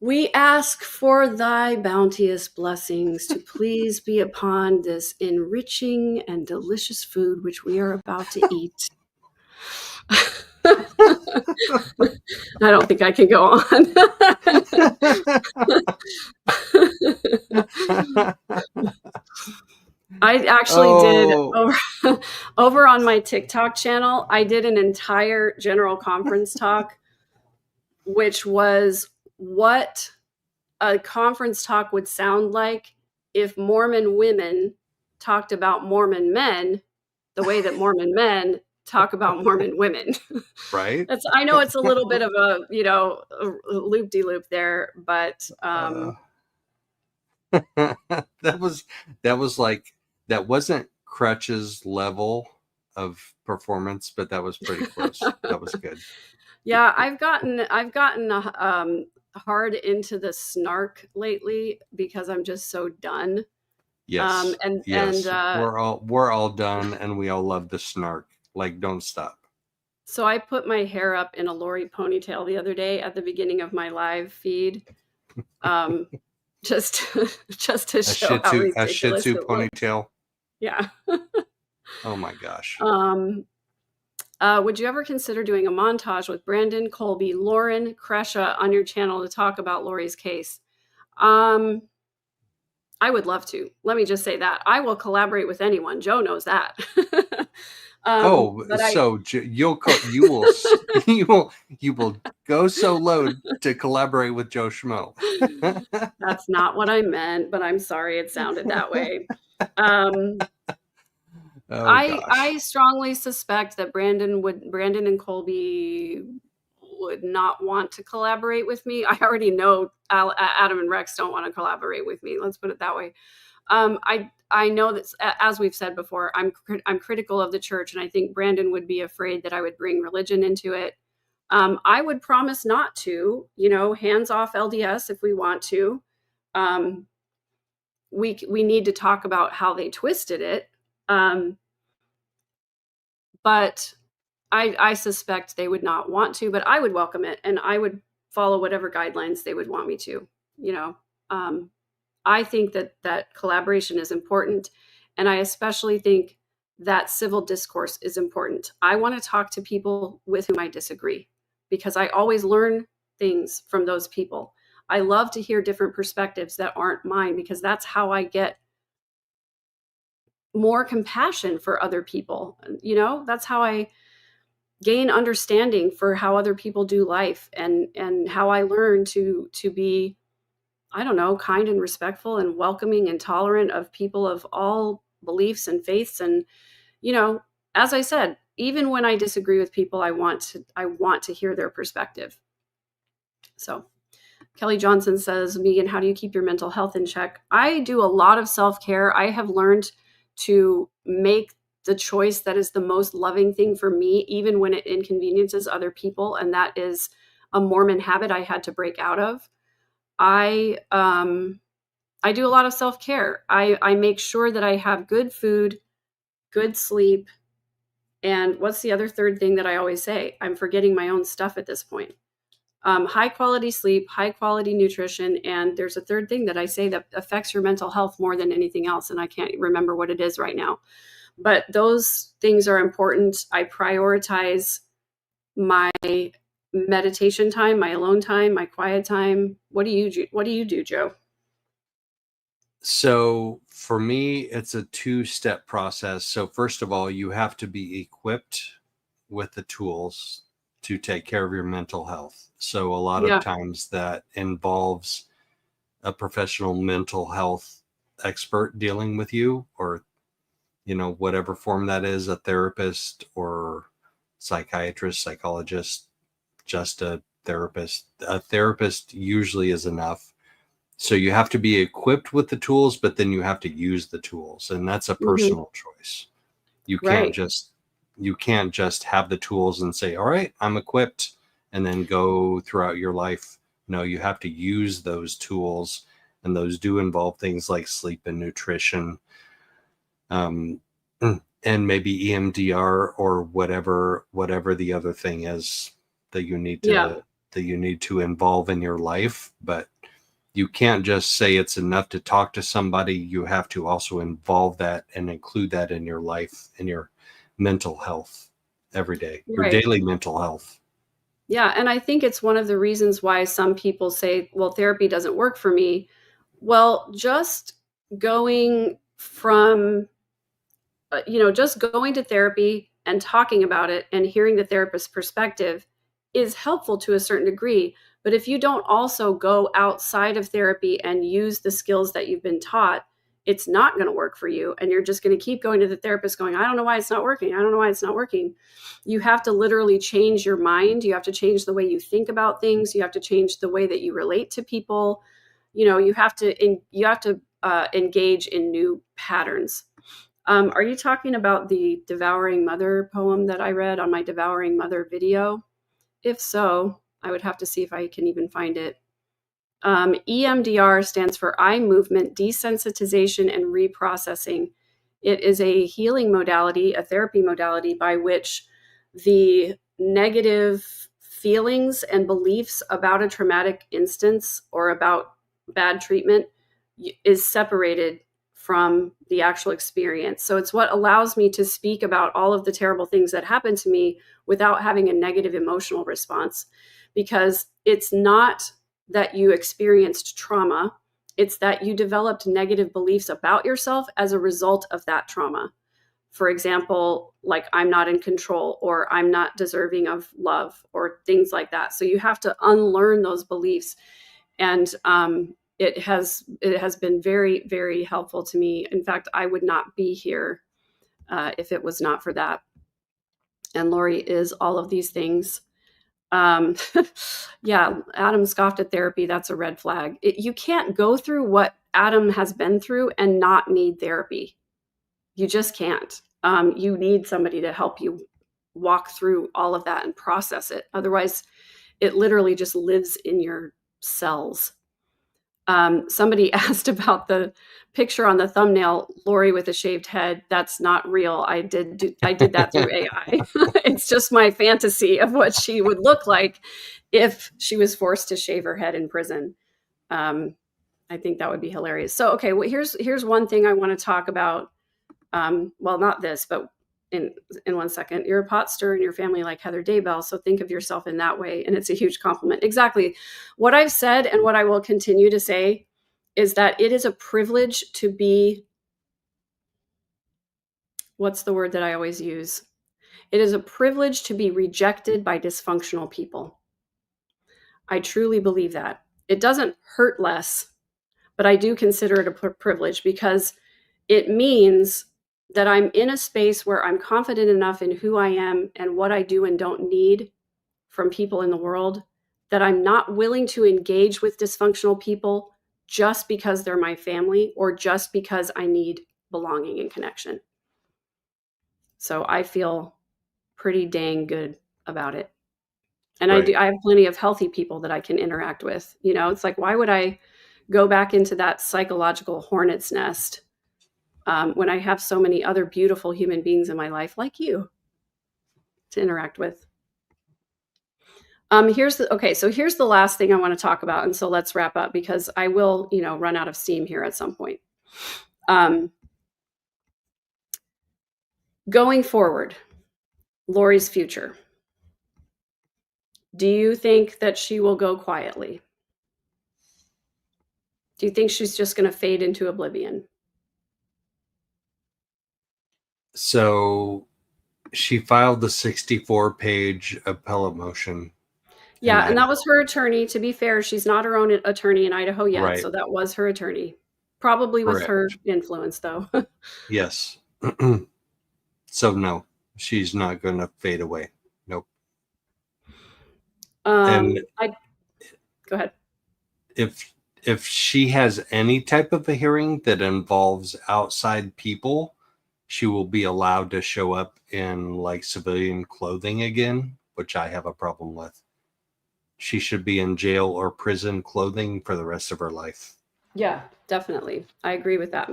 We ask for thy bounteous blessings to please be upon this enriching and delicious food which we are about to eat." I don't think I can go on. I actually did over on my TikTok channel, I did an entire general conference talk, which was what a conference talk would sound like if Mormon women talked about Mormon men the way that Mormon men talk about Mormon women. Right. I know it's a little bit of a, a loop-de-loop there, but that wasn't Crutch's level of performance, but that was pretty close. That was good. Yeah, I've gotten hard into the snark lately because I'm just so done. Yes. And we're all done, and we all love the snark. Like, don't stop. So I put my hair up in a Lori ponytail the other day at the beginning of my live feed. Just to show how ridiculous a Shih Tzu ponytail. Yeah. Oh my gosh. Would you ever consider doing a montage with Brandon, Colby, Lauren, Kresha on your channel to talk about Lori's case? I would love to. Let me just say that. I will collaborate with anyone. Joe knows that. You will go so low to collaborate with Joe Schmo. That's not what I meant, but I'm sorry it sounded that way. I strongly suspect that Brandon and Colby would not want to collaborate with me. I already know Adam and Rex don't want to collaborate with me. Let's put it that way. I know that, as we've said before, I'm critical of the church, and I think Brandon would be afraid that I would bring religion into it. I would promise not to, hands off LDS if we want to. We need to talk about how they twisted it. But I suspect they would not want to, but I would welcome it, and I would follow whatever guidelines they would want me to. I think that collaboration is important, and I especially think that civil discourse is important. I want to talk to people with whom I disagree, because I always learn things from those people. I love to hear different perspectives that aren't mine, because that's how I get more compassion for other people. That's how I gain understanding for how other people do life, and how I learn to be, I don't know, kind and respectful and welcoming and tolerant of people of all beliefs and faiths. And, as I said, even when I disagree with people, I want to hear their perspective. So Kelly Johnson says, Megan, how do you keep your mental health in check? I do a lot of self-care. I have learned to make the choice that is the most loving thing for me, even when it inconveniences other people. And that is a Mormon habit I had to break out of. I do a lot of self-care. I make sure that I have good food, good sleep. And what's the other third thing that I always say? I'm forgetting my own stuff at this point. High quality sleep, high quality nutrition. And there's a third thing that I say that affects your mental health more than anything else. And I can't remember what it is right now, but those things are important. I prioritize my meditation time, my alone time, my quiet time. What do you do, Joe? So for me, it's a two-step process. So first of all, you have to be equipped with the tools to take care of your mental health. So a lot of times that involves a professional mental health expert dealing with you, or, whatever form that is, a therapist or psychiatrist, psychologist, just a therapist. A therapist usually is enough. So you have to be equipped with the tools, but then you have to use the tools, and that's a personal choice. You can't just have the tools and say, all right, I'm equipped, and then go throughout your life. No, you have to use those tools, and those do involve things like sleep and nutrition, and maybe EMDR or whatever the other thing is that you need to involve in your life. But you can't just say it's enough to talk to somebody. You have to also involve that and include that in your life, in your mental health every day, your daily mental health. Yeah. And I think it's one of the reasons why some people say, well, therapy doesn't work for me. Well, just going to therapy and talking about it and hearing the therapist's perspective is helpful to a certain degree. But if you don't also go outside of therapy and use the skills that you've been taught, it's not going to work for you. And you're just going to keep going to the therapist going, I don't know why it's not working. I don't know why it's not working. You have to literally change your mind. You have to change the way you think about things. You have to change the way that you relate to people. You have to engage in new patterns. Are you talking about the Devouring Mother poem that I read on my Devouring Mother video? If so, I would have to see if I can even find it. EMDR stands for eye movement desensitization and reprocessing. It is a healing modality, a therapy modality by which the negative feelings and beliefs about a traumatic instance or about bad treatment is separated from the actual experience. So it's what allows me to speak about all of the terrible things that happened to me without having a negative emotional response, because it's not that you experienced trauma, it's that you developed negative beliefs about yourself as a result of that trauma. For example, like I'm not in control, or I'm not deserving of love, or things like that. So you have to unlearn those beliefs. And it has been very, very helpful to me. In fact, I would not be here if it was not for that. And Lori is all of these things. Yeah, Adam scoffed at therapy. That's a red flag. You can't go through what Adam has been through and not need therapy. You just can't. You need somebody to help you walk through all of that and process it. Otherwise, it literally just lives in your cells. Somebody asked about the picture on the thumbnail, Lori with a shaved head. That's not real. I did that through AI. It's just my fantasy of what she would look like if she was forced to shave her head in prison. I think that would be hilarious. So, okay, well, here's one thing I want to talk about. Well, not this, but in 1 second. You're a pot stirrer in your family like Heather Daybell, so think of yourself in that way, and it's a huge compliment. Exactly. What I've said and what I will continue to say is that it is a privilege to be, what's the word that I always use? It is a privilege to be rejected by dysfunctional people. I truly believe that. It doesn't hurt less, but I do consider it a privilege because it means that I'm in a space where I'm confident enough in who I am and what I do and don't need from people in the world that I'm not willing to engage with dysfunctional people just because they're my family or just because I need belonging and connection. So I feel pretty dang good about it. And right. I have plenty of healthy people that I can interact with. You know, it's like, why would I go back into that psychological hornet's nest when I have so many other beautiful human beings in my life like you to interact with? Here's the last thing I want to talk about. And so let's wrap up because I will, run out of steam here at some point. Going forward, Lori's future. Do you think that she will go quietly? Do you think she's just going to fade into oblivion? So she filed the 64-page appellate motion. Yeah, and that was her attorney. To be fair, she's not her own attorney in Idaho yet, right. So that was her attorney. Probably with her influence, though. Yes. So no, she's not going to fade away. Nope. Go ahead. If she has any type of a hearing that involves outside people, she will be allowed to show up in like civilian clothing again, which I have a problem with. She should be in jail or prison clothing for the rest of her life. Yeah, definitely. I agree with that.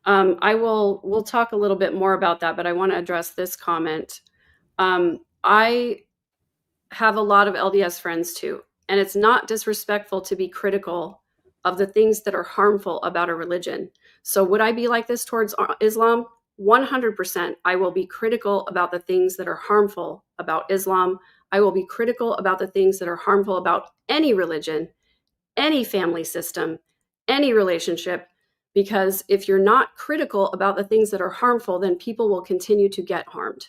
We'll talk a little bit more about that, but I want to address this comment. I have a lot of LDS friends too, and it's not disrespectful to be critical of the things that are harmful about a religion. So would I be like this towards Islam? 100%. I will be critical about the things that are harmful about Islam. I will be critical about the things that are harmful about any religion, any family system, any relationship, because if you're not critical about the things that are harmful, then people will continue to get harmed.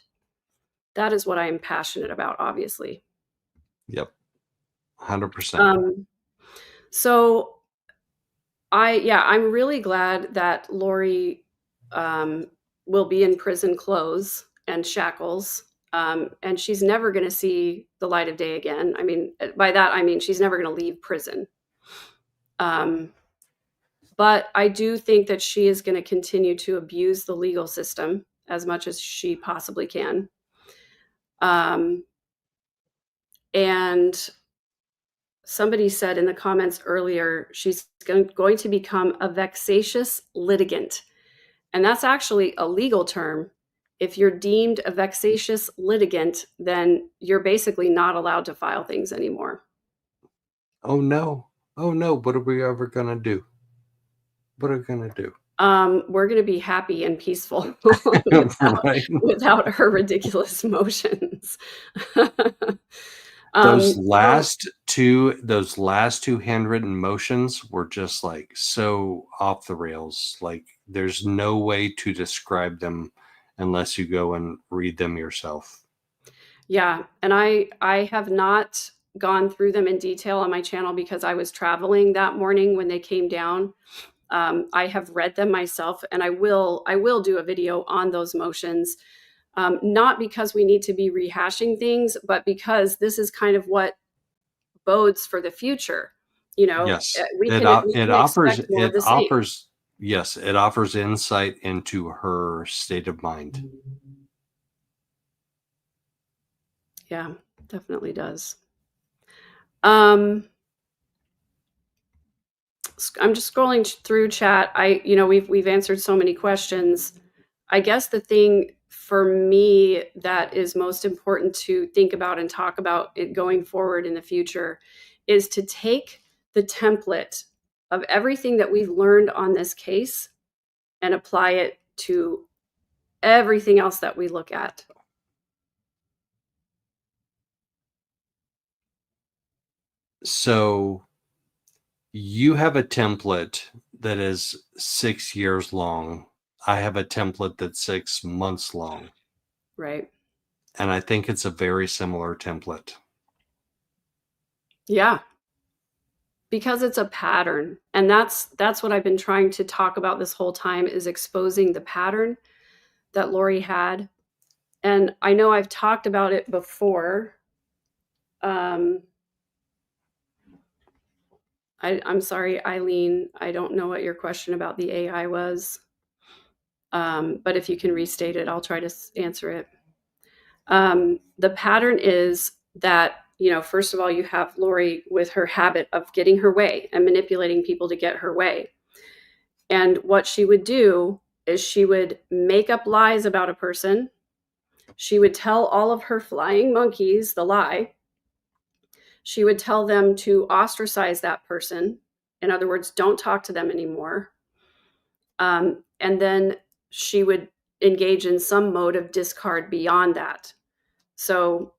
That is what I am passionate about, obviously. Yep. 100%. So I'm really glad that Lori will be in prison clothes and shackles. And she's never going to see the light of day again. I mean, by that, I mean, she's never going to leave prison. But I do think that she is going to continue to abuse the legal system as much as she possibly can. And somebody said in the comments earlier, she's going to become a vexatious litigant. And that's actually a legal term. If you're deemed a vexatious litigant, then you're basically not allowed to file things anymore. Oh no. What are we ever going to do? What are we going to do? We're going to be happy and peaceful without her ridiculous motions. Those last two handwritten motions were just like so off the rails. Like there's no way to describe them unless you go and read them yourself. Yeah. And I have not gone through them in detail on my channel because I was traveling that morning when they came down. I have read them myself, and I will do a video on those motions. Not because we need to be rehashing things, but because this is kind of what bodes for the future. Yes, we it can offers expect more of the same. Yes, it offers insight into her state of mind. Yeah, definitely does. I'm just scrolling through chat. We've answered so many questions. I guess the thing for me that is most important to think about and talk about it going forward in the future is to take the template of everything that we've learned on this case and apply it to everything else that we look at. So you have a template that is 6 years long. I have a template that's 6 months long. Right. And I think it's a very similar template. Yeah. Because it's a pattern. And that's what I've been trying to talk about this whole time, is exposing the pattern that Lori had. And I know I've talked about it before. I'm sorry, Eileen, I don't know what your question about the AI was. But if you can restate it, I'll try to answer it. The pattern is that, first of all, you have Lori with her habit of getting her way and manipulating people to get her way. And what she would do is she would make up lies about a person. She would tell all of her flying monkeys the lie. She would tell them to ostracize that person. In other words, don't talk to them anymore. And then she would engage in some mode of discard beyond that. So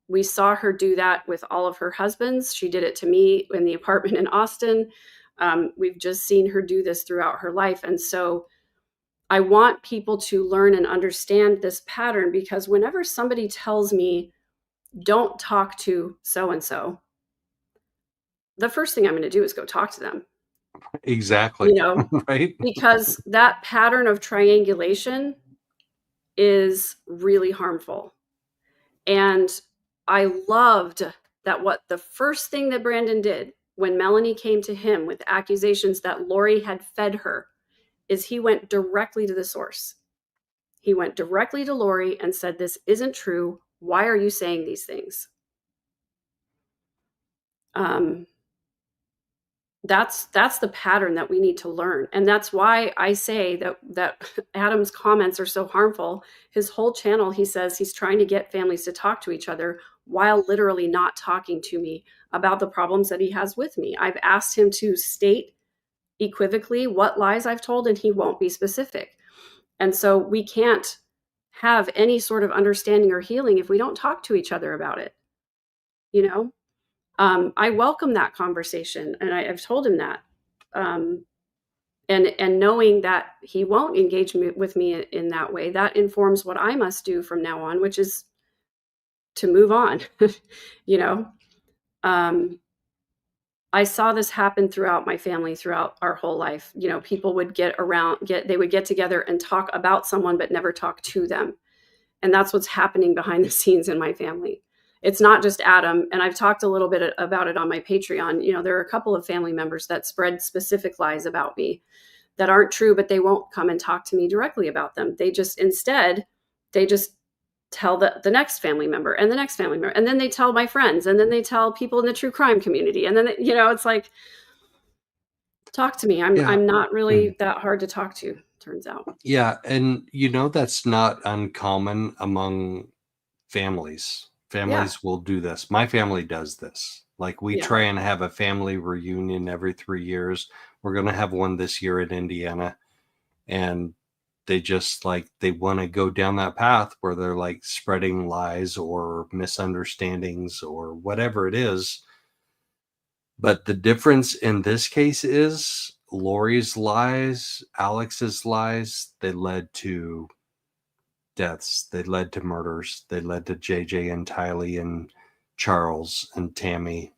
we saw her do that with all of her husbands. She did it to me in the apartment in Austin. We've just seen her do this throughout her life. And so I want people to learn and understand this pattern, because whenever somebody tells me, don't talk to so-and-so, the first thing I'm going to do is go talk to them. Exactly. Right? Because that pattern of triangulation is really harmful. And I loved that what the first thing that Brandon did when Melanie came to him with accusations that Lori had fed her is he went directly to the source. He went directly to Lori and said, this isn't true. Why are you saying these things? That's the pattern that we need to learn. And that's why I say that Adam's comments are so harmful. His whole channel, he says he's trying to get families to talk to each other while literally not talking to me about the problems that he has with me. I've asked him to state equivocally what lies I've told, and he won't be specific. And so we can't have any sort of understanding or healing if we don't talk to each other about it. I welcome that conversation, and I've told him that. And knowing that he won't engage with me in that way, that informs what I must do from now on, which is to move on. I saw this happen throughout my family, throughout our whole life. People would get together and talk about someone, but never talk to them. And that's what's happening behind the scenes in my family. It's not just Adam. And I've talked a little bit about it on my Patreon. There are a couple of family members that spread specific lies about me that aren't true, but they won't come and talk to me directly about them. They just tell the next family member and the next family member. And then they tell my friends, and then they tell people in the true crime community. And then, it's like, talk to me. I'm not really that hard to talk to, turns out. Yeah. And that's not uncommon among families. Families will do this. My family does this. Like, we try and have a family reunion every 3 years. We're going to have one this year in Indiana. And they just they want to go down that path where they're spreading lies or misunderstandings or whatever it is. But the difference in this case is Lori's lies, Alex's lies, they led to deaths. They led to murders. They led to JJ and Tylee and Charles and Tammy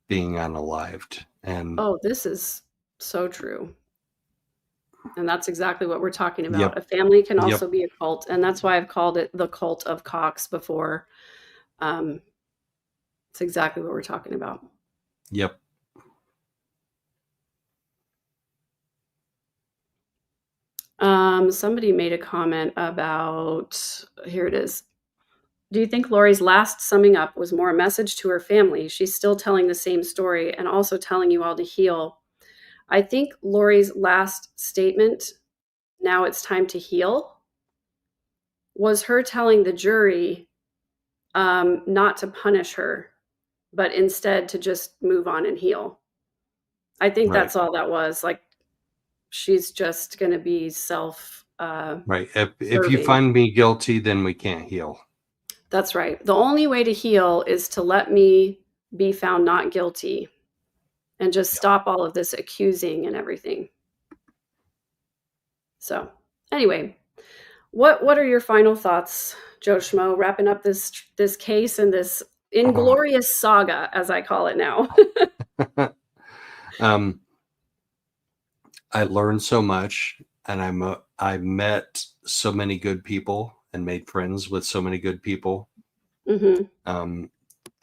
being unalived. And this is so true. And that's exactly what we're talking about. Yep. A family can also Yep. be a cult. And that's why I've called it the cult of Cox before. It's exactly what we're talking about. Yep. Somebody made a comment about, here it is. Do you think Lori's last summing up was more a message to her family? She's still telling the same story and also telling you all to heal. I think Lori's last statement, now it's time to heal, was her telling the jury not to punish her, but instead to just move on and heal. I think that's all that was. Like, she's just going to be right. If you find me guilty, then we can't heal. That's right. The only way to heal is to let me be found not guilty and just stop all of this accusing and everything. So anyway, what are your final thoughts, Joe Schmo, wrapping up this case and this inglorious saga, as I call it now? I learned so much, and I met so many good people and made friends with so many good people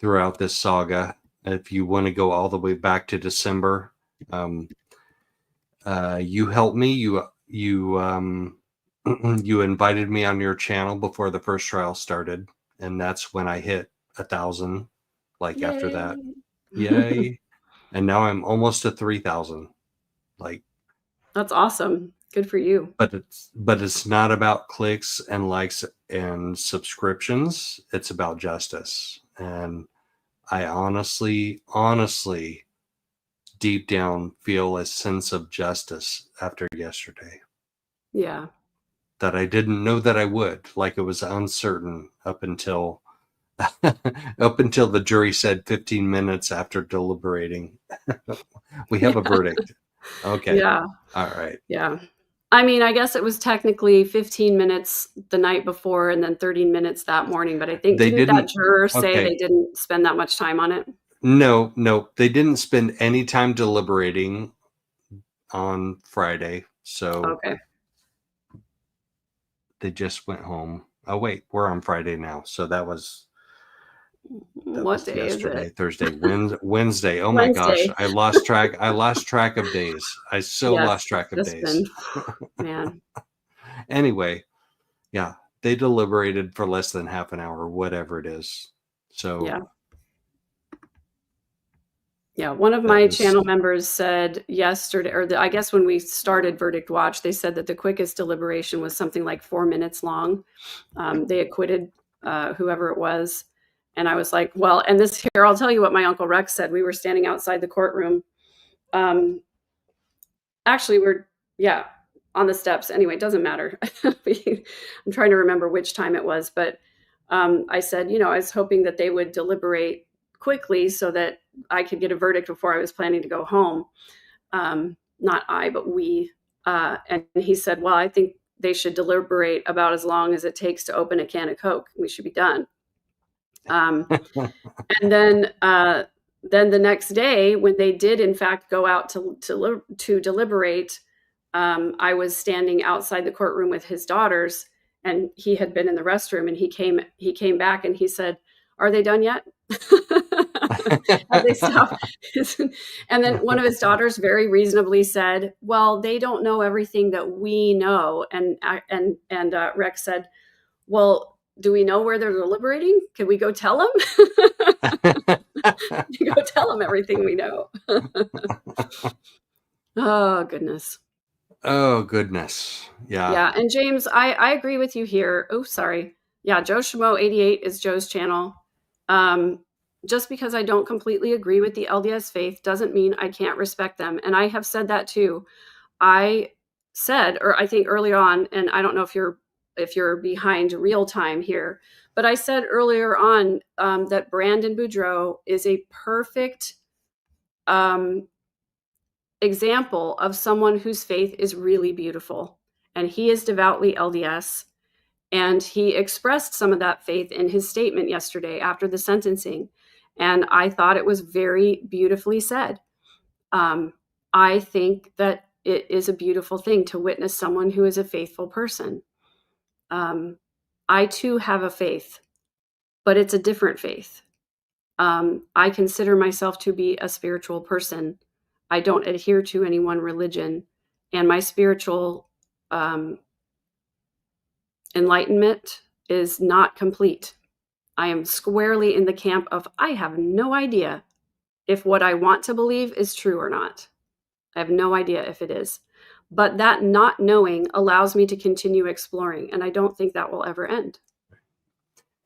throughout this saga. If you want to go all the way back to December, you helped me. You invited me on your channel before the first trial started, and that's when I hit 1,000. Like, yay. After that, yay! And now I'm almost to 3,000. Like, that's awesome. Good for you. But it's not about clicks and likes and subscriptions. It's about justice. And I honestly, deep down feel a sense of justice after yesterday. Yeah. That I didn't know that I would. Like, it was uncertain up until the jury said 15 minutes after deliberating, we have a verdict. Okay. Yeah. All right. Yeah. I mean, I guess it was technically 15 minutes the night before and then 30 minutes that morning. But I think didn't that juror say they didn't spend that much time on it? No, they didn't spend any time deliberating on Friday. So they just went home. Oh, wait, we're on Friday now. So that was what day yesterday, is it? Thursday, Wednesday. Oh my gosh, I lost track of days. I lost track of days. Man. Anyway, yeah, they deliberated for less than half an hour, whatever it is. So yeah, one of my channel members said yesterday, or I guess when we started Verdict Watch, they said that the quickest deliberation was something like 4 minutes long. They acquitted whoever it was. And I was like, well, and this here, I'll tell you what my Uncle Rex said. We were standing outside the courtroom. Actually, we're, on the steps. Anyway, it doesn't matter. I'm trying to remember which time it was. But I said, I was hoping that they would deliberate quickly so that I could get a verdict before I was planning to go home. Not I, but we. And he said, well, I think they should deliberate about as long as it takes to open a can of Coke. We should be done. And then the next day, when they did in fact go out to deliberate, I was standing outside the courtroom with his daughters, and he had been in the restroom, and he came back and he said, "Are they done yet?" Have they stopped? And then one of his daughters very reasonably said, "Well, they don't know everything that we know." And Rex said, "Well, do we know where they're deliberating? Can we go tell them?" You go tell them everything we know. Oh, goodness. Oh, goodness. Yeah. Yeah. And James, I agree with you here. Oh, sorry. Yeah. Joe Schmo 88 is Joe's channel. Just because I don't completely agree with the LDS faith doesn't mean I can't respect them. And I have said that too. I said, or I think earlier on, and I don't know if you're behind real time here, but I said earlier on that Brandon Boudreaux is a perfect example of someone whose faith is really beautiful. And he is devoutly LDS. And he expressed some of that faith in his statement yesterday after the sentencing. And I thought it was very beautifully said. I think that it is a beautiful thing to witness someone who is a faithful person. I too have a faith, but it's a different faith. I consider myself to be a spiritual person. I don't adhere to any one religion, and my spiritual enlightenment is not complete. I am squarely in the camp of I have no idea if what I want to believe is true or not. I have no idea if it is. But that not knowing allows me to continue exploring, and I don't think that will ever end.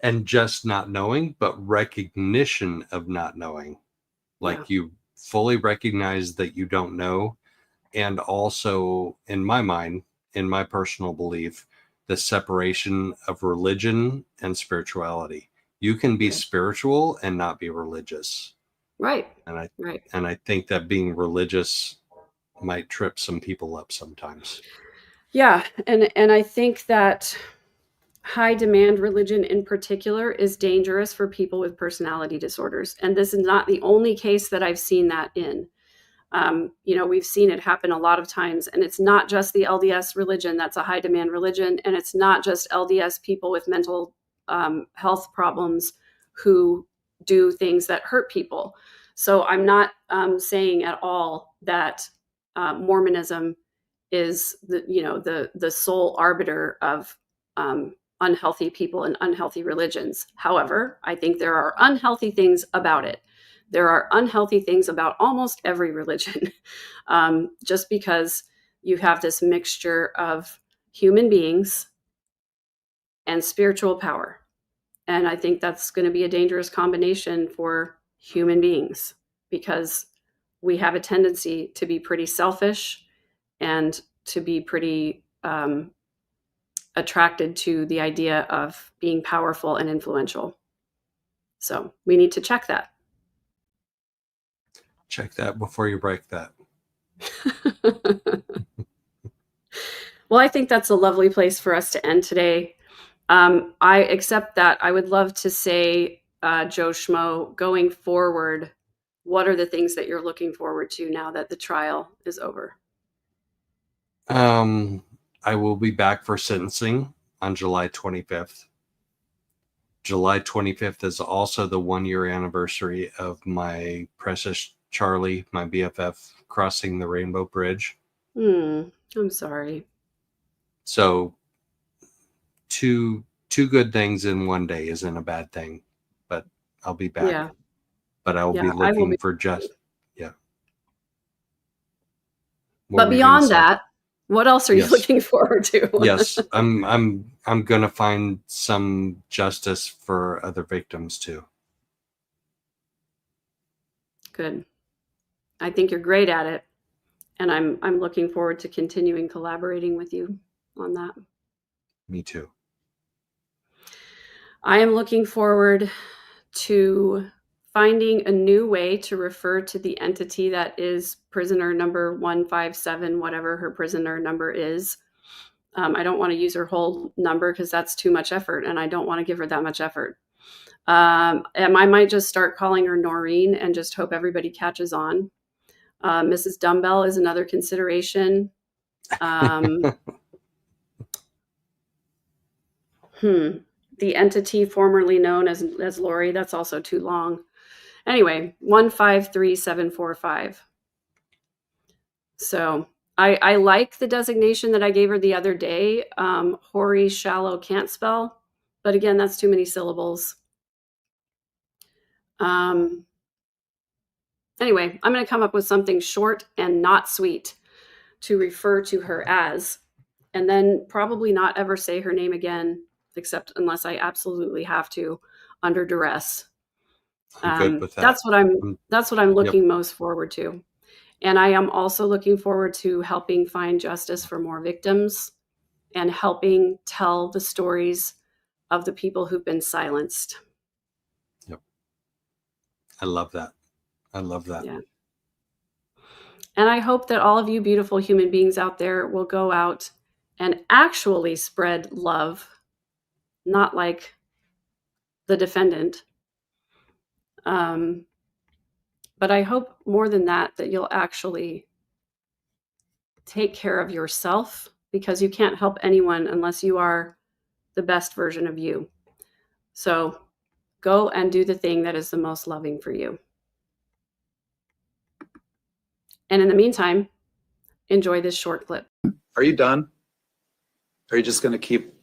And just not knowing, but recognition of not knowing. Like you fully recognize that you don't know. And also, in my mind, in my personal belief, the separation of religion and spirituality. You can be spiritual and not be religious. Right. And I think that being religious might trip some people up sometimes. Yeah. And I think that high demand religion in particular is dangerous for people with personality disorders. And this is not the only case that I've seen that in. We've seen it happen a lot of times, and it's not just the LDS religion that's a high demand religion. And it's not just LDS people with mental health problems who do things that hurt people. So I'm not saying at all that Mormonism is the sole arbiter of unhealthy people and unhealthy religions. However, I think there are unhealthy things about it. There are unhealthy things about almost every religion, just because you have this mixture of human beings and spiritual power. And I think that's going to be a dangerous combination for human beings, because we have a tendency to be pretty selfish and to be pretty attracted to the idea of being powerful and influential. So we need to check that. Check that before you break that. Well, I think that's a lovely place for us to end today. I accept that. I would love to say, Joe Schmo, going forward, what are the things that you're looking forward to now that the trial is over? I will be back for sentencing on July 25th. July 25th is also the 1-year anniversary of my precious Charlie, my BFF, crossing the Rainbow Bridge. I'm sorry. So two good things in one day isn't a bad thing, but I'll be back. Yeah. But I'll be looking for just, But beyond that, what else are you looking forward to? Yes, I'm gonna find some justice for other victims too. Good. I think you're great at it, and I'm looking forward to continuing collaborating with you on that. Me too. I am looking forward to finding a new way to refer to the entity that is prisoner number 157, whatever her prisoner number is. I don't want to use her whole number because that's too much effort, and I don't want to give her that much effort. And I might just start calling her Noreen and just hope everybody catches on. Mrs. Dumbbell is another consideration. The entity formerly known as Lori, that's also too long. Anyway, 153745. So I like the designation that I gave her the other day. Hoary, shallow, can't spell. But again, that's too many syllables. Anyway, I'm going to come up with something short and not sweet to refer to her as, and then probably not ever say her name again, except unless I absolutely have to under duress. I'm good with that. That's what I'm looking most forward to. And I am also looking forward to helping find justice for more victims and helping tell the stories of the people who've been silenced. Yep. I love that. Yeah. And I hope that all of you beautiful human beings out there will go out and actually spread love, not like the defendant. But I hope more than that you'll actually take care of yourself, because you can't help anyone unless you are the best version of you. So go and do the thing that is the most loving for you. And in the meantime, enjoy this short clip. Are you done? Are you just going to keep